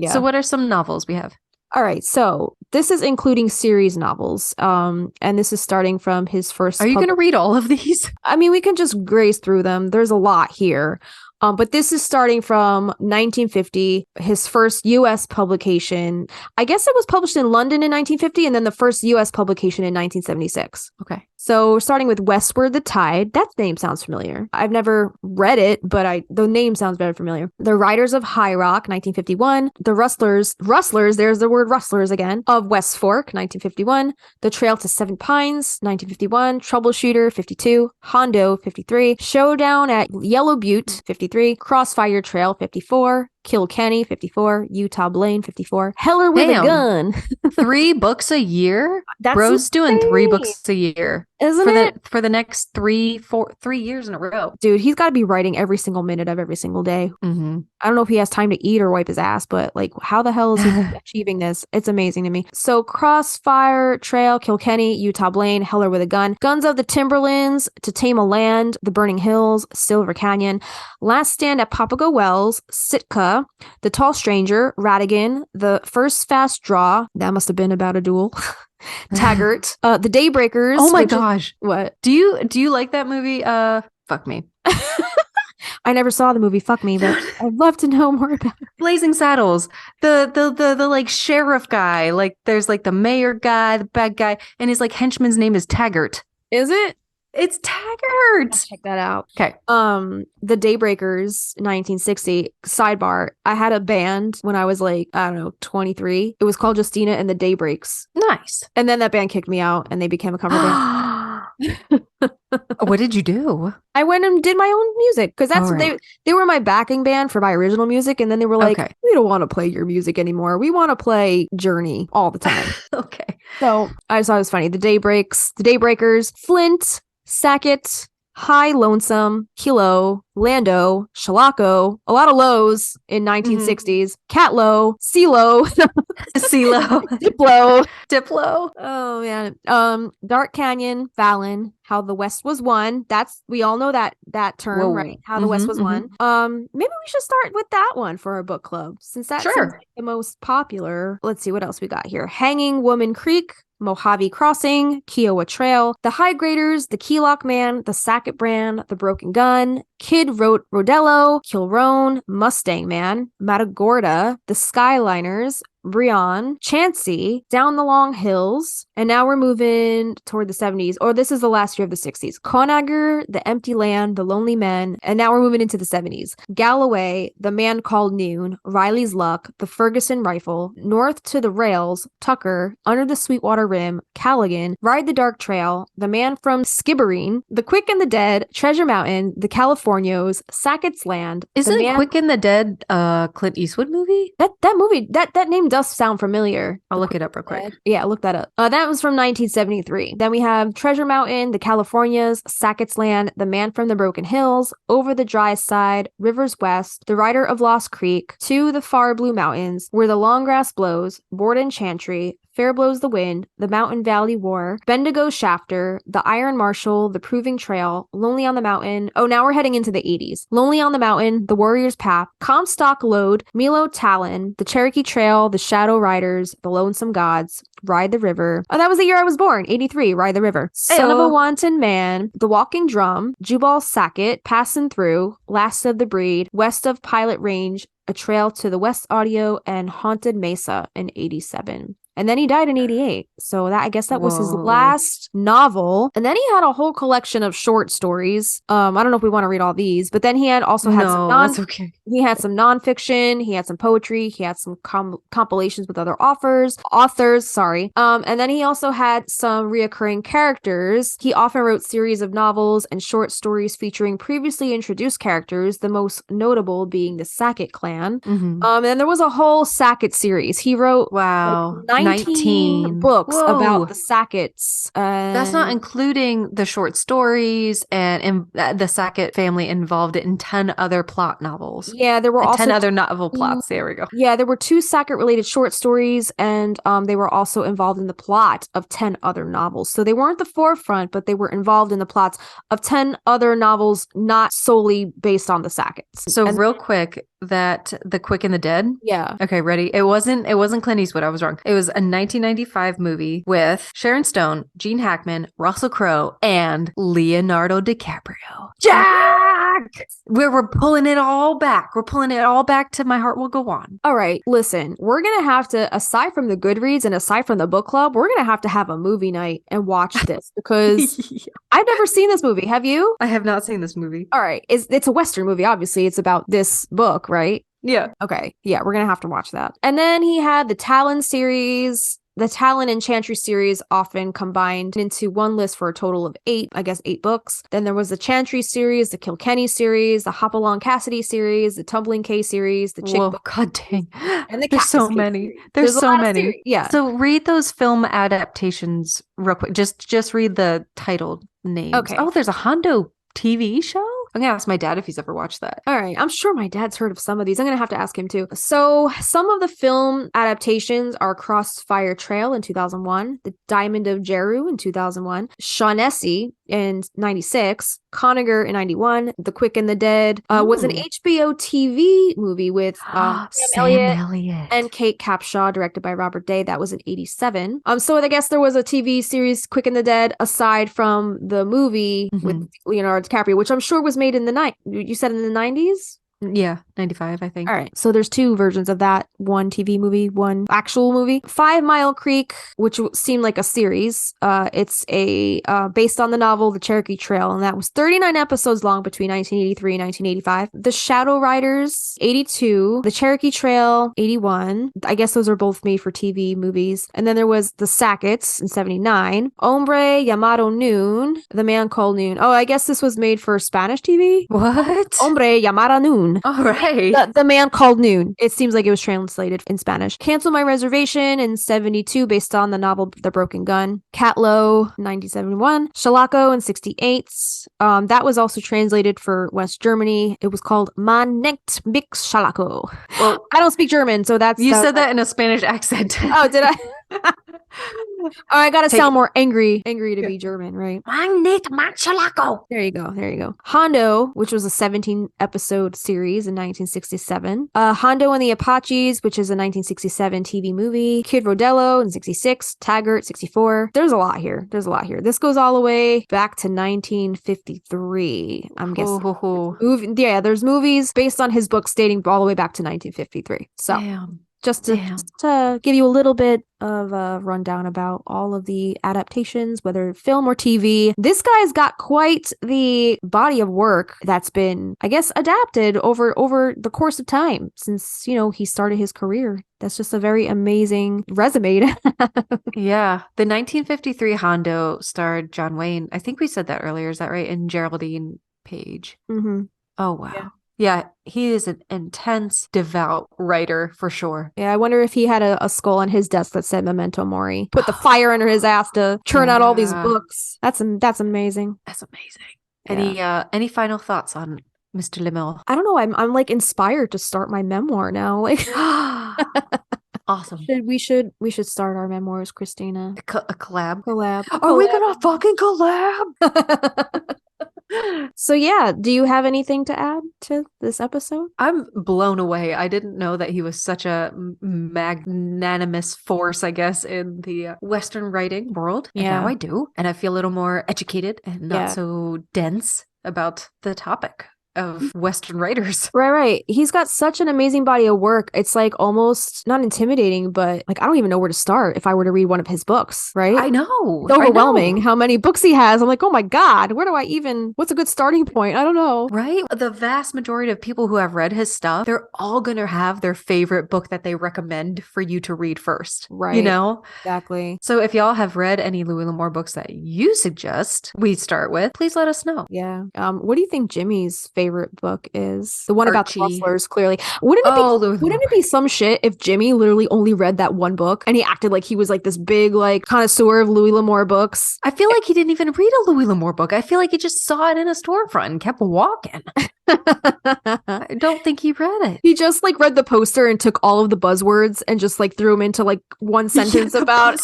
So what are some novels we have? All right. So this is including series novels. And this is starting from his first. Are you going to read all of these? I mean, we can just graze through them. There's a lot here. But this is starting from 1950, his first U.S. publication. I guess it was published in London in 1950, and then the first U.S. publication in 1976. Okay. So starting with Westward the Tide, that name sounds familiar. I've never read it, but the name sounds very familiar. The Riders of High Rock, 1951. The Rustlers, there's the word rustlers again, of West Fork, 1951. The Trail to Seven Pines, 1951. Troubleshooter, 52. Hondo, 53. Showdown at Yellow Butte, 53. Crossfire Trail, 54. Kilkenny, 54. Utah Blaine, 54. Heller with a Gun. 3 books a year? Bro's doing 3 books a year. Isn't it? For the next 3 years in a row. Dude, he's got to be writing every single minute of every single day. Mm-hmm. I don't know if he has time to eat or wipe his ass, but like, how the hell is he achieving this? It's amazing to me. So Crossfire Trail, Kilkenny, Utah Blaine, Heller with a Gun, Guns of the Timberlands, To Tame a Land, The Burning Hills, Silver Canyon, Last Stand at Papago Wells, Sitka, The Tall Stranger, Radigan, The First Fast Draw, that must have been about a duel, Taggart, The Daybreakers. Oh my gosh. What? Do you like that movie? Fuck Me. I never saw the movie Fuck Me, but I'd love to know more about it. Blazing Saddles. The like sheriff guy. Like there's like the mayor guy, the bad guy, and his like henchman's name is Taggart. Is it? It's Taggart. Check that out. Okay. The Daybreakers, 1960. Sidebar. I had a band when I was like, I don't know, 23. It was called Justina and the Daybreaks. Nice. And then that band kicked me out and they became a cover band. What did you do? I went and did my own music because that's they were my backing band for my original music, and then they were like, we don't want to play your music anymore. We want to play Journey all the time. Okay. So I just thought it was funny. The Daybreakers, Flint, Sackett, High Lonesome, Kilo, Lando, Shalako, a lot of lows in 1960s. Catlow, CeeLo, CeeLo, Diplo. Oh man. Dark Canyon, Fallon, How the West Was Won. We all know that term, right? How the West Was Won. Maybe we should start with that one for our book club since that's like the most popular. Let's see what else we got here. Hanging Woman Creek, Mojave Crossing, Kiowa Trail, The High Graders, The Keylock Man, The Sackett Brand, The Broken Gun, Kid Rodello, Kilroan, Mustang Man, Matagorda, The Skyliners, Brion, Chansey, Down the Long Hills, and now we're moving toward the 70s, or this is the last year of the 60s. Conager, The Empty Land, The Lonely Men, and now we're moving into the 70s. Galloway, The Man Called Noon, Riley's Luck, The Ferguson Rifle, North to the Rails, Tucker, Under the Sweetwater Rim, Callaghan, Ride the Dark Trail, The Man from Skibbereen, The Quick and the Dead, Treasure Mountain, The Californios, Sackett's Land. Isn't Quick and the Dead a Clint Eastwood movie? That movie, that name does sound familiar. I'll look it up real quick. Yeah, look that up. That was from 1973. Then we have Treasure Mountain, The Californias, Sackett's Land, The Man from the Broken Hills, Over the Dry Side, Rivers West, The Rider of Lost Creek, To the Far Blue Mountains, Where the Long Grass Blows, Borden Chantry, Fair Blows the Wind, The Mountain Valley War, Bendigo Shafter, The Iron Marshal, The Proving Trail, Lonely on the Mountain. Oh, now we're heading into the 80s. Lonely on the Mountain, The Warrior's Path, Comstock Lode, Milo Talon, The Cherokee Trail, The Shadow Riders, The Lonesome Gods, Ride the River. Oh, that was the year I was born. 83, Ride the River. Son of a Wanton Man, The Walking Drum, Jubal Sackett, Passin' Through, Last of the Breed, West of Pilot Range, A Trail to the West Audio, and Haunted Mesa in 87. And then he died in 88. So that, I guess that was his last novel. And then he had a whole collection of short stories. I don't know if we want to read all these, but then he had also had he had some nonfiction, he had some poetry, he had some compilations with other authors. And then he also had some reoccurring characters. He often wrote series of novels and short stories featuring previously introduced characters, the most notable being the Sackett clan. And then there was a whole Sackett series. He wrote 19 books about the Sacketts. That's not including the short stories and the Sackett family involved in 10 other plot novels. Yeah, there were also 10 other novel plots. There we go. Yeah, there were 2 Sackett-related short stories, and they were also involved in the plot of 10 other novels. So they weren't the forefront, but they were involved in the plots of 10 other novels, not solely based on the Sacketts. So real quick, that The Quick and the Dead? Yeah. Okay, ready? It wasn't Clint Eastwood. I was wrong. It was a 1995 movie with Sharon Stone, Gene Hackman, Russell Crowe, and Leonardo DiCaprio. Jack! We're pulling it all back. We're pulling it all back to My Heart Will Go On. All right, listen, we're going to have to, aside from the Goodreads and aside from the book club, we're going to have a movie night and watch this because I've never seen this movie. Have you? I have not seen this movie. All right. It's a Western movie. Obviously, it's about this book, right? Yeah. Okay. Yeah, we're going to have to watch that. And then he had the Talon series. The Talon and Chantry series often combined into one list for a total of 8 books. Then there was the Chantry series, the Kilkenny series, the Hopalong Cassidy series, the Tumbling K series, the Chick Book. God dang. And the There's so many. There's so many. Yeah. So read those film adaptations real quick. Just read the title names. Okay. Oh, there's a Hondo TV show? I'm going to ask my dad if he's ever watched that. All right. I'm sure my dad's heard of some of these. I'm going to have to ask him too. So some of the film adaptations are Crossfire Trail in 2001, The Diamond of Jeru in 2001, Shaughnessy in 96, Conager in 91, The Quick and the Dead was an HBO TV movie with Sam Elliott and Kate Capshaw, directed by Robert Day. That was in 87. So I guess there was a TV series, Quick and the Dead, aside from the movie with Leonardo DiCaprio, which I'm sure was made in the you said in the 90s? Yeah, 95, I think. All right. So there's two versions of that. One TV movie, one actual movie. 5 Mile Creek, which seemed like a series. It's based on the novel The Cherokee Trail, and that was 39 episodes long between 1983 and 1985. The Shadow Riders, 82. The Cherokee Trail, 81. I guess those are both made for TV movies. And then there was The Sackets in 79. Hombre Llamado Noon, The Man Called Noon. Oh, I guess this was made for Spanish TV? What? Hombre Llamado Noon. All right. The Man Called Noon. It seems like it was translated in Spanish. Cancel My Reservation in 72 based on the novel The Broken Gun. Catlow, 1971. Shalako in 68. That was also translated for West Germany. It was called Man nicht mix Shalako. Well, I don't speak German, so that's... You said that in a Spanish accent. Oh, did I? Oh, I gotta sound more angry to be German, right? Man nicht mix Shalako. There you go. Hondo, which was a 17-episode series in 1967. Hondo and the Apaches, which is a 1967 TV movie. Kid Rodello in 66. Taggart, 64. There's a lot here. This goes all the way back to 1953. I'm guessing. There's movies based on his books dating all the way back to 1953. So. Damn. Just to give you a little bit of a rundown about all of the adaptations, whether film or TV. This guy's got quite the body of work that's been, I guess, adapted over the course of time since, he started his career. That's just a very amazing resume. Yeah. The 1953 Hondo starred John Wayne. I think we said that earlier. Is that right? And Geraldine Page. Mm-hmm. Oh, wow. Yeah, he is an intense, devout writer for sure. Yeah, I wonder if he had a skull on his desk that said Memento Mori. Put the fire under his ass to churn out all these books. That's amazing. That's amazing. Any final thoughts on Mr. Lemel? I don't know. I'm like inspired to start my memoir now. Like, awesome. We should start our memoirs, Kristina. A collab. Are we gonna fucking collab? So yeah, do you have anything to add to this episode? I'm blown away. I didn't know that he was such a magnanimous force, I guess, in the Western writing world. And now I do. And I feel a little more educated and not so dense about the topic of Western writers. Right. He's got such an amazing body of work. It's like almost not intimidating, but like I don't even know where to start if I were to read one of his books, right? I know. It's overwhelming how many books he has. I'm like, oh my God, what's a good starting point? I don't know. Right? The vast majority of people who have read his stuff, they're all going to have their favorite book that they recommend for you to read first. Right. Exactly. So if y'all have read any Louis L'Amour books that you suggest we start with, please let us know. Yeah. What do you think Jimmy's favorite book is? The one about the rustlers, clearly. Wouldn't it be some shit if Jimmy literally only read that one book and he acted like he was like this big like connoisseur of Louis L'Amour books? I feel like he didn't even read a Louis L'Amour book. I feel like he just saw it in a storefront and kept walking. I don't think he read it. He just like read the poster and took all of the buzzwords and just like threw them into like one sentence about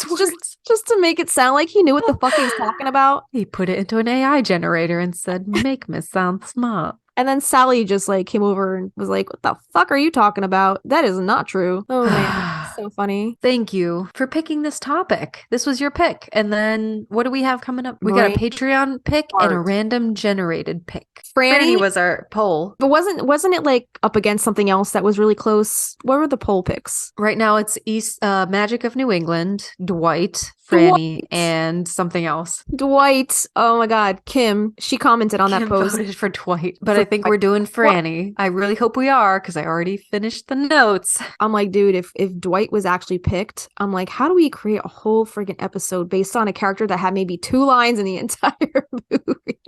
just to make it sound like he knew what the fuck he was talking about. He put it into an AI generator and said, "Make me sound smart." And then Sally just like came over and was like, what the fuck are you talking about? That is not true. Oh man, so funny. Thank you for picking this topic. This was your pick. And then what do we have coming up? We got a Patreon pick and a random generated pick. Franny was our poll. But wasn't it like up against something else that was really close? What were the poll picks? Right now it's Magic of New England, Dwight, Franny, and something else. Dwight. Oh my God. Kim. She commented on that post. Voted for Dwight, but I think we're doing Franny. I really hope we are because I already finished the notes. I'm like, dude, if Dwight was actually picked, I'm like, how do we create a whole friggin' episode based on a character that had maybe 2 lines in the entire movie?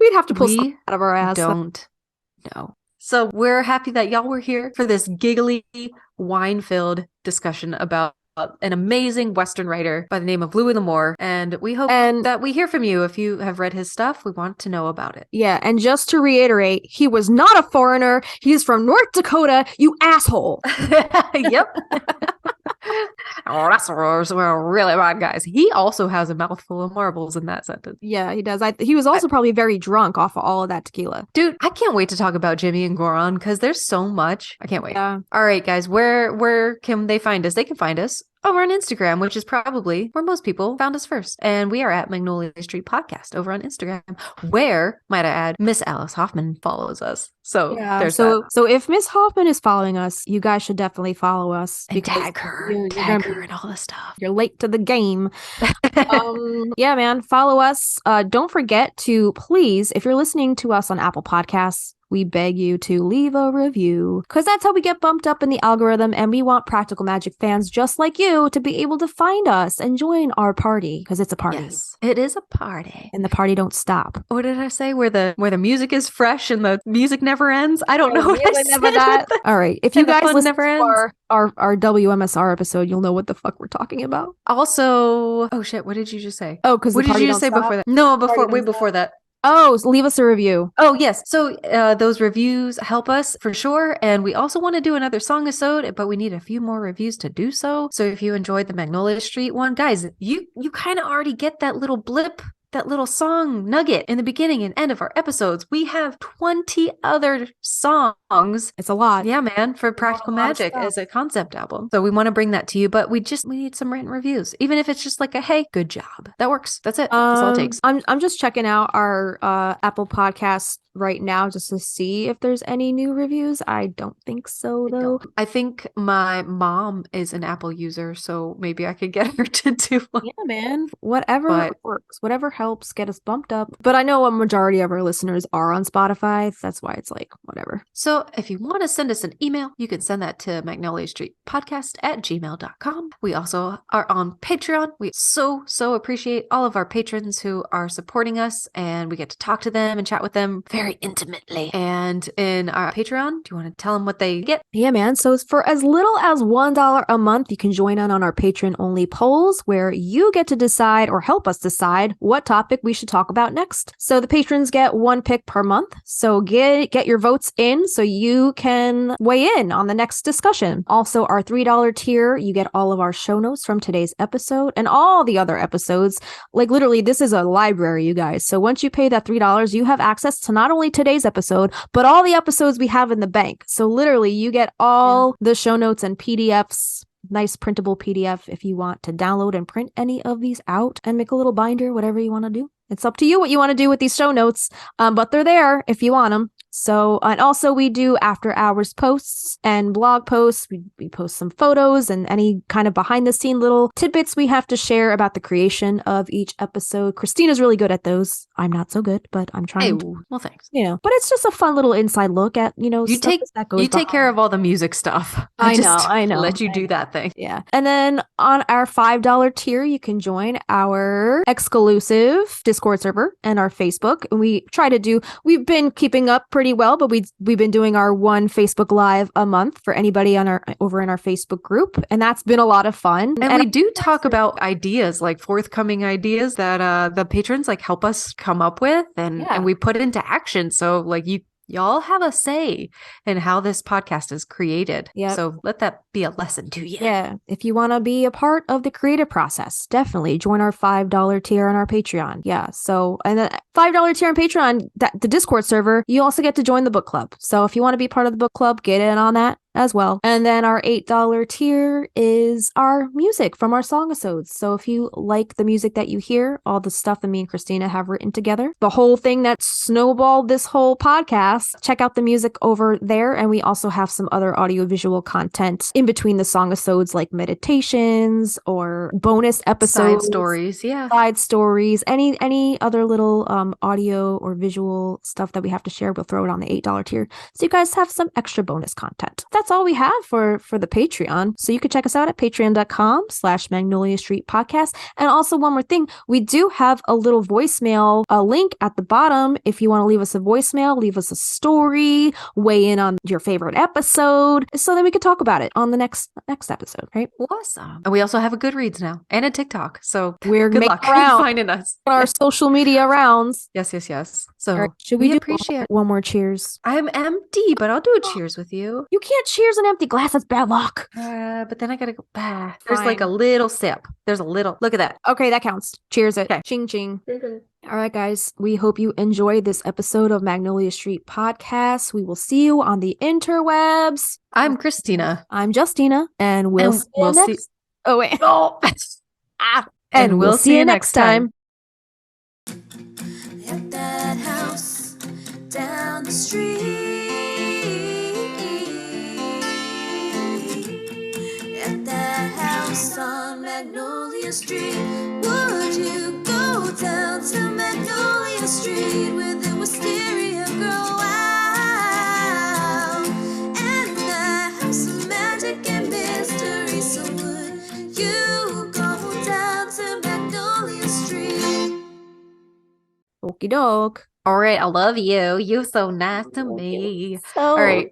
We'd have to pull something out of our ass. Don't know. So we're happy that y'all were here for this giggly, wine-filled discussion about an amazing Western writer by the name of Louis L'Amour, and we hope that we hear from you. If you have read his stuff, we want to know about it. Yeah, and just to reiterate, he was not a foreigner. He's from North Dakota, you asshole. Yep. Rustlers were really bad guys. He also has a mouthful of marbles in that sentence. Yeah, he does. He was also probably very drunk off of all of that tequila. Dude, I can't wait to talk about Jimmy and Goron because there's so much. I can't wait. Yeah. All right, guys, where can they find us? They can find us over on Instagram, which is probably where most people found us first. And we are at Magnolia Street Podcast over on Instagram, where, might I add, Miss Alice Hoffman follows us. So there's that. So if Miss Hoffman is following us, you guys should definitely follow us. And tag her and all this stuff. You're late to the game. Yeah, man, follow us. Don't forget to please, if you're listening to us on Apple Podcasts, we beg you to leave a review, because that's how we get bumped up in the algorithm, and we want Practical Magic fans just like you to be able to find us and join our party, because it's a party. Yes, it is a party. And the party don't stop. What did I say? Where the music is fresh and the music never ends? I don't know what I said. That. All right. If you guys listen never to our WMSR episode, you'll know what the fuck we're talking about. Also, oh shit, what did you just say? Oh, because what did you just say before that? No, before that. Oh, so leave us a review. Oh, yes. So those reviews help us for sure. And we also want to do another song episode, but we need a few more reviews to do so. So if you enjoyed the Magnolia Street one, guys, you kind of already get that little blip, that little song nugget in the beginning and end of our episodes. We have 20 other songs. It's a lot. Yeah, man, for Practical Magic as a concept album. So we want to bring that to you, but we need some written reviews. Even if it's just like a, hey, good job. That works. That's it. That's all it takes. I'm just checking out our Apple Podcast right now just to see if there's any new reviews. I don't think so, though. I think my mom is an Apple user, so maybe I could get her to do one. Yeah, man. Whatever works. Whatever helps get us bumped up. But I know a majority of our listeners are on Spotify. That's why it's like, whatever. So if you want to send us an email, you can send that to magnoliastreetpodcast@gmail.com. We also are on Patreon. We so appreciate all of our patrons who are supporting us, and we get to talk to them and chat with them very intimately. And in our Patreon, do you want to tell them what they get? Yeah, man. So for as little as $1 a month, you can join in on our patron-only polls, where you get to decide or help us decide what topic we should talk about next. So the patrons get one pick per month. So get your votes in so you can weigh in on the next discussion. Also, our $3 tier, you get all of our show notes from today's episode and all the other episodes. Like literally, this is a library, you guys. So once you pay that $3, you have access to not only today's episode, but all the episodes we have in the bank. So literally, you get all the show notes and PDFs. Nice printable PDF if you want to download and print any of these out and make a little binder, whatever you want to do. It's up to you what you want to do with these show notes, but they're there if you want them. So, and also we do after hours posts and blog posts. We post some photos and any kind of behind the scene little tidbits we have to share about the creation of each episode. Kristina's really good at those. I'm not so good, but I'm trying to. Well, thanks. But it's just a fun little inside look at, you take care of all the music stuff. I know. Let you do that thing. Yeah. And then on our $5 tier, you can join our exclusive Discord server and our Facebook. And we've been keeping up pretty well, but we've been doing our one Facebook Live a month for anybody over in our Facebook group, and that's been a lot of fun. And we do talk about ideas, like forthcoming ideas that the patrons like help us come up with, and we put it into action. So like y'all have a say in how this podcast is created. Yeah. So let that be a lesson to you. Yeah. If you want to be a part of the creative process, definitely join our $5 tier on our Patreon. Yeah. So, and the $5 tier on Patreon, the Discord server, you also get to join the book club. So if you want to be part of the book club, get in on that as well. And then our $8 tier is our music from our song-episodes. So if you like the music that you hear, all the stuff that me and Kristina have written together, the whole thing that snowballed this whole podcast, check out the music over there. And we also have some other audiovisual content in between the song-episodes, like meditations or bonus episodes. Side stories, any other little audio or visual stuff that we have to share, we'll throw it on the $8 tier. So you guys have some extra bonus content. That's all we have for the Patreon. So you can check us out at patreon.com/Magnolia Street Podcast. And also one more thing, we do have a little voicemail, a link at the bottom. If you want to leave us a voicemail, leave us a story, weigh in on your favorite episode, so that we could talk about it on the next episode, right? Awesome. And we also have a Goodreads now and a TikTok. So we're good luck finding us. Our social media rounds. Yes. So right, should we appreciate one more cheers? I'm empty, but I'll do a cheers with you. You can't cheers an empty glass. That's bad luck. But then I gotta go back. There's like a little sip. There's a little. Look at that. Okay, that counts. Cheers it. Okay. Ching ching. All right, guys. We hope you enjoyed this episode of Magnolia Street Podcast. We will see you on the interwebs. I'm Kristina. I'm Justina, and we'll see you next Oh, wait. Oh. And we'll see you next time. At that house down the street. At that house on Magnolia Street. Would you go down to Magnolia Street where the wisteria grow out? And that house of magic and mystery. So would you go down to Magnolia Street? Okie doke. All right, I love you. You're so nice to me. So All right.